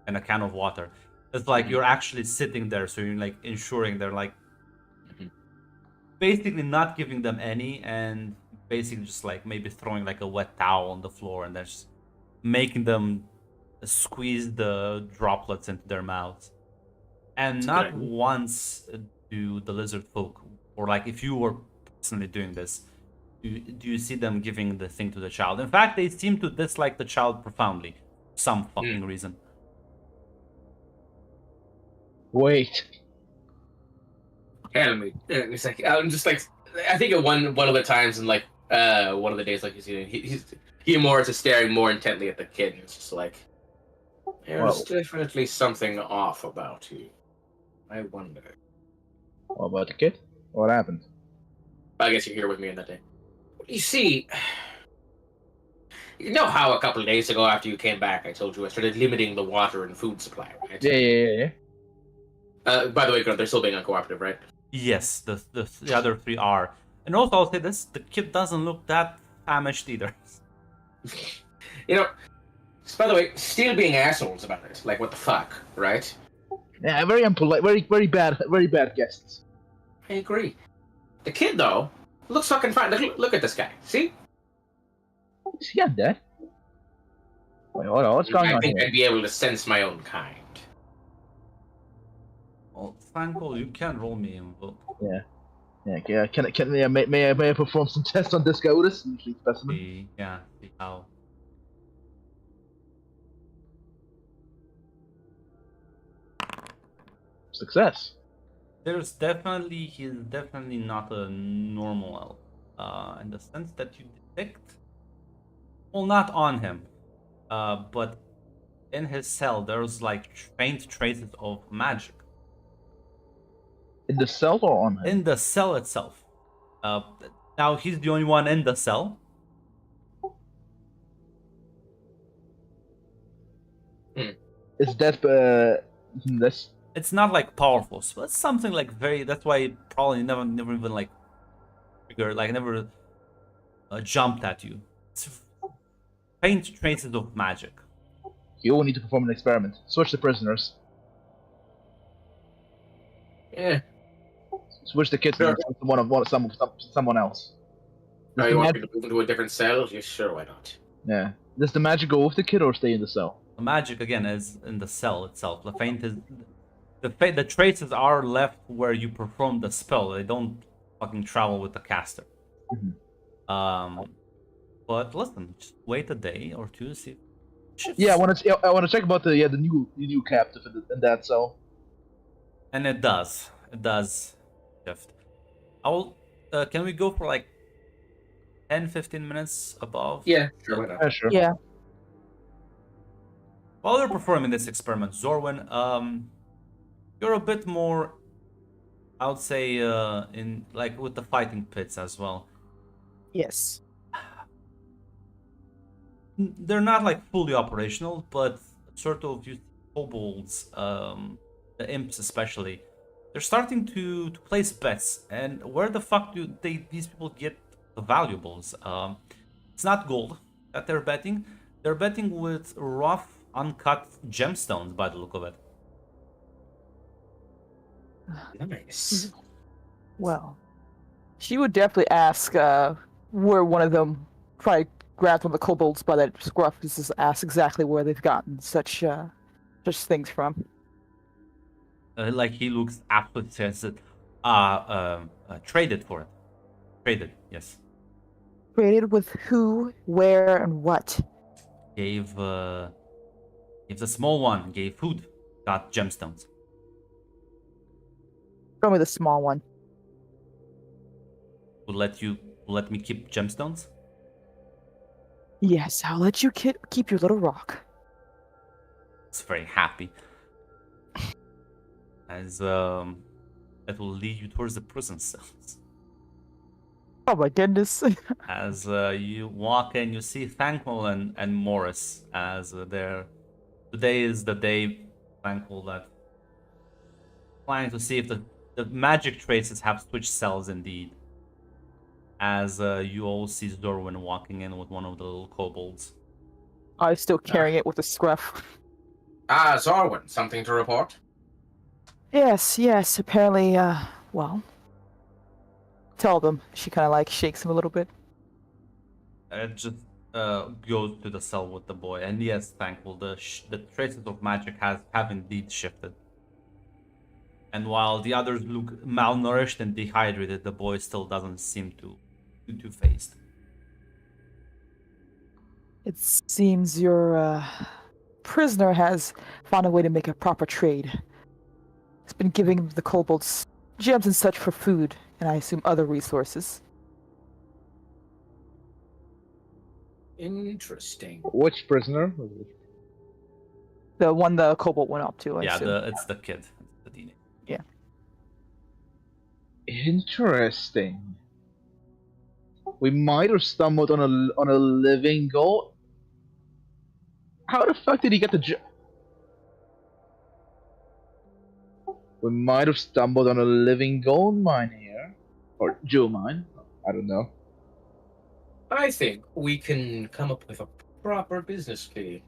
and a can of water. It's like you're actually sitting there, so you're ensuring they're basically not giving them any, and basically just maybe throwing a wet towel on the floor, and then just making them squeeze the droplets into their mouths. And That's not good idea. once do the lizard folk, or if you were personally doing this, do you see them giving the thing to the child. In fact, they seem to dislike the child profoundly, for some fucking reason. Wait. Tell me. It's I'm just I think at one of the times in one of the days he Morris is staring more intently at the kid. And it's just there's definitely something off about you. I wonder. What about the kid? What happened? I guess you're here with me on that day. You see, you know how a couple of days ago after you came back, I told you I started limiting the water and food supply, right? Yeah. By the way, they're still being uncooperative, right? Yes, the other three are. And also, I'll say this: the kid doesn't look that famished either. By the way, still being assholes about it. What the fuck, right? Yeah, very unpolite, very bad guests. I agree. The kid, though, looks fucking fine. Look at this guy. See? Is he undead? Wait, hold on, what's going I on think here? I'd be able to sense my own kind. Well, thankful you can roll me invoke. Yeah. May I perform some tests on this guy with us? Specimen. See how. Success. He's definitely not a normal elf. In the sense that you detect, well, not on him, but in his cell, there's like faint traces of magic In the cell or on him? in the cell itself. Now he's the only one in the cell. Is that that's It's not like powerful, so it's something like very. That's why it probably never even like triggered, like never jumped at you. It's faint traces of magic. you will need to perform an experiment. Switch the prisoners. Yeah. Switch the kids Sure. to someone else. Oh, Does you the want me mag- to move into a different cell? Yeah, sure, why not? Yeah. Does the magic go with the kid or stay in the cell? The magic again is in the cell itself. The faint is the traces are left where you perform the spell. They don't fucking travel with the caster. But listen, just wait a day or two to see. If it shifts. Yeah, I want to check about the new captive in that cell. And it does shift. I will. Can we go for like 10-15 minutes above? Yeah, sure, why not? Yeah, sure. Yeah. While you're performing this experiment, Zorwin, you're a bit more, I would say, in like with the fighting pits as well. Yes. They're not like fully operational, but sort of you kobolds, the imps especially, they're starting to place bets. And where the fuck do these people get the valuables? It's not gold that they're betting. They're betting with rough, uncut gemstones by the look of it. Nice. Well, she would definitely ask where one of them probably grabbed one of the kobolds by that scruff. Just ask exactly where they've gotten such things from. Like he looks absolutely says it. Traded for it. Traded, yes. Traded with who, where, and what? Gave the small one, gave food, got gemstones. Show me the small one. Will let me keep gemstones? Yes, I'll let you keep your little rock. It's very happy. As that will lead you towards the prison cells. Oh my goodness. As you walk in, you see Thankful and Morris as they're. Today is the day, Thankful, that planning to see if the magic traces have switched cells indeed. As you all see Zorwin walking in with one of the little kobolds. I'm still carrying it with a scruff. Ah, Zorwin, something to report? Yes, apparently, well. Tell them. She kind of like shakes him a little bit. It just goes to the cell with the boy, and yes, Thankful, the traces of magic have indeed shifted. And while the others look malnourished and dehydrated, the boy still doesn't seem to phased. It seems your prisoner has found a way to make a proper trade. He's been giving the kobolds gems and such for food, and I assume other resources. Interesting. Which prisoner? The one the kobold went up to, I Yeah, assume. it's the kid, it's the teenager. Interesting. We might have stumbled on a living gold. How the fuck did he get the job? We might have stumbled on a living gold mine here, or jewel mine. I don't know. I think we can come up with a proper business plan.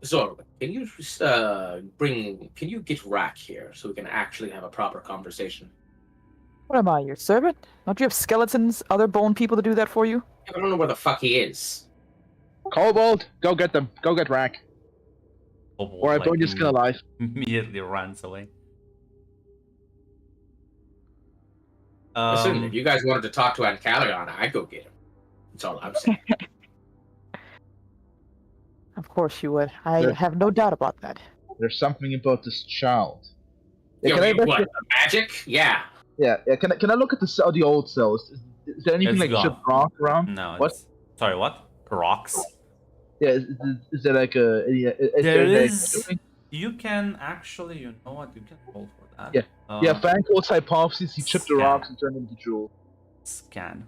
Zorwin, can you just, can you get Rack here so we can actually have a proper conversation? What am I, your servant? Don't you have skeletons, other bone people to do that for you? I don't know where the fuck he is. Kobold, go get them. Go get Rack. Kobold, Or I like, burn your skin alive. Immediately runs away. Listen, if you guys wanted to talk to Ancalion, I'd go get him. That's all I'm saying. Of course you would. I Yeah. have no doubt about that. There's something about this child. Yeah, Yo, can I what? investigate- The magic? Yeah. yeah. Can I look at the old cells? Is there anything It's like gone. chipped rock around? No, What? it's sorry. What? Rocks. Yeah, is there like a? Is There there is. like, You can actually. You know what? You can roll for that. Yeah. yeah, Fanco's hypothesis. He chipped the Scan. rocks and turned them into jewels. Scan.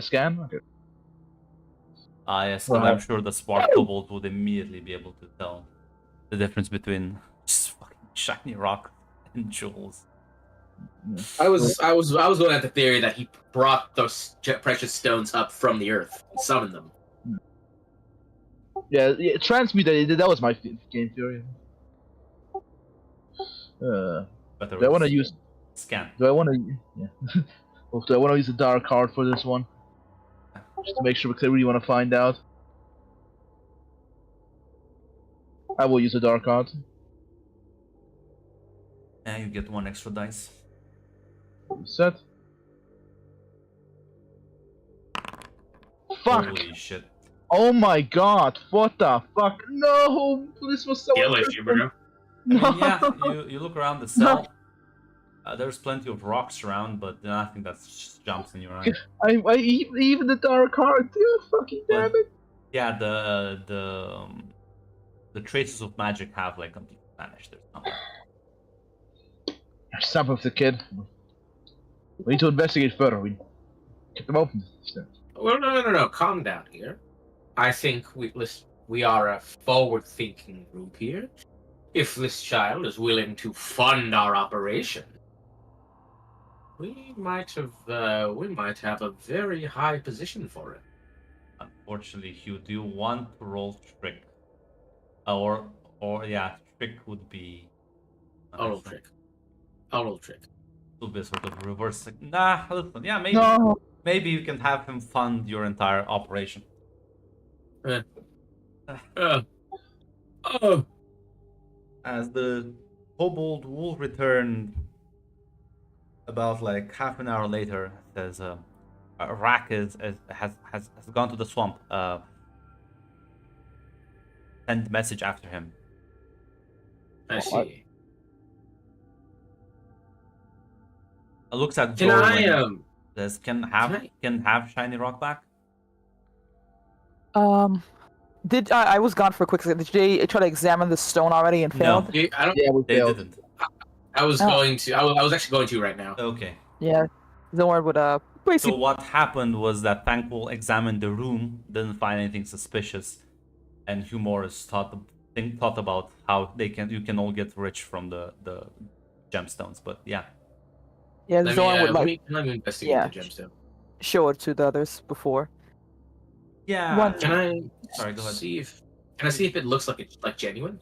Scan. Okay. Yes, 'cause I'm sure the smart kobold would immediately be able to tell the difference between just fucking shiny rock and jewels. I was going at the theory that he brought those precious stones up from the earth and summoned them. Yeah, transmute. That was my game theory. But Do I want to use? scan. Do I want to? Yeah. Or do I want to use a dark card for this one? Just to make sure we clearly want to find out. I will use a dark card. And you get 1 extra dice. Set. Fuck! Holy shit. Oh my god! What the fuck? No! This was so. Kill it, interesting. Bruno. I mean, No. yeah, you look around the cell. There's plenty of rocks around, but nothing that just jumps in your eye. Even the dark card, dude. Fucking damn it! Yeah, the traces of magic have like completely vanished. There's nothing. Stop with the kid. We need to investigate further. We keep them open. Well, no. Calm down here. I think we are a forward-thinking group here. If this child is willing to fund our operation, we might have a very high position for it. Unfortunately, Hugh, do you want to roll trick? Or yeah, trick would be. I'll roll trick. I'll roll trick. It'll be sort of reverse. Like, nah, listen, yeah, No. maybe you can have him fund your entire operation. As the kobold will return about like half an hour later, says Rack has gone to the swamp. Send message after him. I see. Looks at Can Jordan. I Says Can can have shiny rock back. Did I was gone for a quick second. Did they try to examine the stone already and No. failed? I don't. Yeah, we They failed. didn't. I was Oh. going to. I was actually going to right now. Okay. Yeah. Zorn would So basically what happened was that Thankful examined the room, didn't find anything suspicious, and Hugh Morris thought about how you can all get rich from the gemstones. But yeah, Zorn would like let me investigate yeah. the gemstone. show it to the others before. yeah. One- Can I Sorry, go ahead. Can I see if it looks like it's like genuine?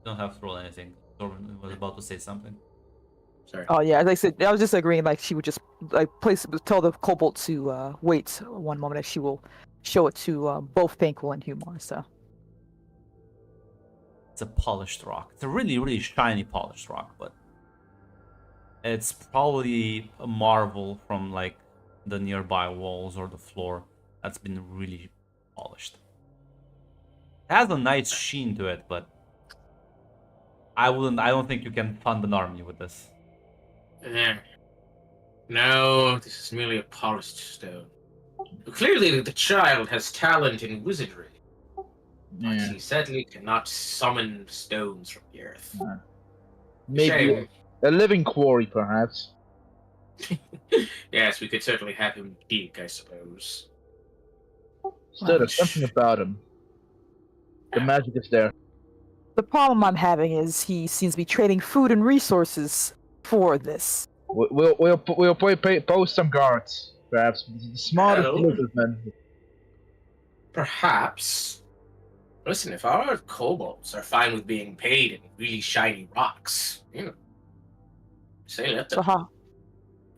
Don't have to roll anything. Thorvin was about to say something. Sorry. Oh yeah, as I said, I was just agreeing. Like she would just like tell the kobold to wait one moment, as she will show it to both Thankful and Humor. So It's a polished rock. It's a really, really shiny polished rock, but it's probably a marble from like the nearby walls or the floor that's been really polished. It has a nice sheen to it, but I don't think you can fund an army with this. No, this is merely a polished stone. Clearly, the child has talent in wizardry, but Yeah. he sadly cannot summon stones from the earth. Maybe Shame. a living quarry, perhaps. Yes, we could certainly have him dig, I suppose. Still, there's something about him. The magic is there. the problem I'm having is he seems to be trading food and resources for this. We'll post some guards, perhaps. The smartest Hello. businessmen. Perhaps. Listen, if our kobolds are fine with being paid in really shiny rocks, say let So them. how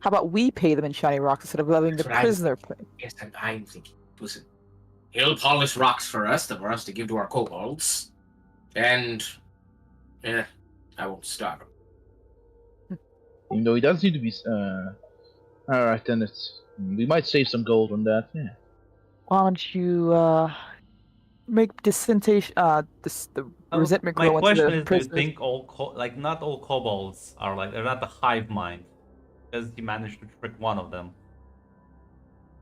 about we pay them in shiny rocks instead of letting the That's what I- prisoner pay? Yes, I'm thinking. Listen, he'll polish rocks for us to give to our kobolds, and I won't starve him. Even though he does need to be. Alright, then we might save some gold on that. Yeah. Why don't you make dissentation, the resentment My grow into question the is, do you prisoners? think like not all kobolds are like they're not the hive mind? Because he managed to trick one of them.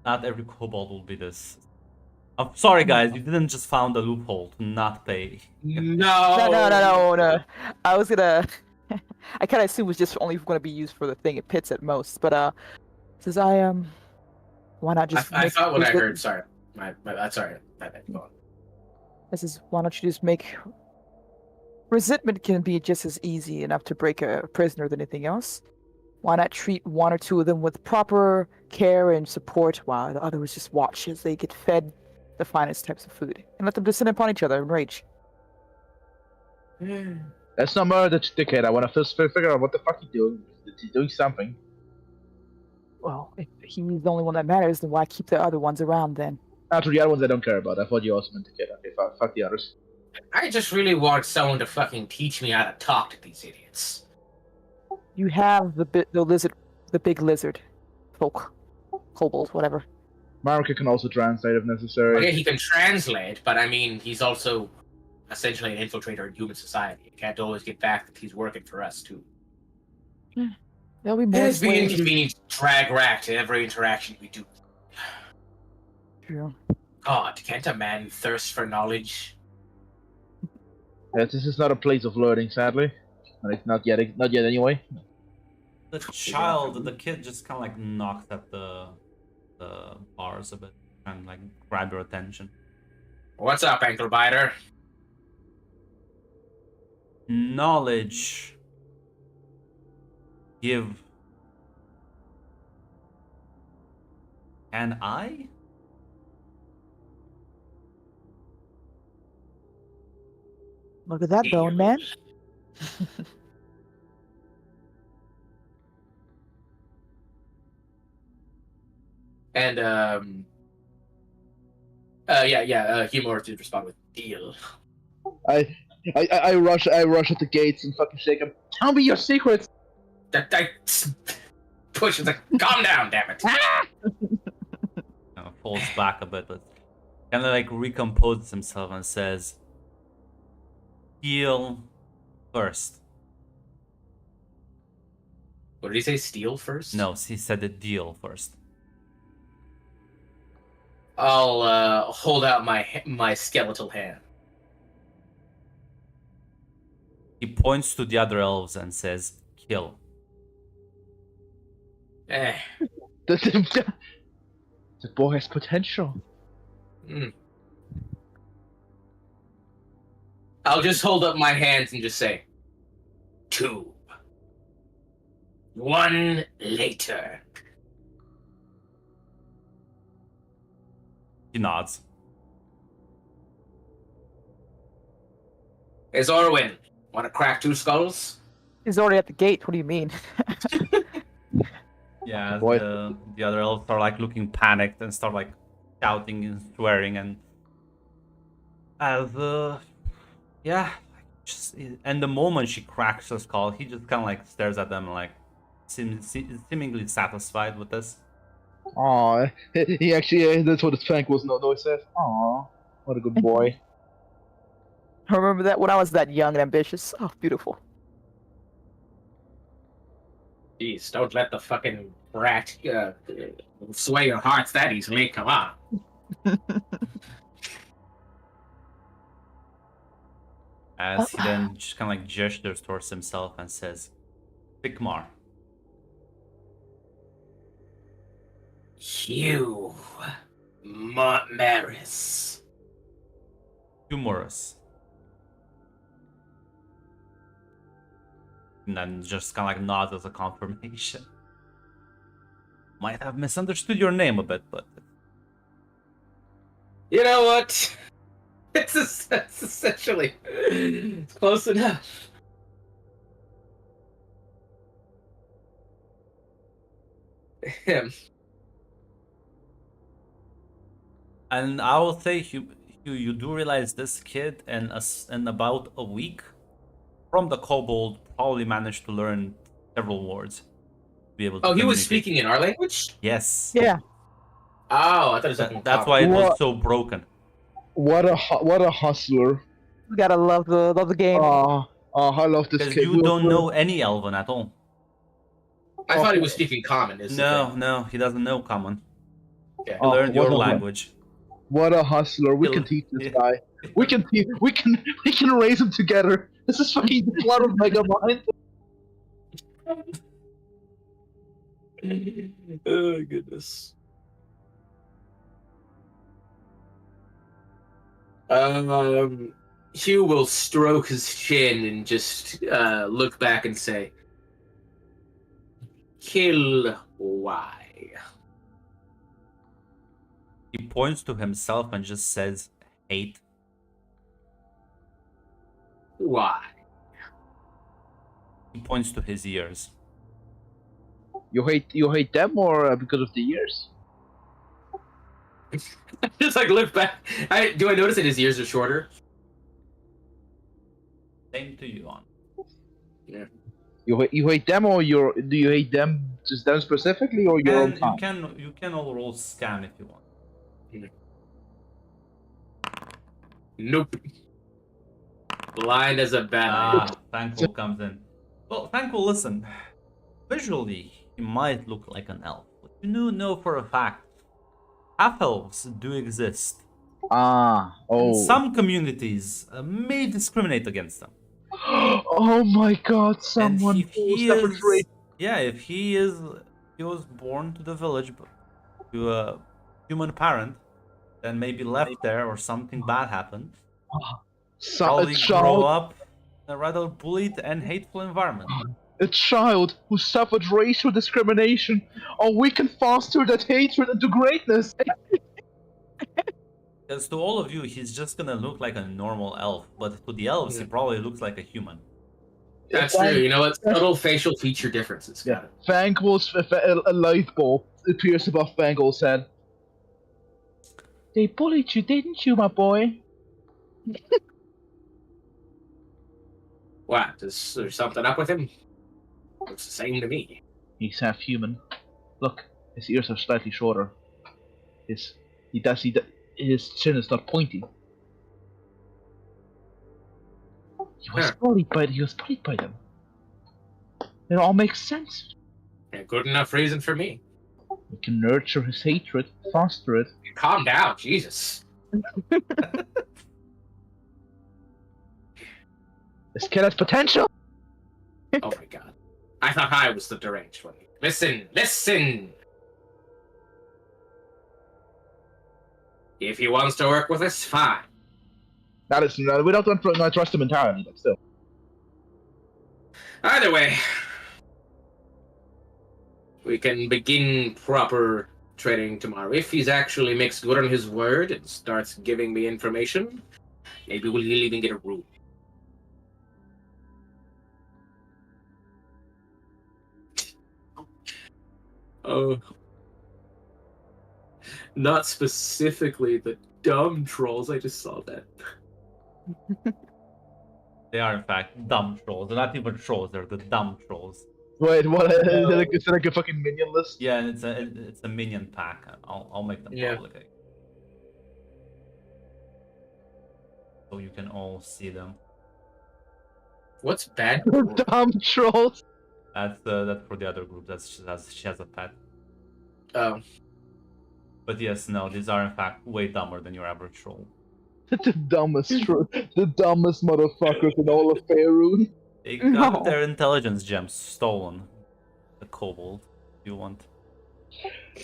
Not every kobold will be this. I'm sorry, guys. You didn't just found a loophole to not pay. No. I was gonna. I kind of assumed it was just only going to be used for the thing it pits at most. But says why not just? I make thought what I resent- heard. Sorry, sorry. My bad. Go on. This is why don't you just make resentment can be just as easy enough to break a prisoner than anything else. Why not treat one or two of them with proper care and support while the others just watch as they get fed the finest types of food and let them descend upon each other in rage? That's not murder, dickhead. I want to first figure out what the fuck he's doing. He's doing something. Well, if he's the only one that matters, then why keep the other ones around then? After the other ones I don't care about. I thought you also meant dickhead. Okay, fuck the others. I just really want someone to fucking teach me how to talk to these idiots. You have the big lizard, folk, kobold, whatever. Marika can also translate if necessary. Okay, he can translate, but I mean, he's also essentially an infiltrator in human society. You can't always get back that he's working for us, too. There'll be more It's being slaves. inconvenient to drag rack to every interaction we do. True. God, can't a man thirst for knowledge? Yes, this is not a place of learning, sadly. And it's not yet anyway. The kid just kind of like knocks at the bars a bit and like grab your attention. What's up, ankle biter? Knowledge. Give. Can I? Look at that bone, man. And Humor did respond with deal. I rush at the gates and fucking shake him. Tell me your secrets. I push like, calm down, damn it. Falls back a bit, but kind of like recomposes himself and says, "Heal first." What did he say? Steal first? No, he said the deal first. I'll hold out my skeletal hand. He points to the other elves and says, "Kill." The boy has potential. I'll just hold up my hands and just say, 2. 1 later. He nods. Hey, Zorwin, want to crack 2 skulls? He's already at the gate. What do you mean? Yeah, Boy. the other elves are like looking panicked and start like shouting and swearing and and the moment she cracks her skull, he just kind of like stares at them and like seemingly satisfied with this. Aw, he actually, that's what his tranquil noise says. Aw, what a good boy. I remember that when I was that young and ambitious. Oh, beautiful. Jeez, don't let the fucking rat sway your hearts that easily. Come on. As he then just kind of like gestures towards himself and says, "Bigmar." You, Maris. Humorous. And then just kind of like nods as a confirmation. Might have misunderstood your name a bit, but You know what? It's essentially it's close enough. Him. and I will say you do realize this kid in about a week from the kobold probably managed to learn several words. Be able to Oh, he was communicate. speaking in our language? Yes. Yeah. Oh, I thought it was That's why it was so broken. What a hustler. We gotta love the game. I love this Because kid. you don't know any Elven at all. I thought he was speaking common. Is the No, thing. no, he doesn't know common. Yeah. He learned your what a- language. What a hustler. We can teach this guy. We can raise him together. This is fucking the plot of Megamind. Oh goodness. Hugh will stroke his chin and just look back and say, "Kill why?" He points to himself and just says, hate. Why? He points to his ears. You hate them or because of the years? Just like look back. Do I notice that his ears are shorter? Same to you, on. You hate them or do you hate them just them specifically or your own time? You can all roll scan if you want. Nope. Blind as a bat. Thankful comes in. Well, Thankful, listen. Visually, he might look like an elf, but you know for a fact, half-elves do exist. And some communities may discriminate against them. Oh my god, someone if he was born to the village to a human parent, then maybe left there or something bad happened. Probably grow up in a rather bullied and hateful environment. A child who suffered racial discrimination, or we can foster that hatred into greatness. Because to all of you, he's just gonna look like a normal elf, but to the elves, he probably looks like a human. That's true. You know what? Subtle facial feature differences. Yeah. Fangol's a light bulb appears above Fangol's head. They bullied you, didn't you, my boy? What? Is there something up with him? Looks the same to me. He's half human. Look, his ears are slightly shorter. His chin is not pointy. He was bullied by them. It all makes sense. A good enough reason for me. We can nurture his hatred, foster it. Calm down, Jesus. This kid has potential. Oh my god. I thought I was the deranged one. Listen! If he wants to work with us, fine. We don't trust him entirely, but still. Either way, we can begin proper training tomorrow. If he's actually makes good on his word and starts giving me information, maybe we'll even get a room. Oh. Not specifically the dumb trolls, I just saw that. They are in fact dumb trolls. They're not even trolls, they're the dumb trolls. Wait, what? Is it like a fucking minion list? Yeah, and it's a minion pack. I'll make them public. So you can all see them. What's bad? Dumb trolls. That's for the other group. She has a pet. Oh. But yes, no, these are in fact way dumber than your average troll. The dumbest motherfuckers in all of Faerun. They got their intelligence gems stolen. The kobold, if you want.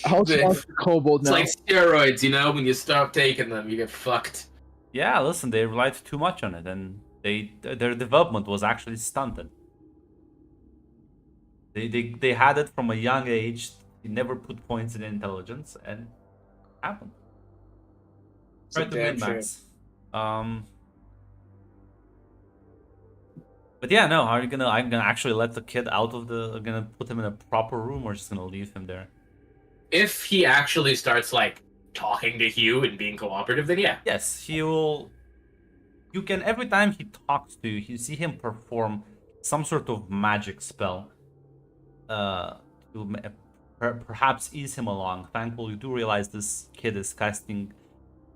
How smart is the kobold now? It's like steroids, you know? When you stop taking them, you get fucked. Yeah, listen, they relied too much on it, and their development was actually stunted. They had it from a young age. They never put points in intelligence, and it happened. Try to win max. But yeah, no. I'm gonna actually let the kid out of the. I'm gonna put him in a proper room, or just gonna leave him there. If he actually starts like talking to Hugh and being cooperative, then yeah. Yes, he will. You can every time he talks to you, you see him perform some sort of magic spell. To perhaps ease him along. Thankful, you do realize this kid is casting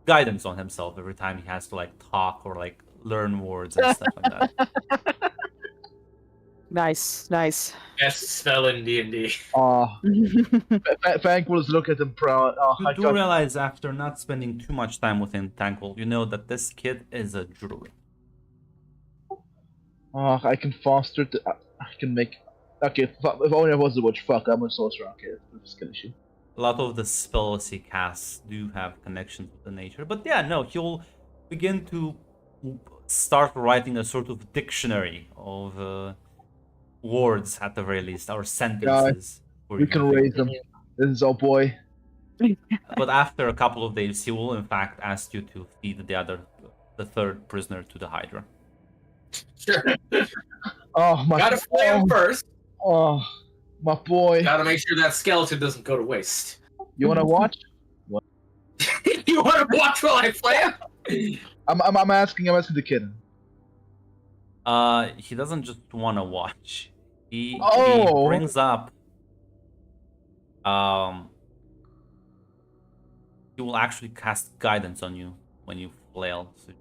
guidance on himself every time he has to like talk or like learn words and stuff like that. Nice, nice. Best spell in D&D. Thankful's look at him proud. You do realize after not spending too much time within Thankful, you know that this kid is a druid. I can foster. I can make. Okay, if only I was the witch. Fuck, I'm a sorcerer. Okay, that's an issue. A lot of the spells he casts do have connections with the nature, but yeah, no, he'll begin to start writing a sort of dictionary of words at the very least, or sentences. We can raise them. This is our boy. But after a couple of days, he will in fact ask you to feed the third prisoner to the Hydra. Sure. Oh my! Gotta flay him first. Oh, my boy. Gotta make sure that skeleton doesn't go to waste. You wanna watch? You wanna watch while I flay him? I'm asking the kid. He doesn't just want to watch. He Oh. brings up. He will actually cast guidance on you when you flail. So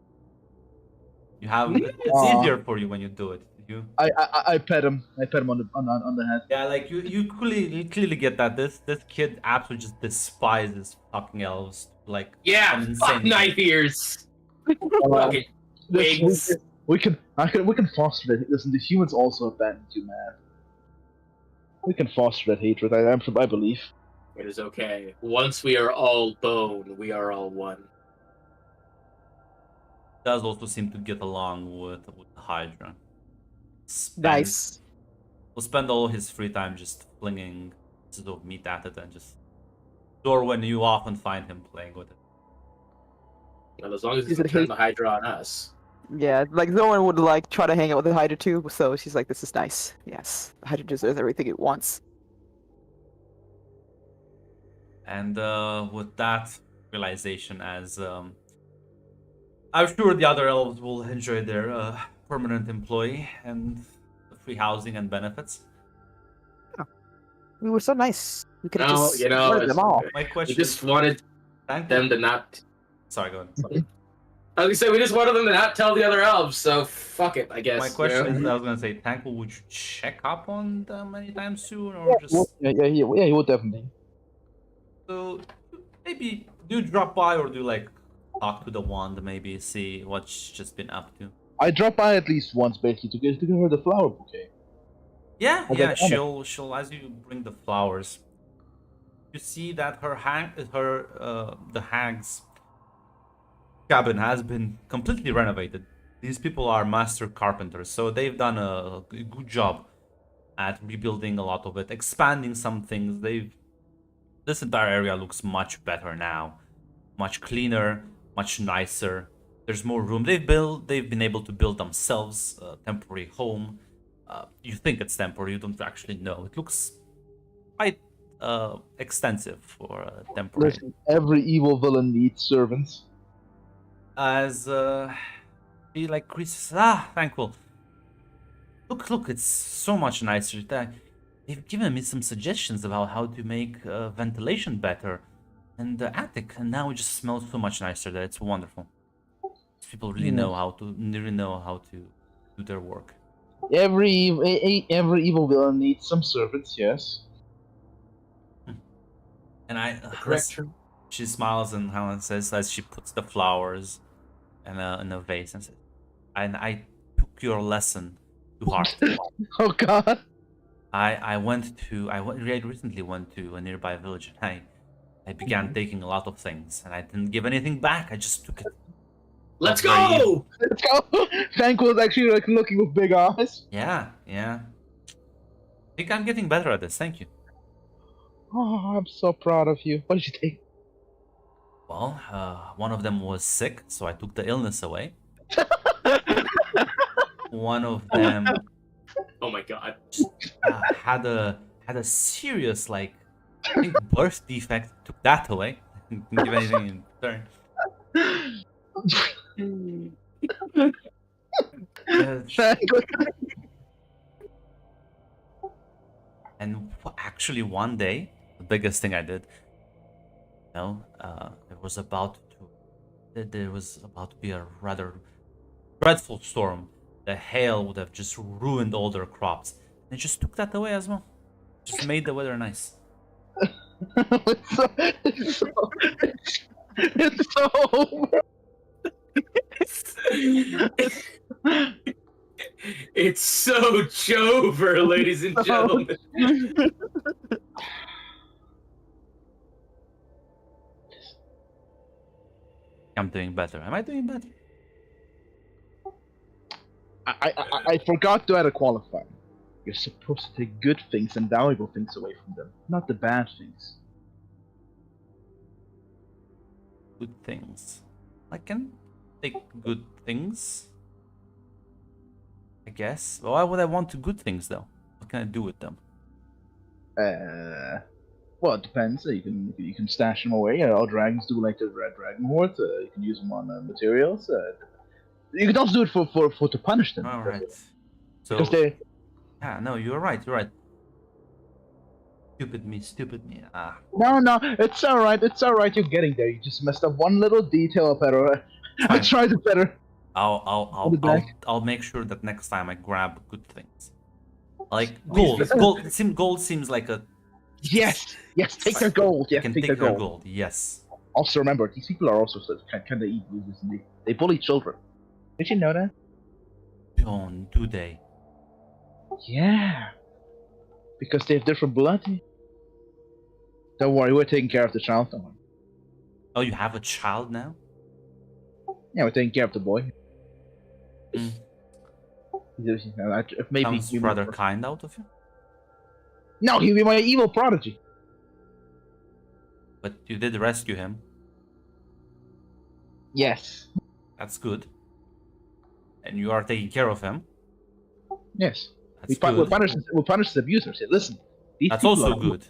you have it's easier for you when you do it. I pet him. I pet him on the head. Yeah, like you clearly get that this kid absolutely just despises fucking elves. Like Yeah, an fuck insane. knife ears. Fucking wigs. We can foster that. Listen, the humans also abandoned you, man. We can foster that hatred. I believe. It is okay. Once we are all bone, we are all one. Does also seem to get along with the Hydra. Nice. Will spend all his free time just flinging pieces of meat at it and just. Or when you often find him playing with it. Well, as long as he Is it doesn't turn hate- the Hydra on us. Yeah, like Zoran would like try to hang out with the Hydra too, so she's like, "This is nice. Yes, the Hydra deserves everything it wants." And with that realization, as I'm sure the other elves will enjoy their permanent employee and free housing and benefits. We were so nice. We could have No, just you know, murdered them all. My we question just wanted thank them to not. Sorry, go on. I was gonna say we just wanted them to not tell the other elves, so fuck it, I guess. My you question know? is, I was gonna say, Thankful, would you check up on them anytime soon, or just He would definitely. so maybe do you drop by or do you like talk to the wand, maybe see what she's just been up to? I drop by at least once, basically, to give her the flower bouquet. Yeah, Okay, yeah. Anna. She'll as you bring the flowers, you see that the hag's cabin has been completely renovated. These people are master carpenters, so they've done a good job at rebuilding a lot of it, expanding some things. This entire area looks much better now, much cleaner, much nicer. There's more room. They've been able to build themselves a temporary home. You think it's temporary, you don't actually know. It looks quite extensive for a temporary. Listen, every evil villain needs servants. As he like Chris says, Thankful. Look, it's so much nicer. They've given me some suggestions about how to make ventilation better in the attic, and now it just smells so much nicer that it's wonderful. These people really know how to do their work. Every evil villain needs some servants. Yes. And Correct. she smiles and Helen says as she puts the flowers in a vase and says, "And I took your lesson to heart. Oh God. I recently went to a nearby village and I began taking a lot of things and I didn't give anything back. I just took it. Let's Very- go! Let's go. Thankful is actually like looking with big eyes. Yeah. I think I'm getting better at this. Thank you. Oh, I'm so proud of you. What did you take? Well, one of them was sick, so I took the illness away. One of them Oh my god. had a serious I think birth defect. Took that away. Didn't give anything in return. And actually, one day, the biggest thing I did, it was about to that there was about to be a rather dreadful storm. The hail would have just ruined all their crops. They just took that away as well. Just made the weather nice. it's so over. It's so Jover, ladies and gentlemen. I'm doing better. Am I doing better? I forgot to add a qualifier. You're supposed to take good things and valuable things away from them, not the bad things. Good things. I can take good things. I guess. Why would I want to good things though? What can I do with them? Well, it depends. You can stash them away. All dragons do like the red dragon horde. You can use them on materials. You can also do it for to punish them. All right. So Because they. yeah, no, you're right. You're right. Stupid me. No, it's all right. It's all right. You're getting there. You just messed up one little detail, better. I tried it better. I'll make sure that next time I grab good things. Like gold. Gold seems like a Yes, take their gold. Yes, can take take their their gold. gold. Yes. Also, remember, these people are also kind of evil, isn't they? They bully children. Did you know that? Do they? Yeah. Because they have different blood. Don't worry, we're taking care of the child. Don't worry. Oh, you have a child now? Yeah, we're taking care of the boy. Mm. Maybe Sounds rather kind out of you. No, he'll be my evil prodigy. But you did rescue him. Yes. That's good. And you are taking care of him. Yes. That's We'll good. punish the abusers. Say, listen. These That's people also are- good.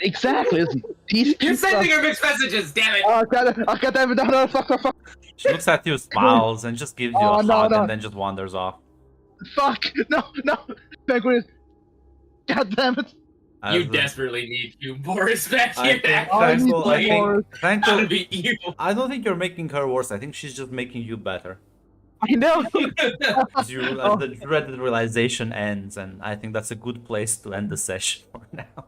Exactly. Listen, these You're people sending are- her mixed messages, damn it! Oh, God damn it! No, fuck. She looks at you, smiles, and just gives you Oh, a no, hug, no. and then just wanders off. Fuck! No! Penguin! God damn it! You As, desperately need you, Boris, back I here. think, I need Thankful, I some think, more. Thankful, to be evil. I don't think you're making her worse. I think she's just making you better. I know. As the dreaded realization ends, and I think that's a good place to end the session for now.